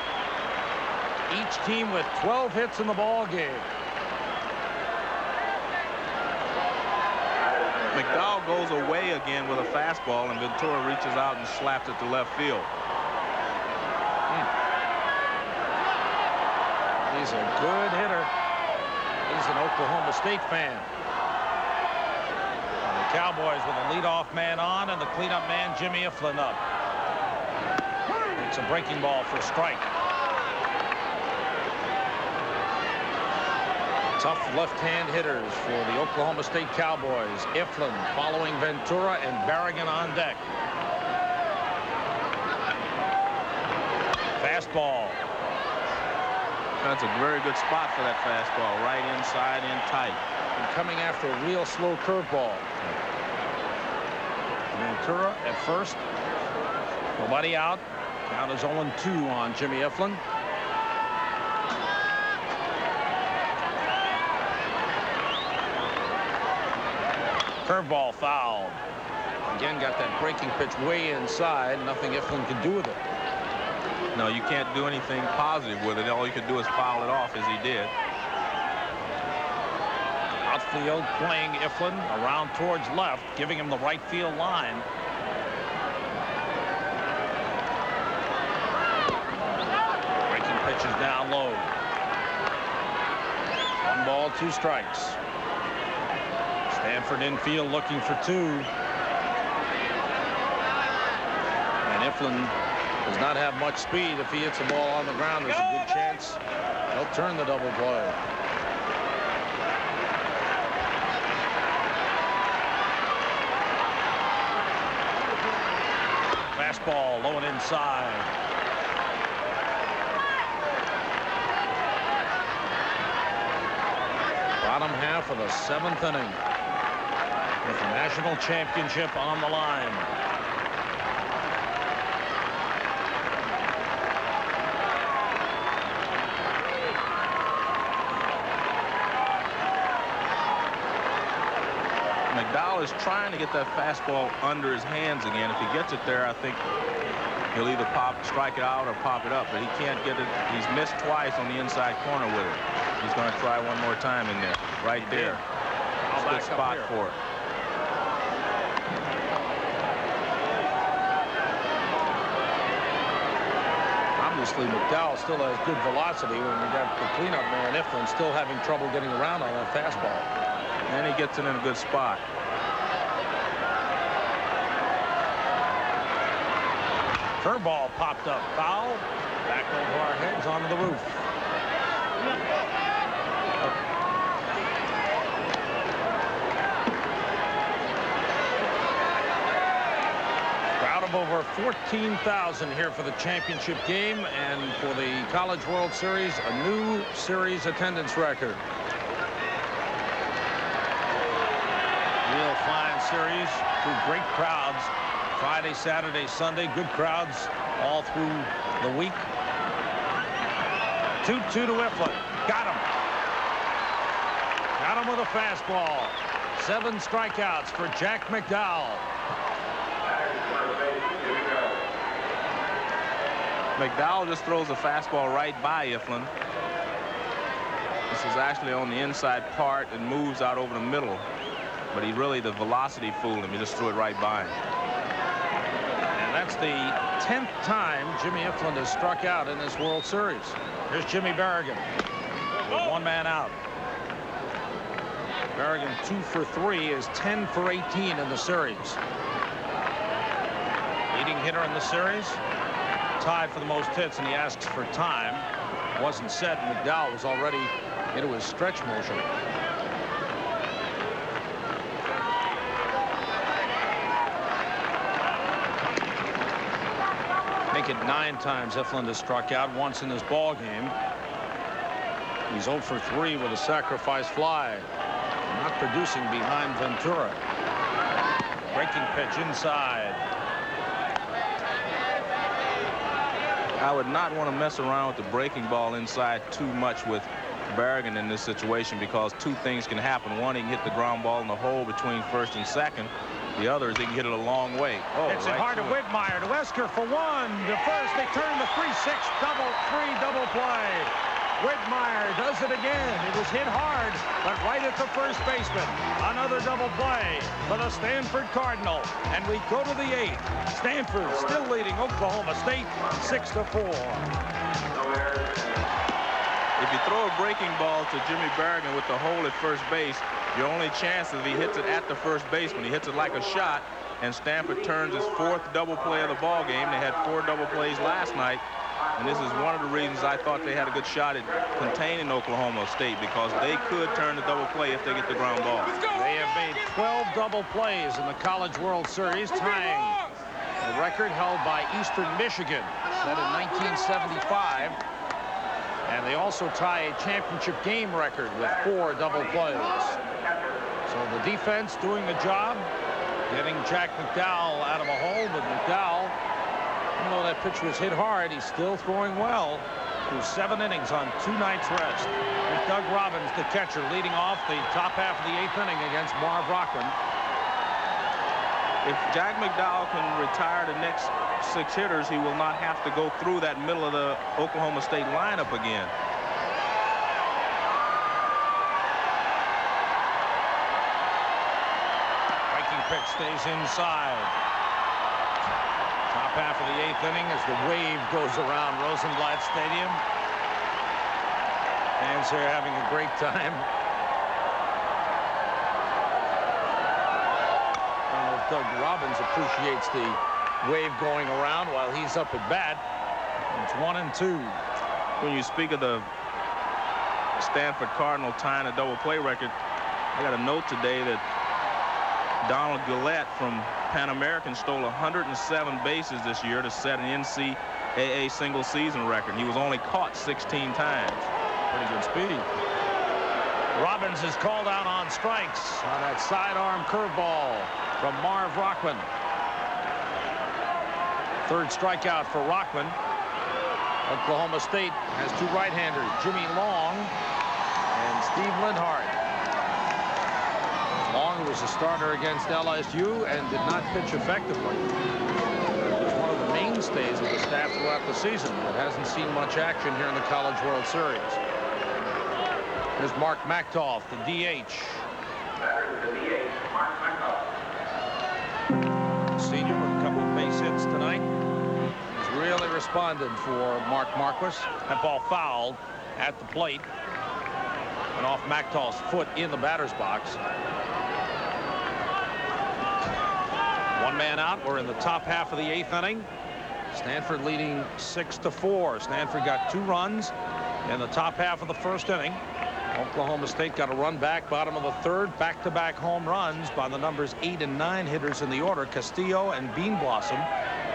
Each team with 12 hits in the ball game. McDowell goes away again with a fastball, and Ventura reaches out and slaps it to left field. He's a good hitter. He's an Oklahoma State fan. And the Cowboys with a leadoff man on and the cleanup man Jimmy Iflin up. It's a breaking ball for a strike. Tough left-hand hitters for the Oklahoma State Cowboys. Iflin following Ventura and Berrigan on deck. Fastball. That's a very good spot for that fastball. Right inside in tight. And coming after a real slow curveball. Ventura at first. Nobody out. Count is 0-2 on Jimmy Eflin. Curveball foul. Again, got that breaking pitch way inside. Nothing Eflin can do with it. No, you can't do anything positive with it. All you can do is foul it off, as he did. Outfield playing Eflin around towards left, giving him the right field line. Breaking pitches down low. 1 ball, 2 strikes. Stanford infield looking for 2. And Eflin does not have much speed. If he hits the ball on the ground, there's a good chance he'll turn the double play. Fastball low and inside. Bottom half of the 7th inning. With the national championship on the line. McDowell is trying to get that fastball under his hands again. If he gets it there, I think he'll either strike it out or pop it up, but he can't get it. He's missed twice on the inside corner with it. He's going to try one more time in there. Right there. It's a good spot for it. Obviously, McDowell still has good velocity when we got the cleanup man Eflin still having trouble getting around on that fastball. And he gets it in a good spot. Curveball popped up, foul. Back over our heads onto the roof. Crowd of over 14,000 here for the championship game, and for the College World Series, a new series attendance record. Real fine series through great crowds. Friday, Saturday, Sunday, good crowds all through the week. 2-2 to Eflin. Got him. Got him with a fastball. 7 strikeouts for Jack McDowell. McDowell just throws a fastball right by Eflin. This is actually on the inside part and moves out over the middle. But the velocity fooled him. He just threw it right by him. And that's the 10th time Jimmy Eflin has struck out in this World Series. Here's Jimmy Berrigan with 1 man out. Berrigan 2 for 3 is 10 for 18 in the series. Leading hitter in the series, tied for the most hits, and he asks for time. Wasn't set. McDowell was already into his stretch motion. Make it 9 times Eflin has struck out, once in this ball game. He's 0 for 3 with a sacrifice fly. Not producing behind Ventura. Breaking pitch inside. I would not want to mess around with the breaking ball inside too much with Berrigan in this situation, because 2 things can happen. One, he can hit the ground ball in the hole between first and second. The other is he can hit it a long way. It's right hard to Whitmire, to Esker for 1, to first. They turn the 3-6 double play. Whitmire does it again. It was hit hard, but right at the first baseman. Another double play for the Stanford Cardinal. And we go to the 8th. Stanford still leading Oklahoma State 6-4. If you throw a breaking ball to Jimmy Berrigan with the hole at first base, your only chance is if he hits it at the first baseman. He hits it like a shot, and Stanford turns his 4th double play of the ball game. They had 4 double plays last night, and this is one of the reasons I thought they had a good shot at containing Oklahoma State, because they could turn the double play if they get the ground ball. They have made 12 double plays in the College World Series, tying the record held by Eastern Michigan, set in 1975. And they also tie a championship game record with 4 double plays. So the defense doing the job, getting Jack McDowell out of a hole. But McDowell, even though that pitch was hit hard, he's still throwing well through 7 innings on 2 nights rest. Here's Doug Robbins, the catcher, leading off the top half of the 8th inning against Marv Rockman. If Jack McDowell can retire the next 6 hitters, he will not have to go through that middle of the Oklahoma State lineup again. Breaking pitch stays inside. Top half of the 8th inning as the wave goes around Rosenblatt Stadium. Fans are having a great time. I don't know if Doug Robbins appreciates the wave going around while he's up at bat. It's 1-2. When you speak of the Stanford Cardinal tying a double play record, I got a note today that Donald Gillette from Pan American stole 107 bases this year to set an NCAA single season record. He was only caught 16 times. Pretty good speed. Robbins is called out on strikes on that sidearm curveball from Marv Rockman. 3rd strikeout for Rockman. Oklahoma State has 2 right-handers, Jimmy Long and Steve Lindhart. Long was a starter against LSU and did not pitch effectively. He was one of the mainstays of the staff throughout the season, but hasn't seen much action here in the College World Series. Here's Mark Machtolf, the DH. Senior with a couple of base hits tonight. He's really responded for Mark Marquis. That ball fouled at the plate and off Machtolf's foot in the batter's box. 1 man out. We're in the top half of the 8th inning. Stanford leading 6-4. Stanford got 2 runs in the top half of the 1st inning. Oklahoma State got a run back, bottom of the 3rd. Back-to-back home runs by the numbers 8 and 9 hitters in the order. Castillo and Bean Blossom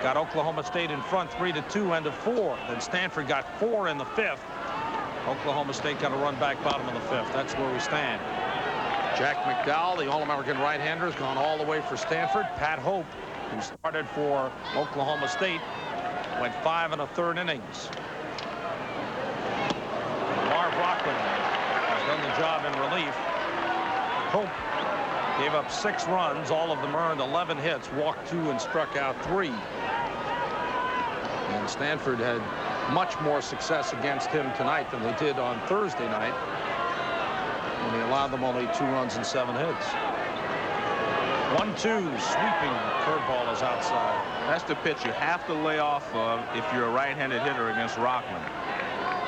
got Oklahoma State in front 3-2, end of 4. Then Stanford got 4 in the 5th. Oklahoma State got a run back, bottom of the 5th. That's where we stand. Jack McDowell, the All-American right-hander, has gone all the way for Stanford. Pat Hope, who started for Oklahoma State, went 5 1/3 innings. Marv Rockman has done the job in relief. Hope gave up 6 runs. All of them earned 11 hits, walked 2 and struck out 3. And Stanford had much more success against him tonight than they did on Thursday night, when he allowed them only 2 runs and 7 hits. 1-2, sweeping curveball is outside. That's the pitch you have to lay off of if you're a right-handed hitter against Rockman.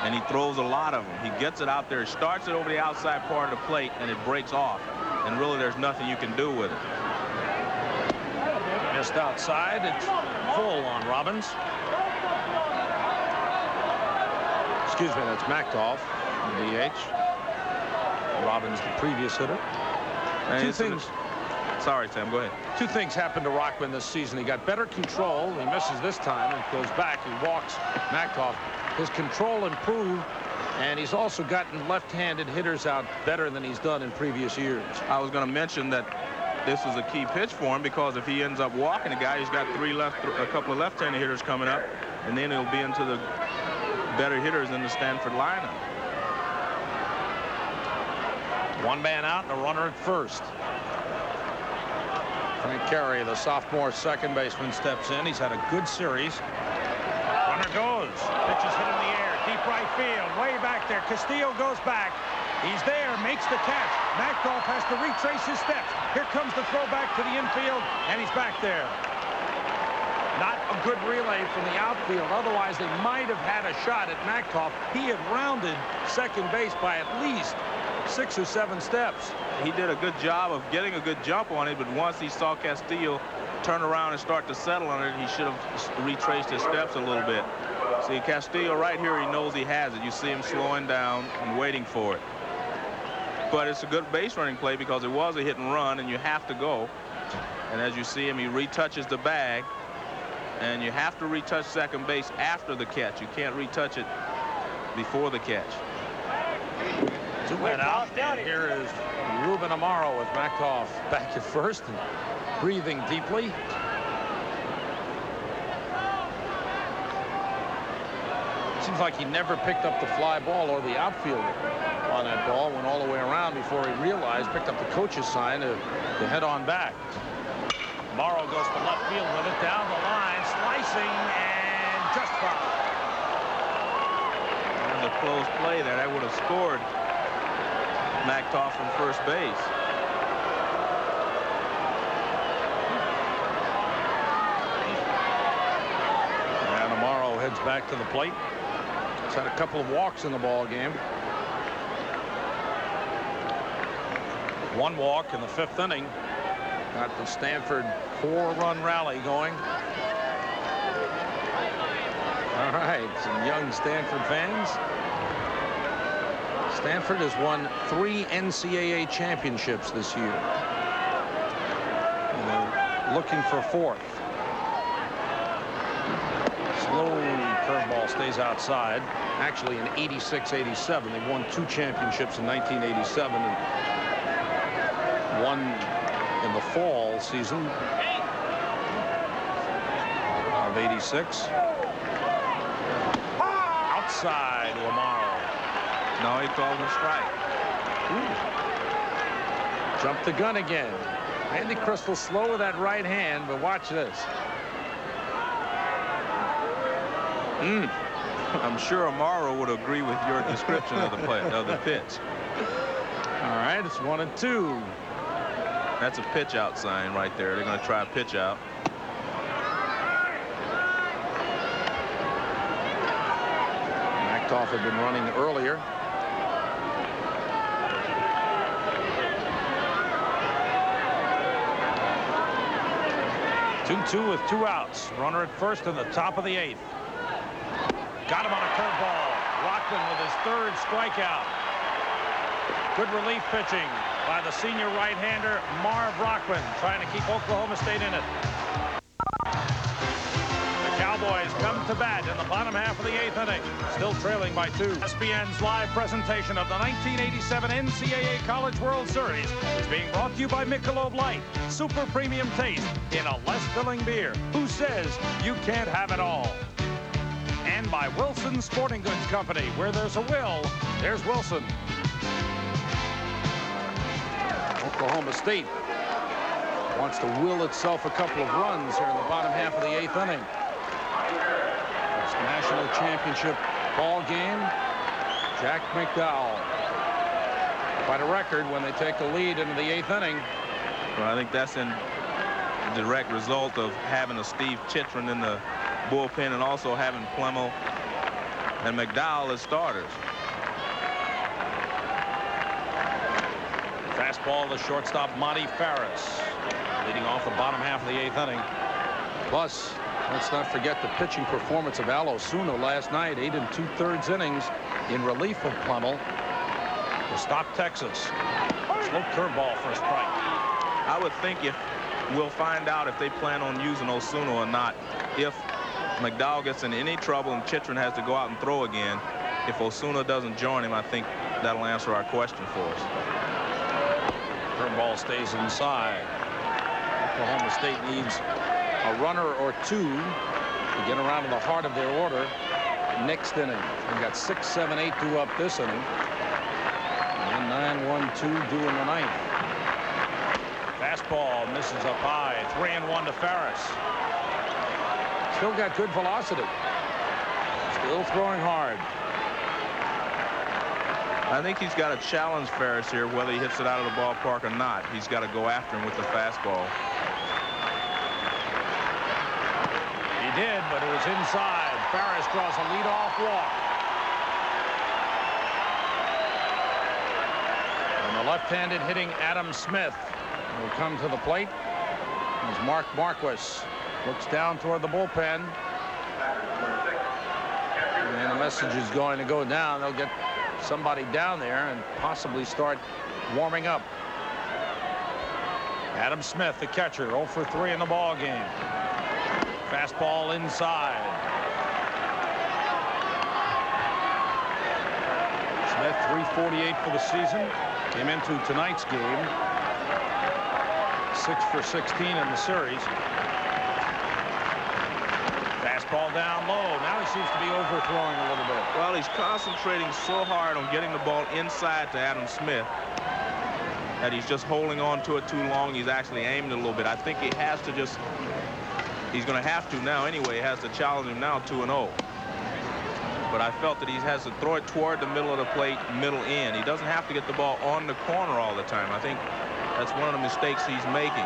And he throws a lot of them. He gets it out there, he starts it over the outside part of the plate, and it breaks off. And really, there's nothing you can do with it. Missed outside. It's full on Robbins. Excuse me, that's Machtolf, the DH. Robbins, the previous hitter. And 2 things. Sorry, Sam, go ahead. 2 things happened to Rockman this season. He got better control. He misses this time and goes back. He walks Machtolf. His control improved, and he's also gotten left-handed hitters out better than he's done in previous years. I was going to mention that this is a key pitch for him, because if he ends up walking a guy, he's got a couple of left-handed hitters coming up, and then he'll be into the better hitters in the Stanford lineup. 1 man out and a runner at first. Frank Carey, the sophomore second baseman, steps in. He's had a good series. Runner goes. Pitch is hit in the air. Deep right field. Way back there. Castillo goes back. He's there. Makes the catch. Machtolf has to retrace his steps. Here comes the throw back to the infield, and he's back there. Not a good relay from the outfield. Otherwise, they might have had a shot at Machtolf. He had rounded second base by at least 6 or 7 steps. He did a good job of getting a good jump on it, but once he saw Castillo turn around and start to settle on it, he should have retraced his steps a little bit. See, Castillo right here, he knows he has it. You see him slowing down and waiting for it. But it's a good base running play, because it was a hit and run, and you have to go. And as you see him, he retouches the bag, and you have to retouch second base after the catch. You can't retouch it before the catch. Two men out, and here is Ruben Amaro with McDowell back at first and breathing deeply. Seems like he never picked up the fly ball or the outfielder on that ball. Went all the way around before he realized, picked up the coach's sign to head on back. Morrow goes to left field with it down the line, slicing, and just foul. That was a close play there. That would have scored McDowell from first base. And Amaro heads back to the plate. He's had a couple of walks in the ball game. One walk in the 5th inning. Got the Stanford 4-run rally going. All right, some young Stanford fans. Stanford has won 3 NCAA championships this year. And they're looking for 4th. Slow curveball stays outside. Actually, in 86-87, they won 2 championships in 1987 and one in the fall season of 86. Outside to Amaro. No, he called a strike. Jumped the gun again. Andy Crystal slow with that right hand, but watch this. I'm sure Amaro would agree with your description of the play, of the pitch. All right, it's 1-2. That's a pitch out sign right there. They're going to try a pitch out. McDowell had been running earlier. Two with 2 outs. Runner at first in the top of the 8th. Got him on a curveball. Rockland with his 3rd strikeout. Good relief pitching by the senior right-hander Marv Rockland, trying to keep Oklahoma State in it. The Cowboys come to bat in the bottom half of the 8th inning, still trailing by 2. ESPN's live presentation of the 1987 NCAA College World Series is being brought to you by Michelob Light, super premium taste in a less filling beer. Who says you can't have it all? And by Wilson Sporting Goods Company, where there's a will, there's Wilson. Oklahoma State wants to will itself a couple of runs here in the bottom half of the 8th inning. It's the national championship ball game. Jack McDowell. Quite a record when they take a lead into the 8th inning. Well, I think that's in direct result of having a Steve Chitrin in the bullpen and also having Plemmel and McDowell as starters. Fastball to shortstop Monty Farris, leading off the bottom half of the 8th inning. Plus, let's not forget the pitching performance of Al Osuna last night, 8 2/3 innings in relief of Plemmel to stop Texas. Slow curveball for a strike. I would think if we'll find out if they plan on using Osuna or not. If McDowell gets in any trouble and Chitrin has to go out and throw again, if Osuna doesn't join him, I think that'll answer our question for us. Curveball stays inside. Oklahoma State needs a runner or 2 to get around to the heart of their order next inning. They've got 6, 7, 8 due up this inning. And 9, 1, 2 due in the 9th. Fastball misses up high. 3-1 to Farris. Still got good velocity. Still throwing hard. I think he's got to challenge Farris here, whether he hits it out of the ballpark or not. He's got to go after him with the fastball. He did, but it was inside. Farris draws a leadoff walk. And the left-handed hitting Adam Smith will come to the plate. As Mark Marquis looks down toward the bullpen. And the message is going to go down. They'll get somebody down there and possibly start warming up. Adam Smith, the catcher, 0 for 3 in the ball game. Fastball inside. Smith, 348 for the season. Came into tonight's game 6 for 16 in the series. Fastball down low. Now he seems to be overthrowing a little bit. Well, he's concentrating so hard on getting the ball inside to Adam Smith that he's just holding on to it too long. He's actually aiming a little bit. I think he has to just, he's going to have to now anyway. He has to challenge him now 2-0. But I felt that he has to throw it toward the middle of the plate, middle in. He doesn't have to get the ball on the corner all the time. I think that's one of the mistakes he's making.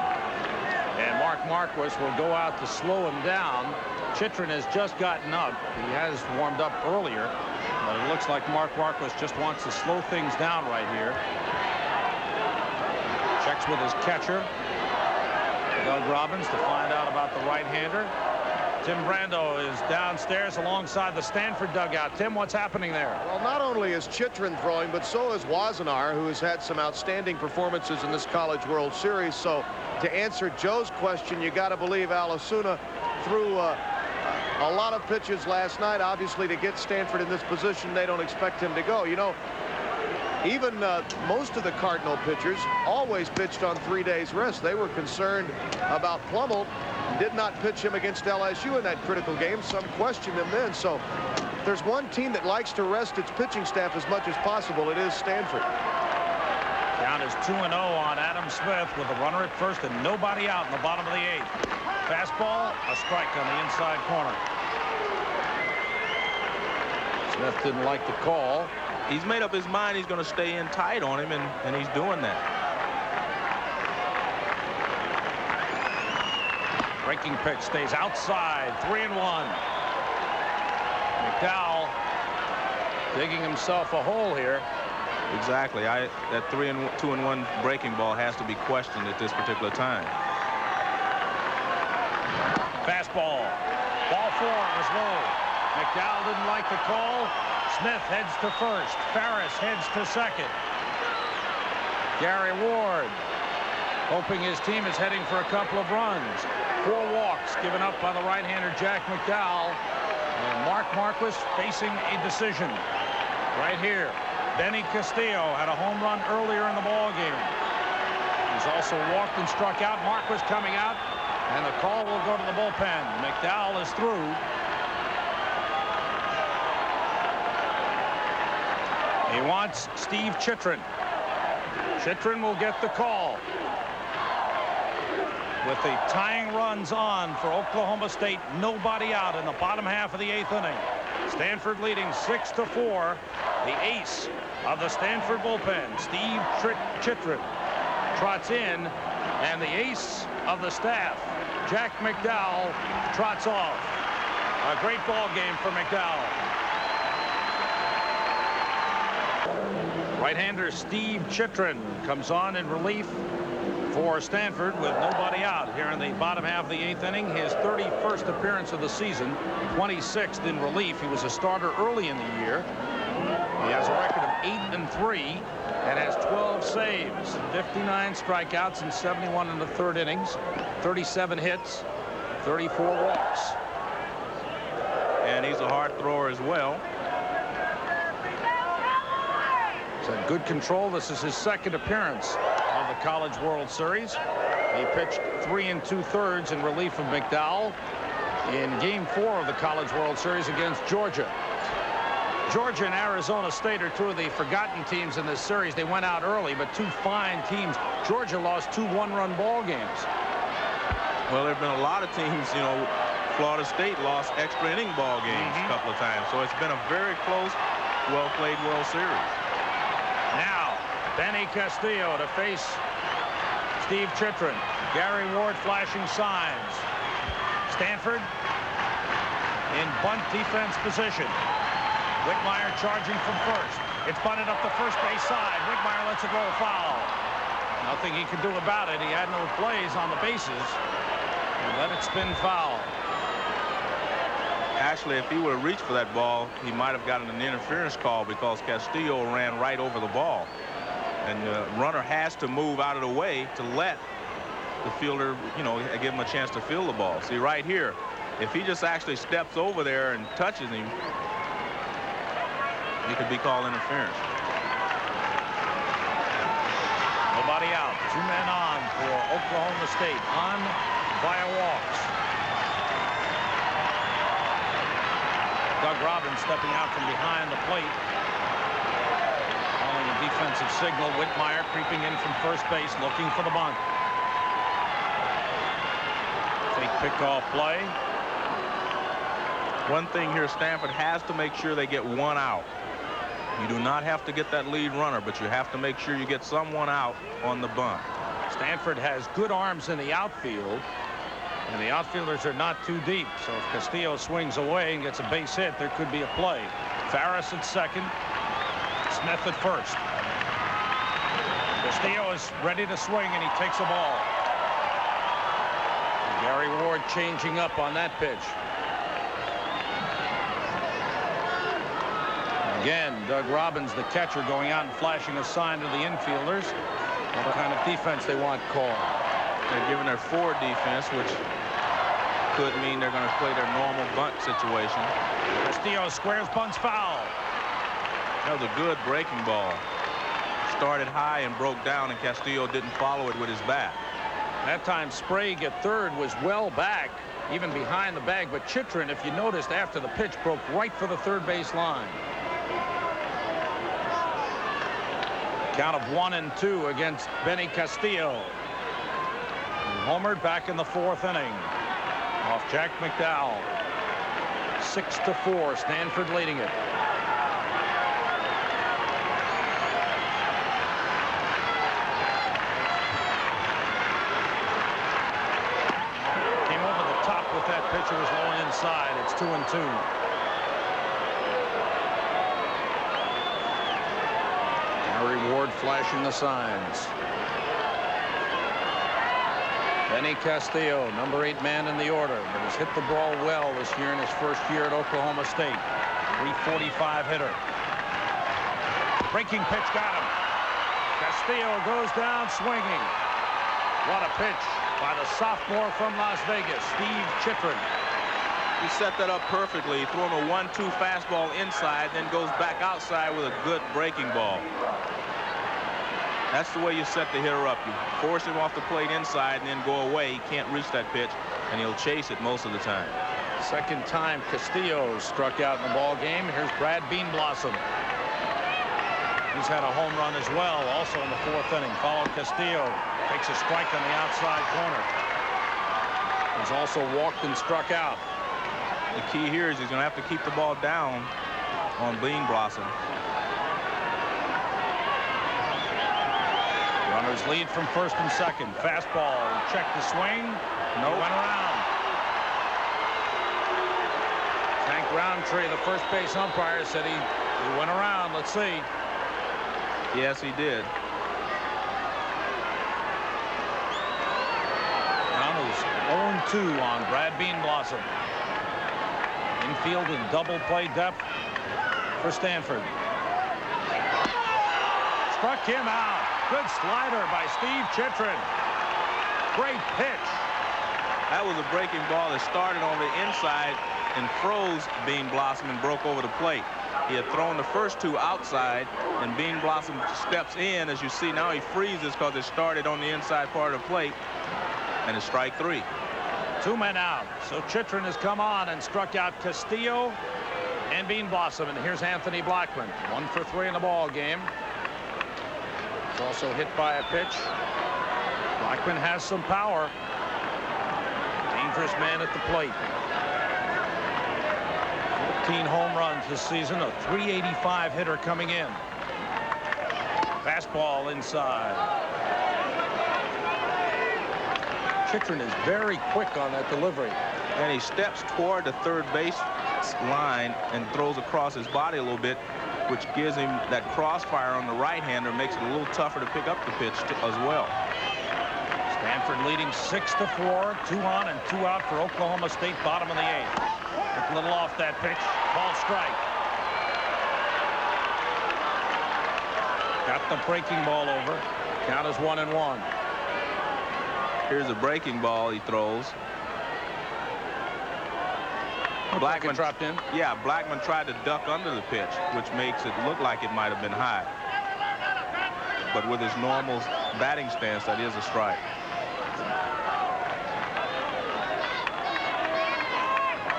And Mark Marquis will go out to slow him down. Chitrin has just gotten up. He has warmed up earlier, but it looks like Mark Marquis just wants to slow things down right here. Checks with his catcher, Doug Robbins, to find out about the right-hander. Tim Brando is downstairs alongside the Stanford dugout. Tim, what's happening there? Well, not only is Chitrin throwing, but so is Wassenaar, who has had some outstanding performances in this College World Series. So to answer Joe's question, you got to believe Alasuna threw a lot of pitches last night. Obviously, to get Stanford in this position, they don't expect him to go. You know, even most of the Cardinal pitchers always pitched on 3 days rest. They were concerned about Plummel. Did not pitch him against LSU in that critical game. Some questioned him then. So there's one team that likes to rest its pitching staff as much as possible. It is Stanford. Count is 2-0 on Adam Smith with a runner at first and nobody out in the bottom of the 8th. Fastball, a strike on the inside corner. Smith didn't like the call. He's made up his mind he's going to stay in tight on him, and he's doing that. Breaking pitch stays outside. 3-1. McDowell digging himself a hole here. Exactly. That 2-1 breaking ball has to be questioned at this particular time. Fastball. Ball 4 was low. McDowell didn't like the call. Smith heads to first. Ferris heads to second. Gary Ward hoping his team is heading for a couple of runs. 4 walks given up by the right-hander Jack McDowell. And Mark Marquis facing a decision. Right here, Benny Castillo had a home run earlier in the ball game. He's also walked and struck out. Marquis coming out, and the call will go to the bullpen. McDowell is through. He wants Steve Chitrin. Chitrin will get the call. With the tying runs on for Oklahoma State, nobody out in the bottom half of the 8th inning. Stanford leading 6-4. The ace of the Stanford bullpen, Steve Chitrin, trots in, and the ace of the staff, Jack McDowell, trots off. A great ball game for McDowell. Right-hander Steve Chitrin comes on in relief for Stanford with nobody out here in the bottom half of the 8th inning. His 31st appearance of the season, 26th in relief. He was a starter early in the year. He has a record of 8-3 and has 12 saves, 59 strikeouts, and 71 in the 3rd innings, 37 hits, 34 walks. And he's a hard thrower as well. He's had good control. This is his 2nd appearance of the College World Series. He pitched 3 2/3 in relief of McDowell in Game 4 of the College World Series against Georgia. Georgia and Arizona State are 2 of the forgotten teams in this series. They went out early, but 2 fine teams. Georgia lost 2 one-run ball games. Well, there have been a lot of teams, you know, Florida State lost extra inning ball games a couple of times. So it's been a very close, well-played World Series. Now, Benny Castillo to face Steve Chitrin. Gary Ward flashing signs. Stanford in bunt defense position. Whitmire charging from first. It's bunted up the first base side. Whitmire lets it roll foul. Nothing he could do about it. He had no plays on the bases. And let it spin foul. Actually, if he would have reached for that ball, he might have gotten an interference call because Castillo ran right over the ball. And the runner has to move out of the way to let the fielder, you know, give him a chance to field the ball. See, right here, if he just actually steps over there and touches him, it could be called interference. 2 men on for Oklahoma State, on via walks. Doug Robbins stepping out from behind the plate. Calling a defensive signal. Whitmire creeping in from first base, looking for the bunt. Fake pickoff play. One thing here, Stanford has to make sure they get one out. You do not have to get that lead runner, but you have to make sure you get someone out on the bunt. Stanford has good arms in the outfield, and the outfielders are not too deep. So if Castillo swings away and gets a base hit, there could be a play. Farris at second, Smith at first. Castillo is ready to swing, and he takes a ball. Gary Ward changing up on that pitch. Again, Doug Robbins, the catcher, going out and flashing a sign to the infielders what kind of defense they want called. They're giving their forward defense, which could mean they're going to play their normal bunt situation. Castillo squares, bunts foul. That was a good breaking ball. Started high and broke down, and Castillo didn't follow it with his bat. That time Sprague at third was well back, even behind the bag, but Chitrin, if you noticed after the pitch, broke right for the third base line. Count of 1-2 against Benny Castillo. And homered back in the fourth inning off Jack McDowell. 6-4, Stanford leading it. Came over the top with that pitch. It was low inside. It's 2-2. Ward flashing the signs. Benny Castillo, number 8 man in the order, but has hit the ball well this year in his first year at Oklahoma State. 345 hitter. Breaking pitch got him. Castillo goes down swinging. What a pitch by the sophomore from Las Vegas, Steve Chitrin. He set that up perfectly. He threw him a 1-2 fastball inside, then goes back outside with a good breaking ball. That's the way you set the hitter up. You force him off the plate inside and then go away. He can't reach that pitch, and he'll chase it most of the time. Second time Castillo struck out in the ball game. Here's Brad Beanblossom. He's had a home run as well, also in the fourth inning. Followed Castillo. Takes a strike on the outside corner. He's also walked and struck out. The key here is he's going to have to keep the ball down on Beanblossom. Runners lead from first and second. Fastball. Check the swing. No. Went around. Hank Roundtree, the first base umpire, said he went around. Let's see. Yes, he did. Count is 0-2 on Brad Beanblossom. Infield and double play depth for Stanford. Struck him out. Good slider by Steve Chitrin. Great pitch. That was a breaking ball that started on the inside and froze Beanblossom and broke over the plate. He had thrown the first two outside, and Beanblossom steps in. As you see now, he freezes because it started on the inside part of the plate, and it's strike 3. 2 men out. So Chitrin has come on and struck out Castillo and Beanblossom. And here's Anthony Blackman. 1 for 3 in the ball game. He's also hit by a pitch. Blackman has some power. Dangerous man at the plate. 14 home runs this season. A .385 hitter coming in. Fastball inside. Chitrin is very quick on that delivery. And he steps toward the third base line and throws across his body a little bit, which gives him that crossfire on the right-hander, makes it a little tougher to pick up the pitch as well. Stanford leading 6-4, 2 on and 2 out for Oklahoma State, bottom of the 8th. Took a little off that pitch. Ball strike. Got the breaking ball over. Count is 1-1. Here's a breaking ball he throws. Blackman dropped in. Yeah, Blackman tried to duck under the pitch, which makes it look like it might have been high. But with his normal batting stance, that is a strike.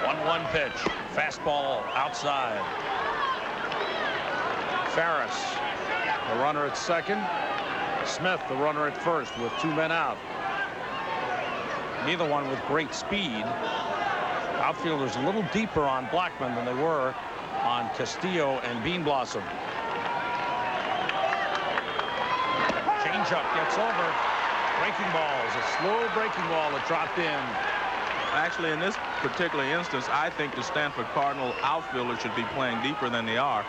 1-1 pitch. Fastball outside. Ferris, the runner at second. Smith, the runner at first, with 2 men out. Neither one with great speed. Outfielders a little deeper on Blackman than they were on Castillo and Bean Blossom. Changeup gets over. Breaking ball is a slow breaking ball that dropped in. Actually, in this particular instance, I think the Stanford Cardinal outfielders should be playing deeper than they are,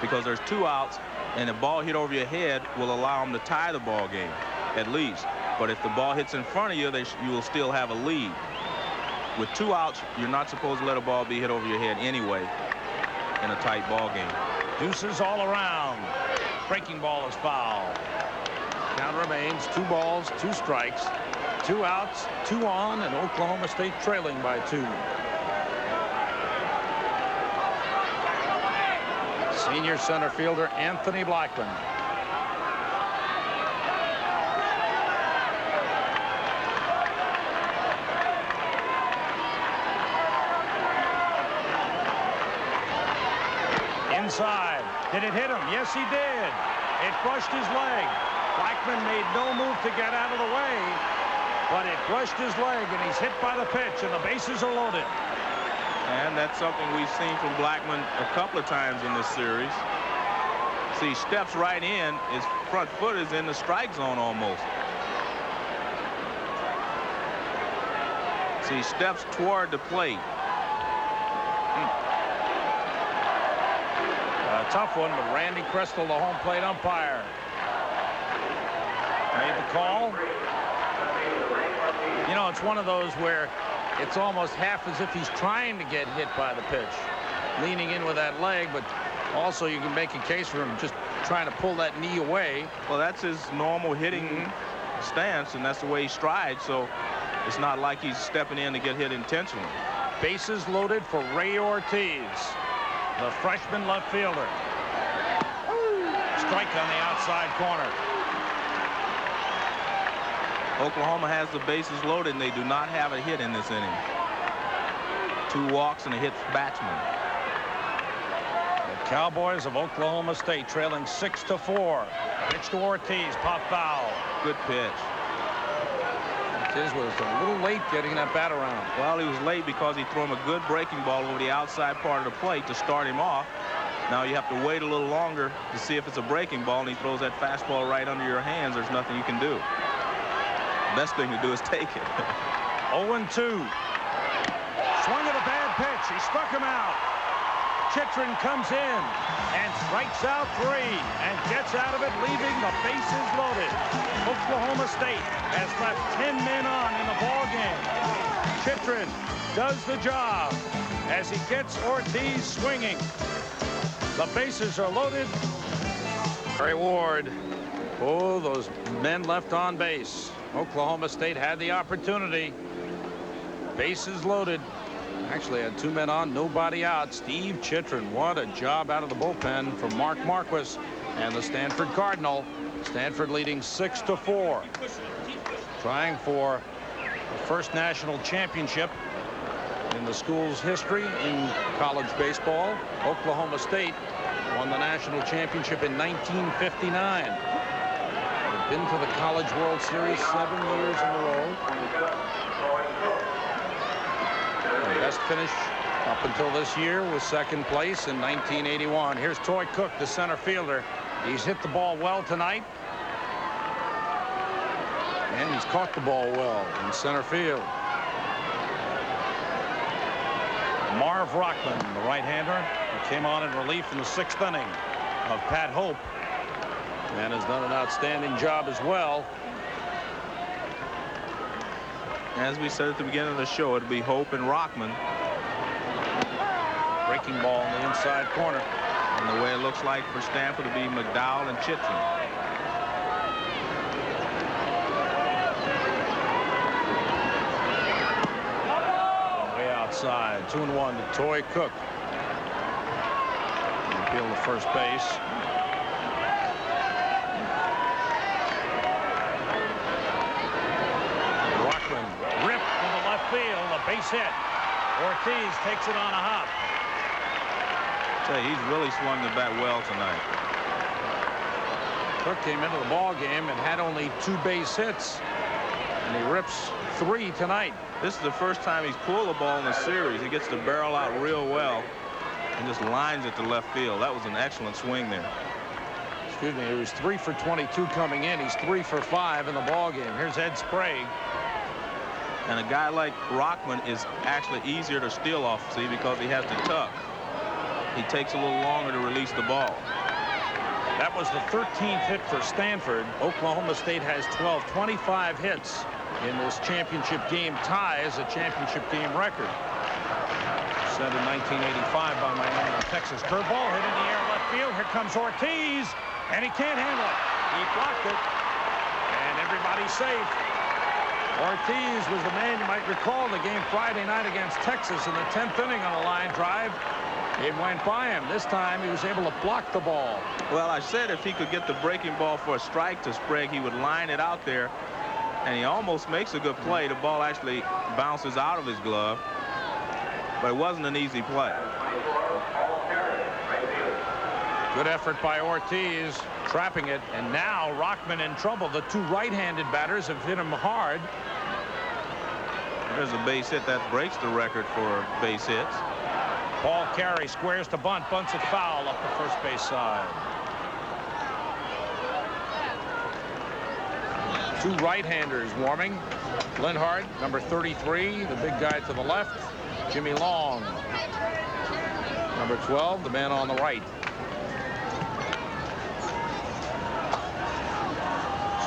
because there's 2 outs, and a ball hit over your head will allow them to tie the ball game, at least. But if the ball hits in front of you, you will still have a lead. With 2 outs, you're not supposed to let a ball be hit over your head anyway in a tight ball game. Deuces all around. Breaking ball is foul. Count remains 2 balls, 2 strikes, 2 outs, 2 on, and Oklahoma State trailing by 2. Senior center fielder Anthony Blackman. Inside. Did it hit him? Yes, he did. It brushed his leg. Blackman made no move to get out of the way, but it brushed his leg, and he's hit by the pitch, and the bases are loaded. And that's something we've seen from Blackman a couple of times in this series. See, steps right in. His front foot is in the strike zone almost. See, steps toward the plate. A tough one, but Randy Crystal, the home plate umpire, made the call. You know, it's one of those where it's almost half as if he's trying to get hit by the pitch, leaning in with that leg, but also you can make a case for him just trying to pull that knee away. Well, that's his normal hitting stance, and that's the way he strides, so it's not like he's stepping in to get hit intentionally. Bases loaded for Ray Ortiz, the freshman left fielder. Strike on the outside corner. Oklahoma has the bases loaded, and they do not have a hit in this inning. 2 walks and a hit batsman. The Cowboys of Oklahoma State trailing 6-4. Pitch to Ortiz, pop foul. Good pitch. Ortiz was a little late getting that bat around. Well, he was late because he threw him a good breaking ball over the outside part of the plate to start him off. Now you have to wait a little longer to see if it's a breaking ball, and he throws that fastball right under your hands. There's nothing you can do. Best thing to do is take it. 0-2. Swung at a bad pitch. He struck him out. Chitrin comes in and strikes out 3 and gets out of it, leaving the bases loaded. Oklahoma State has left 10 men on in the ball game. Chitrin does the job as he gets Ortiz swinging. The bases are loaded. Gary Ward. Oh, those men left on base. Oklahoma State had the opportunity. Bases loaded. Actually had 2 men on, nobody out. Steve Chitrin, what a job out of the bullpen for Mark Marquis and the Stanford Cardinal. Stanford leading 6-4. Trying for the first national championship in the school's history in college baseball. Oklahoma State won the national championship in 1959. Been to the College World Series 7 years in a row. The best finish up until this year was 2nd place in 1981. Here's Toy Cook, the center fielder. He's hit the ball well tonight. And he's caught the ball well in center field. Marv Rockman, the right-hander, who came on in relief in the 6th inning of Pat Hope, and has done an outstanding job as well. As we said at the beginning of the show, it'll be Hope and Rockman. Breaking ball in the inside corner. And the way it looks like for Stanford to be McDowell and Chitrin. Way outside. 2-1 to Toy Cook. Appeal to first base. Base hit. Ortiz takes it on a hop. He's really swung the bat well tonight. Cook came into the ball game and had only 2 base hits, and he rips 3 tonight. This is the first time he's pulled a ball in the series. He gets the barrel out real well and just lines it to left field. That was an excellent swing there. Excuse me, he was 3 for 22 coming in. He's 3 for 5 in the ball game. Here's Ed Sprague. And a guy like Rockman is actually easier to steal off, see, because he has to tuck. He takes a little longer to release the ball. That was the 13th hit for Stanford. Oklahoma State has 25 hits in this championship game, ties a championship game record. Set in 1985 by Miami, Texas. Curveball hit in the air left field. Here comes Ortiz, and he can't handle it. He blocked it, and everybody's safe. Ortiz was the man, you might recall, the game Friday night against Texas in the 10th inning on a line drive. It went by him. This time he was able to block the ball. Well, I said if he could get the breaking ball for a strike to Sprague, he would line it out there, and he almost makes a good play. The ball actually bounces out of his glove, but it wasn't an easy play. Good effort by Ortiz, trapping it, and now Rockman in trouble. The 2 right-handed batters have hit him hard. There's a base hit that breaks the record for base hits. Paul Carey squares to bunt, bunts it foul up the first base side. 2 right-handers warming. Linhart, number 33, the big guy to the left. Jimmy Long, number 12, the man on the right.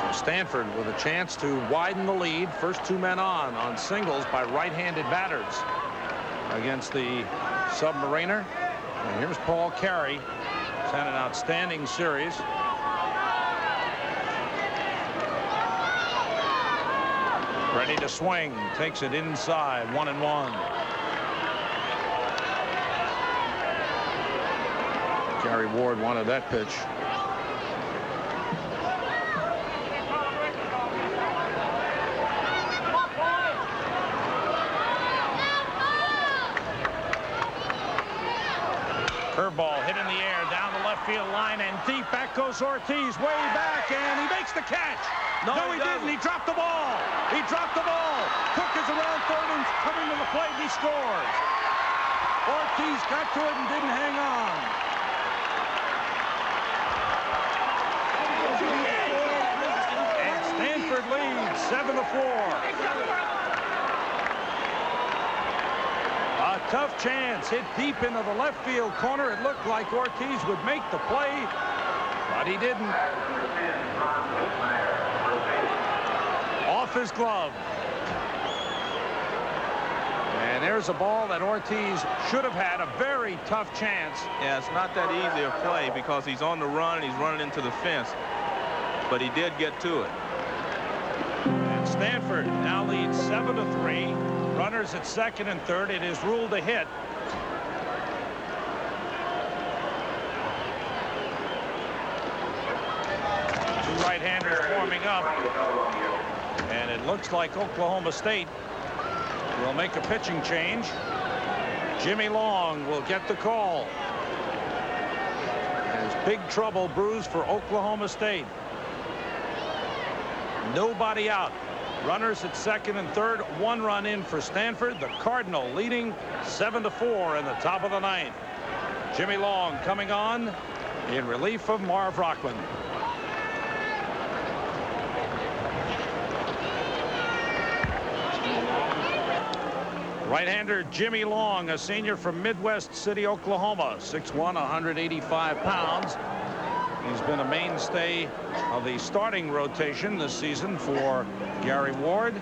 So Stanford with a chance to widen the lead. First 2 men on singles by right-handed batters against the Submariner. And here's Paul Carey. He's had an outstanding series. Ready to swing. Takes it inside. 1-1. Gary Ward wanted that pitch. Curveball hit in the air down the left field line and deep. Back goes Ortiz, way back, and he makes the catch. No, he didn't. He dropped the ball. He dropped the ball. Cook is around third and coming to the plate. He scores. Ortiz got to it and didn't hang on. And Stanford leads 7-4. A tough chance hit deep into the left field corner. It looked like Ortiz would make the play, but he didn't. Off his glove. And there's a ball that Ortiz should have had a very tough chance. Yeah, it's not that easy a play because he's on the run and he's running into the fence, but he did get to it. And Stanford now leads 7-3. Runners at second and third. It is ruled a hit. Two right-handers warming up. And it looks like Oklahoma State will make a pitching change. Jimmy Long will get the call. There's big trouble brews for Oklahoma State. Nobody out. Runners at second and third. 1 run in for Stanford. The Cardinal leading 7-4 in the top of the 9th. Jimmy Long coming on in relief of Marv Rockman. Right-hander Jimmy Long, a senior from Midwest City, Oklahoma, 6'1", 185 pounds. He's been a mainstay of the starting rotation this season for Gary Ward.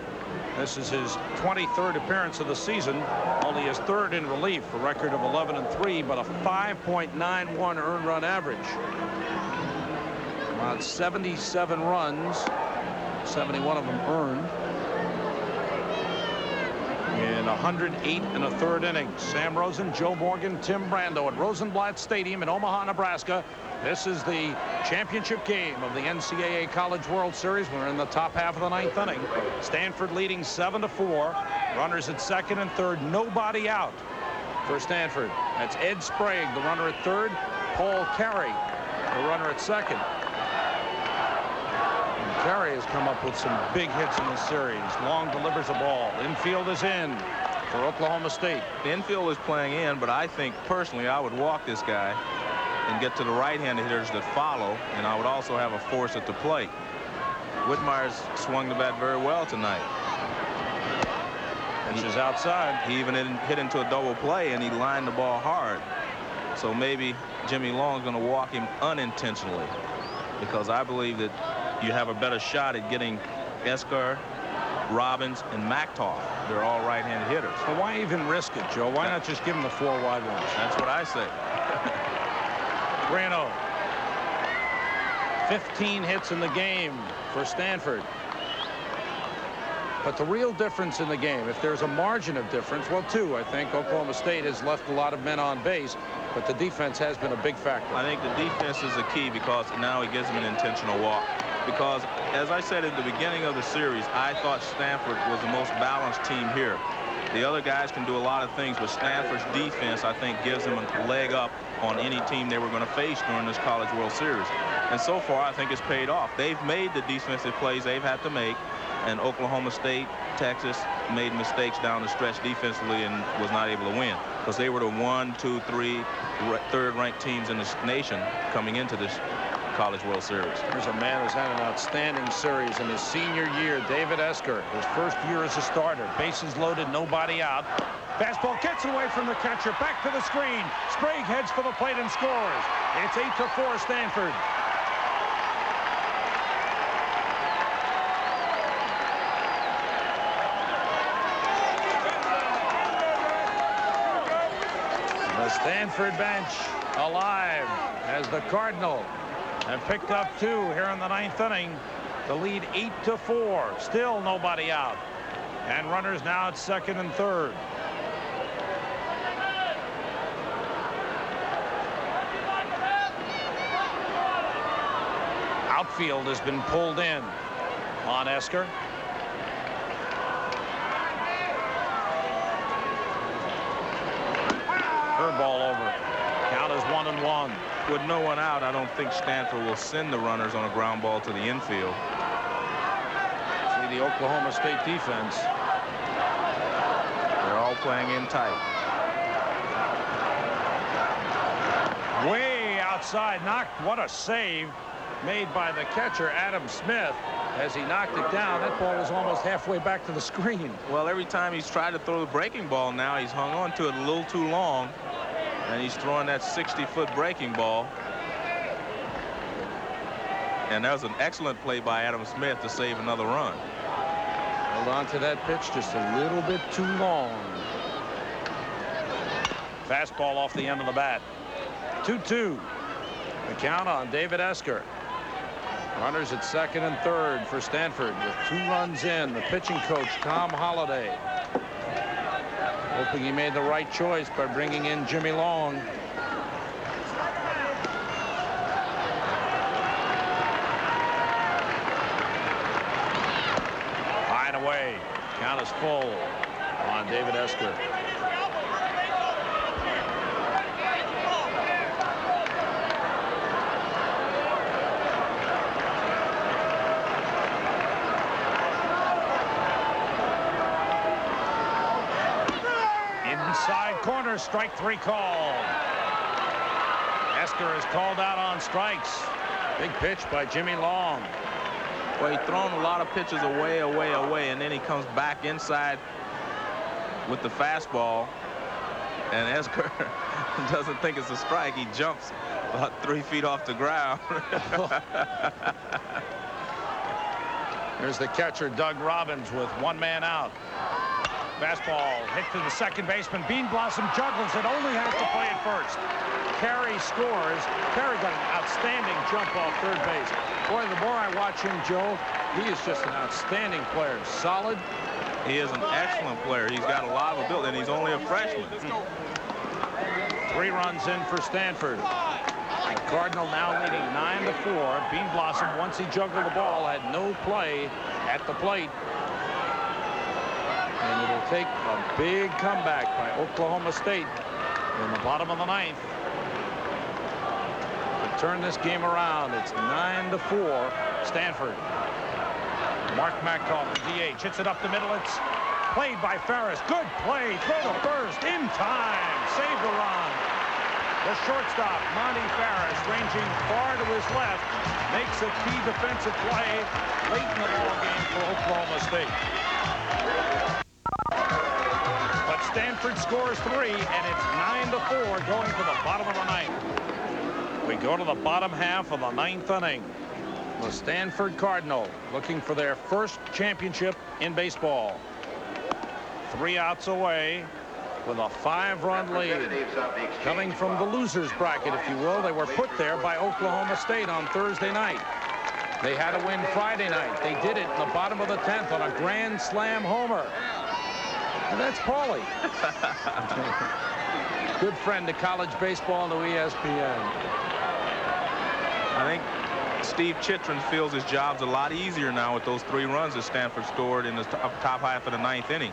This is his 23rd appearance of the season, only his 3rd in relief, a record of 11-3, but a 5.91 earned run average. About 77 runs, 71 of them earned. in 108 1/3 innings. Sam Rosen, Joe Morgan, Tim Brando at Rosenblatt Stadium in Omaha, Nebraska. This is the championship game of the NCAA College World Series. We're in the top half of the 9th inning. Stanford leading 7-4. Runners at second and third. Nobody out for Stanford. That's Ed Sprague, the runner at third. Paul Carey, the runner at second. And Carey has come up with some big hits in this series. Long delivers a ball. Infield is in for Oklahoma State. The infield is playing in, but I think personally I would walk this guy and get to the right-handed hitters that follow, and I would also have a force at the plate. Whitmire's swung the bat very well tonight. Pitch is outside. He even hit into a double play, and he lined the ball hard. So maybe Jimmy Long's going to walk him unintentionally, because I believe that you have a better shot at getting Esker, Robbins, and McDowell. They're all right-handed hitters. Well, why even risk it, Joe? Why not just give him the 4 wide ones? That's what I say. 3-0. 15 hits in the game for Stanford. But the real difference in the game, if there's a margin of difference, well, 2, I think. Oklahoma State has left a lot of men on base, but the defense has been a big factor. I think the defense is the key, because now it gives them an intentional walk. Because, as I said at the beginning of the series, I thought Stanford was the most balanced team here. The other guys can do a lot of things, but Stanford's defense, I think, gives them a leg up on any team they were going to face during this College World Series. And so far, I think it's paid off. They've made the defensive plays they've had to make, and Oklahoma State, Texas made mistakes down the stretch defensively and was not able to win, because they were the 1, 2, 3, third-ranked teams in the nation coming into this College World Series. There's a man who's had an outstanding series in his senior year, David Esker. His first year as a starter. Bases loaded, nobody out. Fastball gets away from the catcher. Back to the screen. Sprague heads for the plate and scores. It's 8-4 Stanford. The Stanford bench alive as the Cardinal have picked up 2 here in the 9th inning. The lead 8-4. Still nobody out. And runners now at second and third. Outfield has been pulled in on Esker. Curveball over. Count is 1-1. With no one out, I don't think Stanford will send the runners on a ground ball to the infield. See the Oklahoma State defense. They're all playing in tight. Way outside. Knocked. What a save made by the catcher, Adam Smith. As he knocked it down, that ball was almost halfway back to the screen. Well, every time he's tried to throw the breaking ball now, he's hung on to it a little too long. And he's throwing that 60-foot breaking ball. And that was an excellent play by Adam Smith to save another run. Held on to that pitch just a little bit too long. Fastball off the end of the bat. 2-2. The count on David Esker. Runners at second and third for Stanford with 2 runs in. The pitching coach, Tom Holliday, hoping he made the right choice by bringing in Jimmy Long. High and away. Count is full on David Esker. Inside corner, strike 3 called. Esker is called out on strikes. Big pitch by Jimmy Long. Well, he's thrown a lot of pitches away, and then he comes back inside with the fastball, and Esker doesn't think it's a strike. He jumps about 3 feet off the ground. There's the catcher, Doug Robbins, with 1 man out. Fastball hit to the second baseman. Bean Blossom juggles it, only has to play it first. Carey scores. Carey got an outstanding jump off third base. Boy, the more I watch him, Joe, he is just an outstanding player. Solid, He is an excellent player. He's got a lot of ability, and he's only a freshman. 3 runs in for Stanford. The Cardinal now leading 9-4. Bean Blossom, once he juggled the ball, had no play at the plate. And it'll take a big comeback by Oklahoma State in the bottom of the 9th to turn this game around. It's 9-4 Stanford. Mark McDowell, DH, hits it up the middle. It's played by Ferris. Good play. Throw the first in time. Save the run. The shortstop, Monty Ferris, ranging far to his left, makes a key defensive play late in the ball game for Oklahoma State. But Stanford scores 3, and it's 9-4 going to the bottom of the 9th. We go to the bottom half of the 9th inning. The Stanford Cardinal looking for their first championship in baseball. 3 outs away with a 5-run lead. Coming from the losers bracket, if you will. They were put there by Oklahoma State on Thursday night. They had to win Friday night. They did it in the bottom of the 10th on a grand slam homer. And that's Paulie. Good friend to college baseball and to ESPN. I think Steve Chitrin feels his job's a lot easier now with those 3 runs that Stanford scored in the top half of the 9th inning.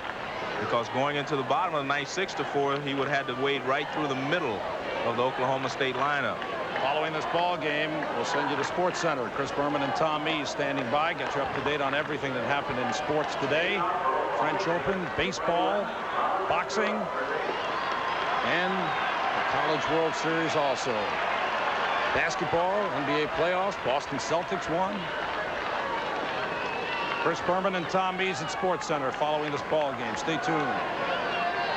Because going into the bottom of the 9th, 6-4, he would have had to wade right through the middle of the Oklahoma State lineup. Following this ball game, we'll send you to Sports Center. Chris Berman and Tom Mees standing by, get you up to date on everything that happened in sports today. French Open, baseball, boxing, and the College World Series also. Basketball, NBA playoffs, Boston Celtics won. Chris Berman and Tom Mees at Sports Center following this ball game. Stay tuned.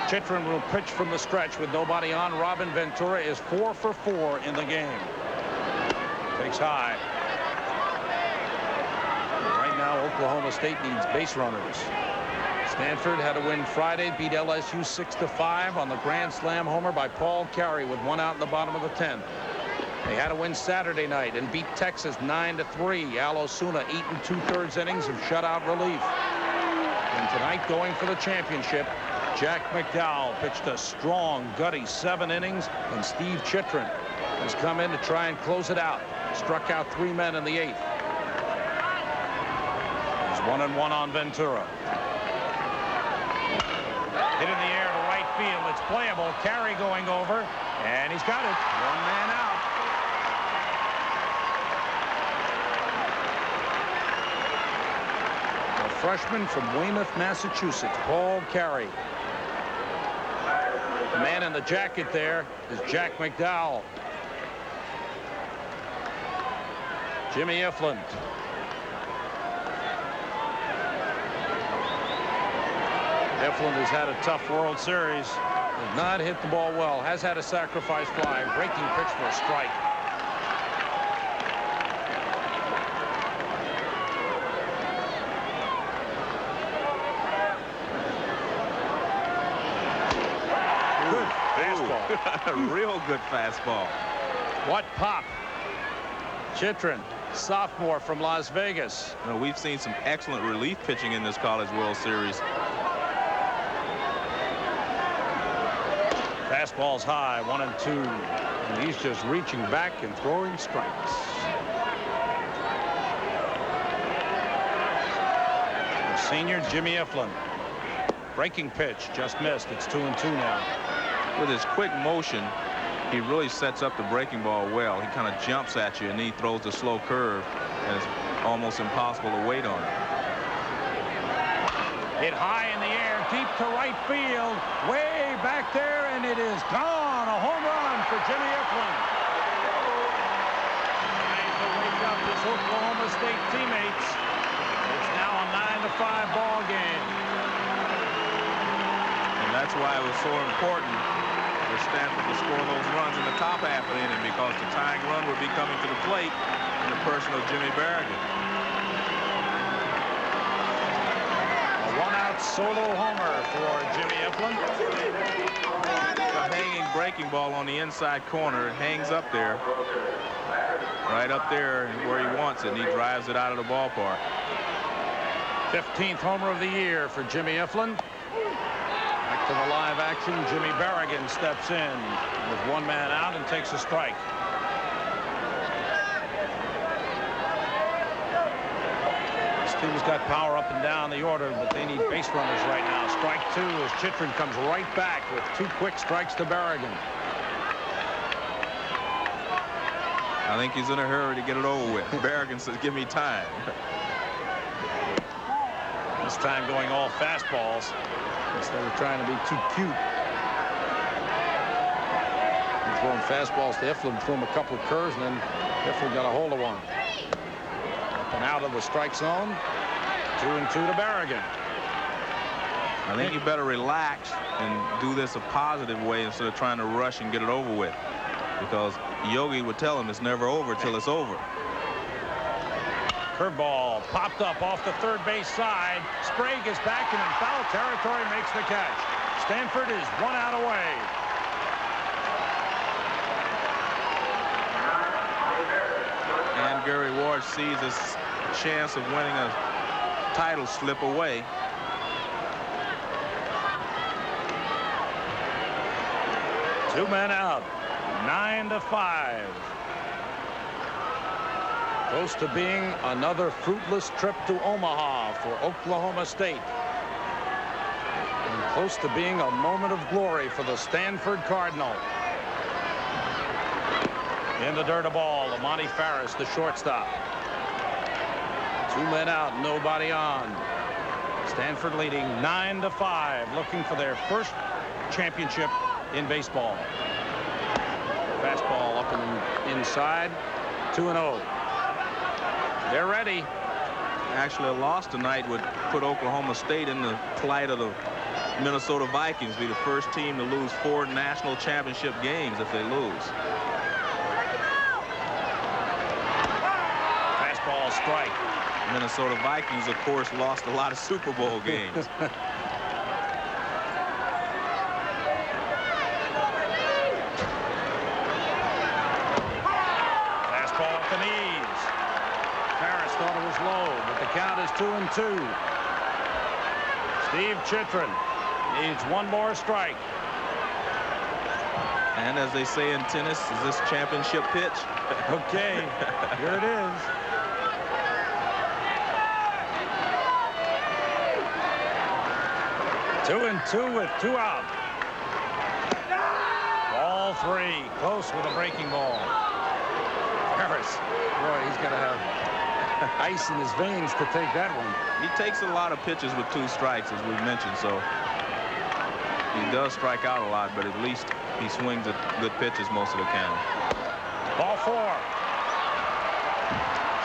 Chitrin will pitch from the stretch with nobody on. Robin Ventura is 4 for 4 in the game. Takes high. Right now, Oklahoma State needs base runners. Stanford had to win Friday, beat LSU 6-5 on the grand slam homer by Paul Carey with 1 out in the bottom of the 10th. They had to win Saturday night and beat Texas 9-3. Al Osuna 8 2/3 innings of shutout relief. And tonight, going for the championship, Jack McDowell pitched a strong, gutty 7 innings, and Steve Chitrin has come in to try and close it out. Struck out 3 men in the 8th. He's 1-1 on Ventura. Hit in the air to right field. It's playable. Carey going over, and he's got it. 1 man out. Freshman from Weymouth, Massachusetts, Paul Carey. The man in the jacket there is Jack McDowell. Jimmy Ifland. Ifland has had a tough World Series. Has not hit the ball well. Has had a sacrifice fly. Breaking pitch for a strike. A real good fastball. What pop. Chitrin, sophomore from Las Vegas. You know, we've seen some excellent relief pitching in this College World Series. Fastball's high, 1-2. And he's just reaching back and throwing strikes. The senior, Jimmy Ifland. Breaking pitch, just missed. It's 2-2 now. With his quick motion, he really sets up the breaking ball well. He kind of jumps at you, and he throws the slow curve, and it's almost impossible to wait on it. Hit high in the air, deep to right field, way back there, and it is gone. A home run for Jimmy Ifland. Trying to wake up his Oklahoma State teammates. It's now a 9-5 ball game. And that's why it was so important for Stanford to score those runs in the top half of the inning, because the tying run would be coming to the plate in the person of Jimmy Barrigan. A 1-out solo homer for Jimmy Ifland. A hanging breaking ball on the inside corner. It hangs up there, right up there where he wants it, and he drives it out of the ballpark. 5th 15th homer of the year for Jimmy Eflin. Back to the live action. Jimmy Berrigan steps in with one man out and takes a strike. This team's got power up and down the order, but they need base runners right now. Strike two as Chitrin comes right back with two quick strikes to Berrigan. I think he's in a hurry to get it over with. Berrigan says, give me time. This time going all fastballs instead of trying to be too cute. He's throwing fastballs to Eflin, threw him a couple of curves, and then Eflin got a hold of one. Up and out of the strike zone. 2-2 to Berrigan. I think you better relax and do this a positive way instead of trying to rush and get it over with. Because Yogi would tell him it's never over till it's over. Curveball popped up off the third base side. Sprague is back and in foul territory, makes the catch. Stanford is 1 out away. And Gary Ward sees his chance of winning a title slip away. Two men out. 9-5. Close to being another fruitless trip to Omaha for Oklahoma State. And close to being a moment of glory for the Stanford Cardinal. In the dirt, a ball. Amani Farris, the shortstop. Two men out, nobody on. Stanford leading 9-5, looking for their first championship in baseball. Fastball up and inside. 2-0. They're ready. Actually, a loss tonight would put Oklahoma State in the plight of the Minnesota Vikings. Be the first team to lose 4 national championship games if they lose. Fastball strike. Minnesota Vikings, of course, lost a lot of Super Bowl games. Low, but the count is 2-2. Steve Chitrin needs one more strike. And as they say in tennis, is this championship pitch? Okay, here it is. Two and two with 2 out. Ball 3, close with a breaking ball. Harris, boy, he's gonna have ice in his veins to take that one. He takes a lot of pitches with 2 strikes, as we've mentioned, so he does strike out a lot, but at least he swings at good pitches most of the time. Ball 4.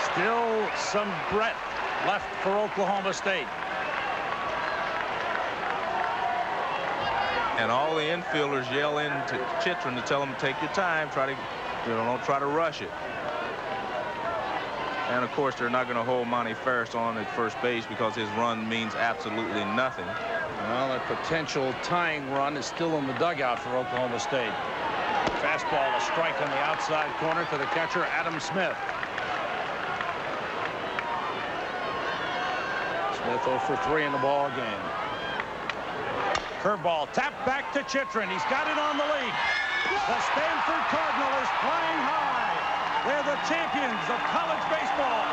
Still some breath left for Oklahoma State. And all the infielders yell in to Chitrin to tell him to take your time, don't try to rush it. And of course, they're not going to hold Monty Ferris on at first base because his run means absolutely nothing. Well, a potential tying run is still in the dugout for Oklahoma State. Fastball, a strike on the outside corner to the catcher, Adam Smith. Smith 0 for 3 in the ball game. Curveball tapped back to Chitrin. He's got it on the lead. The Stanford Cardinal is flying high. They're the champions of college baseball.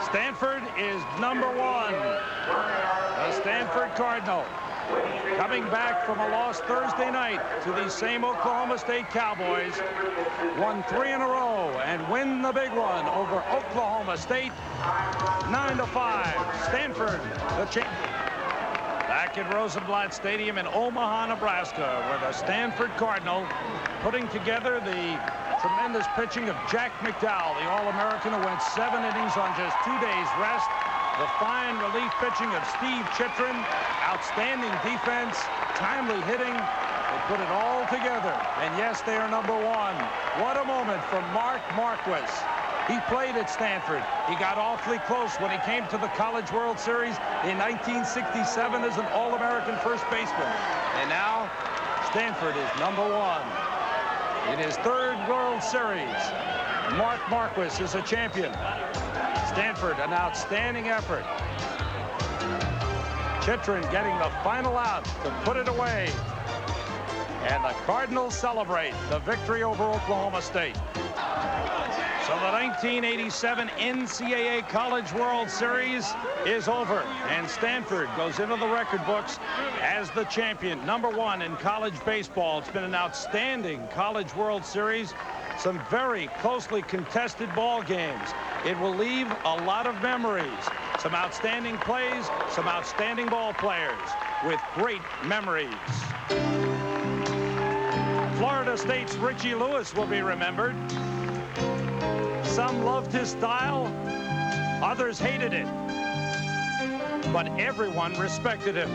Stanford is number 1. The Stanford Cardinal coming back from a loss Thursday night to these same Oklahoma State Cowboys. Won 3 in a row and win the big one over Oklahoma State 9-5. Stanford the champion. Back at Rosenblatt Stadium in Omaha, Nebraska, where the Stanford Cardinal putting together the tremendous pitching of Jack McDowell, the All-American who went 7 innings on just 2 days rest. The fine relief pitching of Steve Chitrin, outstanding defense, timely hitting. They put it all together, and yes, they are #1. What a moment from Mark Marquis. He played at Stanford. He got awfully close when he came to the College World Series in 1967 as an All-American first baseman. And now, Stanford is #1. In his 3rd World Series, Mark Marquis is a champion. Stanford, an outstanding effort. Chitrin getting the final out to put it away. And the Cardinals celebrate the victory over Oklahoma State. So the 1987 NCAA College World Series is over, and Stanford goes into the record books as the champion, #1 in college baseball. It's been an outstanding College World Series, some very closely contested ball games. It will leave a lot of memories, some outstanding plays, some outstanding ball players with great memories. Florida State's Richie Lewis will be remembered. Some loved his style, others hated it, but everyone respected him.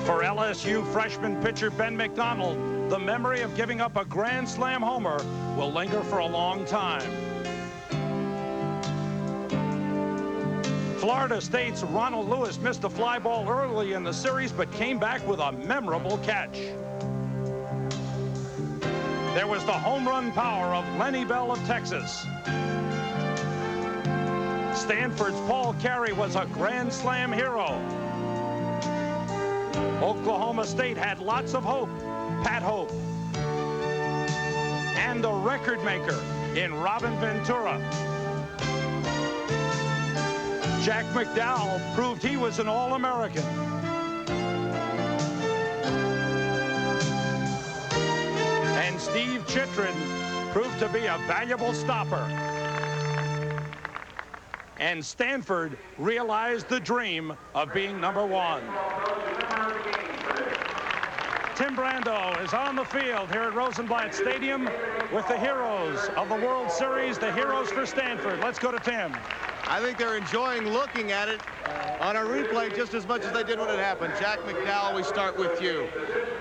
For LSU freshman pitcher Ben McDowell, the memory of giving up a Grand Slam homer will linger for a long time. Florida State's Ronald Lewis missed a fly ball early in the series, but came back with a memorable catch. There was the home run power of Lenny Bell of Texas. Stanford's Paul Carey was a Grand Slam hero. Oklahoma State had lots of hope, Pat Hope, and a record maker in Robin Ventura. Jack McDowell proved he was an All-American. And Steve Chitrin proved to be a valuable stopper. And Stanford realized the dream of being #1. Tim Brando is on the field here at Rosenblatt Stadium with the heroes of the World Series, the heroes for Stanford. Let's go to Tim. I think they're enjoying looking at it on a replay just as much as they did when it happened. Jack McDowell, we start with you.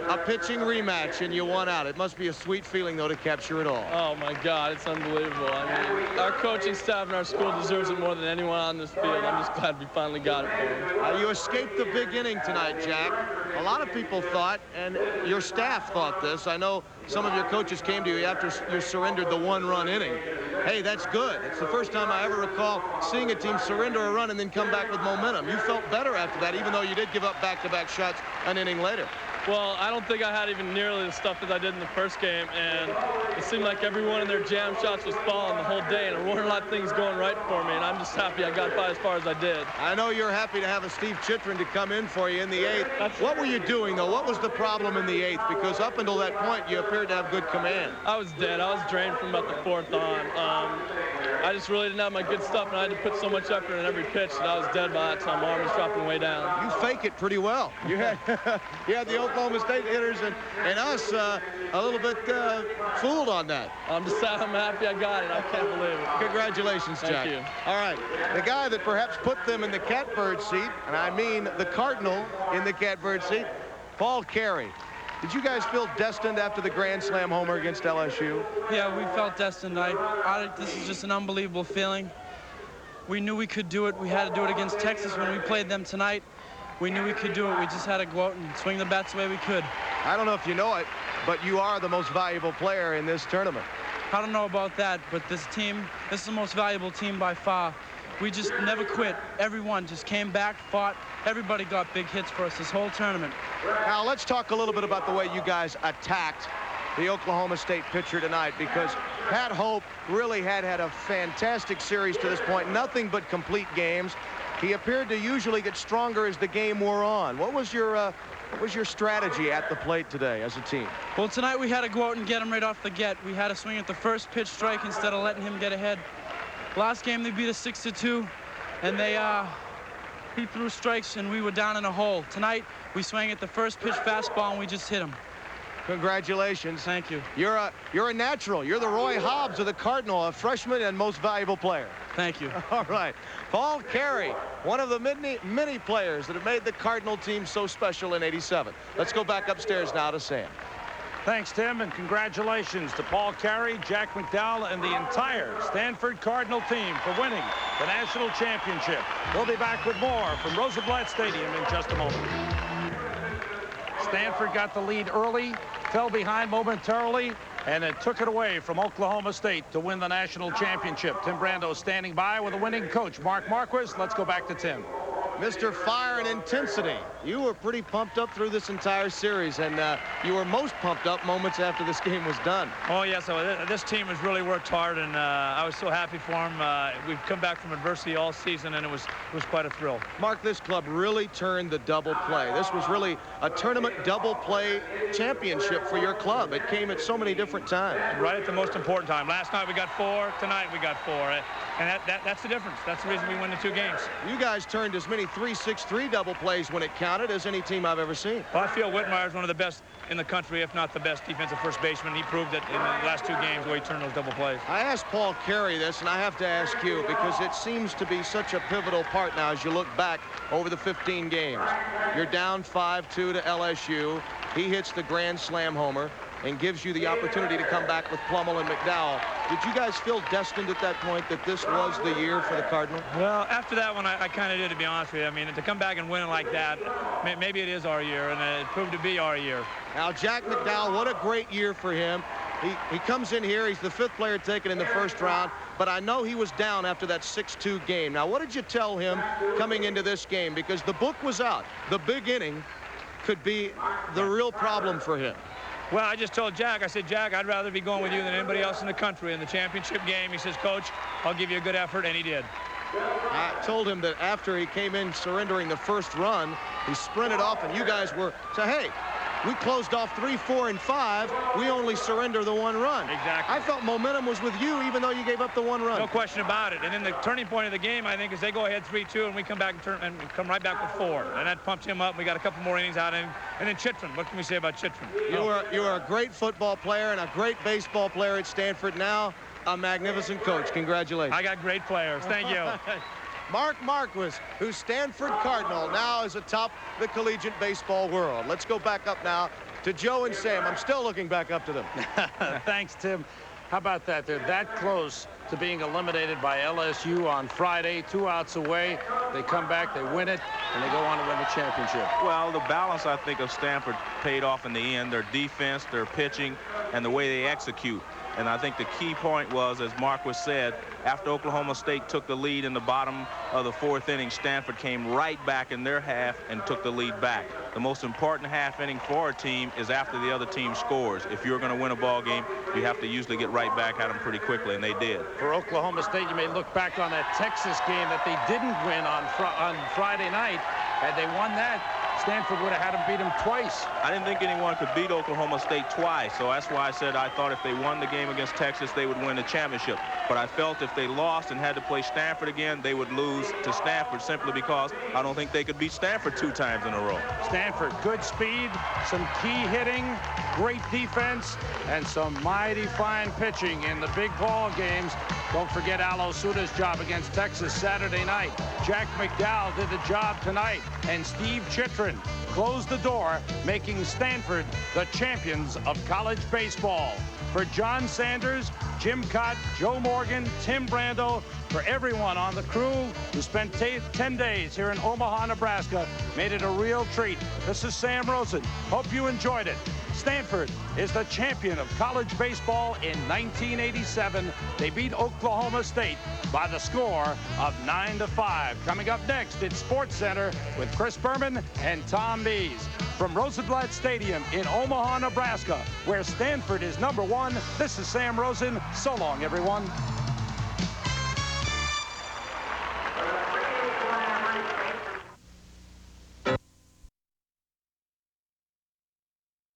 A pitching rematch, and you won out. It must be a sweet feeling, though, to capture it all. Oh, my God, it's unbelievable. I mean, our coaching staff and our school deserves it more than anyone on this field. I'm just glad we finally got it for them. You escaped the big inning tonight, Jack. A lot of people thought, and your staff thought this, I know some of your coaches came to you after you surrendered the 1-run inning. Hey, that's good. It's the first time I ever recall seeing a team surrender a run and then come back with momentum. You felt better after that, even though you did give up back-to-back shots an inning later. Well, I don't think I had even nearly the stuff that I did in the first game, and it seemed like everyone in their jam shots was falling the whole day, and there weren't a lot of things going right for me, and I'm just happy I got by as far as I did. I know you're happy to have a Steve Chitrin to come in for you in the 8th. What were you doing, though? What was the problem in the 8th? Because up until that point, you appeared to have good command. I was dead. I was drained from about the 4th on. I just really didn't have my good stuff, and I had to put so much effort in every pitch that I was dead by that time. My arm was dropping way down. You fake it pretty well. You had the Oklahoma State hitters and us a little bit fooled on that. I'm happy I got it. I can't believe it. Congratulations, Jack. Thank you. All right. The guy that perhaps put them in the catbird seat, and I mean the Cardinal in the catbird seat, Paul Carey. Did you guys feel destined after the Grand Slam homer against LSU? Yeah, we felt destined. This is just an unbelievable feeling. We knew we could do it. We had to do it against Texas when we played them tonight. We knew we could do it. We just had to go out and swing the bats the way we could. I don't know if you know it, but you are the most valuable player in this tournament. I don't know about that, but this is the most valuable team by far. We just never quit. Everyone just came back, fought. Everybody got big hits for us this whole tournament. Now, let's talk a little bit about the way you guys attacked the Oklahoma State pitcher tonight, because Pat Hope really had a fantastic series to this point. Nothing but complete games. He appeared to usually get stronger as the game wore on. What was your strategy at the plate today as a team? Well, tonight we had to go out and get him right off the get. We had to swing at the first pitch strike instead of letting him get ahead. Last game they beat us 6-2, and he threw strikes and we were down in a hole. Tonight we swung at the first pitch fastball and we just hit him. Congratulations. Thank you. You're a natural. You're the Roy Hobbs of the Cardinal, a freshman and most valuable player. Thank you. All right. Paul Carey, one of the many players that have made the Cardinal team so special in '87. Let's go back upstairs now to Sam. Thanks, Tim, and congratulations to Paul Carey, Jack McDowell, and the entire Stanford Cardinal team for winning the national championship. We'll be back with more from Rosenblatt Stadium in just a moment. Stanford got the lead early, fell behind momentarily, and it took it away from Oklahoma State to win the national championship. Tim Brando standing by with a winning coach, Mark Marquis. Let's go back to Tim. Mr. Fire and Intensity, you were pretty pumped up through this entire series, and you were most pumped up moments after this game was done. Oh, yeah, so this team has really worked hard, and I was so happy for them. We've come back from adversity all season, and it was quite a thrill. Mark, this club really turned the double play. This was really a tournament double play championship for your club. It came at so many different times. Right at the most important time. Last night we got 4, tonight we got 4. And that's the difference. That's the reason we win the 2 games. You guys turned as many 3-6-3 double plays when it counted as any team I've ever seen. Well, I feel Whitmire's one of the best in the country, if not the best defensive first baseman. He proved it in the last 2 games where he turned those double plays. I asked Paul Carey this, and I have to ask you because it seems to be such a pivotal part now as you look back over the 15 games. You're down 5-2 to LSU. He hits the grand slam homer and gives you the opportunity to come back with Plummel and McDowell. Did you guys feel destined at that point that this was the year for the Cardinal? Well, after that one, I kind of did, to be honest with you. I mean, to come back and win it like that, maybe it is our year, and it proved to be our year. Now, Jack McDowell, what a great year for him. He comes in here. He's the 5th player taken in the first round, but I know he was down after that 6-2 game. Now, what did you tell him coming into this game? Because the book was out. The big inning could be the real problem for him. Well, I just told Jack, I said, Jack, I'd rather be going with you than anybody else in the country in the championship game. He says, Coach, I'll give you a good effort, and he did. I told him that after he came in surrendering the first run, he sprinted off, and you guys were saying, hey, we closed off 3, 4, and 5. We only surrender the 1 run. Exactly. I felt momentum was with you, even though you gave up the 1 run. No question about it. And then the turning point of the game, I think, is they go ahead 3-2, and we come back and come right back with 4. And that pumped him up. We got a couple more innings out of him. And then Chitrin. What can we say about Chitrin? You were a great football player and a great baseball player at Stanford. Now, a magnificent coach. Congratulations. I got great players. Thank you. Mark Marquis, who's Stanford Cardinal, now is atop the collegiate baseball world. Let's go back up now to Joe and Sam. I'm still looking back up to them. Thanks, Tim. How about that? They're that close to being eliminated by LSU on Friday, 2 outs away. They come back, they win it, and they go on to win the championship. Well, the balance, I think, of Stanford paid off in the end. Their defense, their pitching, and the way they execute. And I think the key point was, as Marquis said, after Oklahoma State took the lead in the bottom of the 4th inning, Stanford came right back in their half and took the lead back. The most important half inning for a team is after the other team scores. If you're going to win a ball game, you have to usually get right back at them pretty quickly, and they did. For Oklahoma State, you may look back on that Texas game that they didn't win on Friday night. Had they won that, Stanford would have had them beat them twice. I didn't think anyone could beat Oklahoma State twice, so that's why I said I thought if they won the game against Texas, they would win the championship. But I felt if they lost and had to play Stanford again, they would lose to Stanford simply because I don't think they could beat Stanford 2 times in a row. Stanford, good speed, some key hitting, great defense, and some mighty fine pitching in the big ball games. Don't forget Al Osuda's job against Texas Saturday night. Jack McDowell did the job tonight, and Steve Chitrin closed the door, making Stanford the champions of college baseball. For John Sanders, Jim Cott, Joe Morgan, Tim Brando, for everyone on the crew who spent 10 days here in Omaha, Nebraska, made it a real treat. This is Sam Rosen. Hope you enjoyed it. Stanford is the champion of college baseball in 1987. They beat Oklahoma State by the score of 9-5. Coming up next, it's Sports Center with Chris Berman and Tom Mees. From Rosenblatt Stadium in Omaha, Nebraska, where Stanford is #1, this is Sam Rosen. So long, everyone.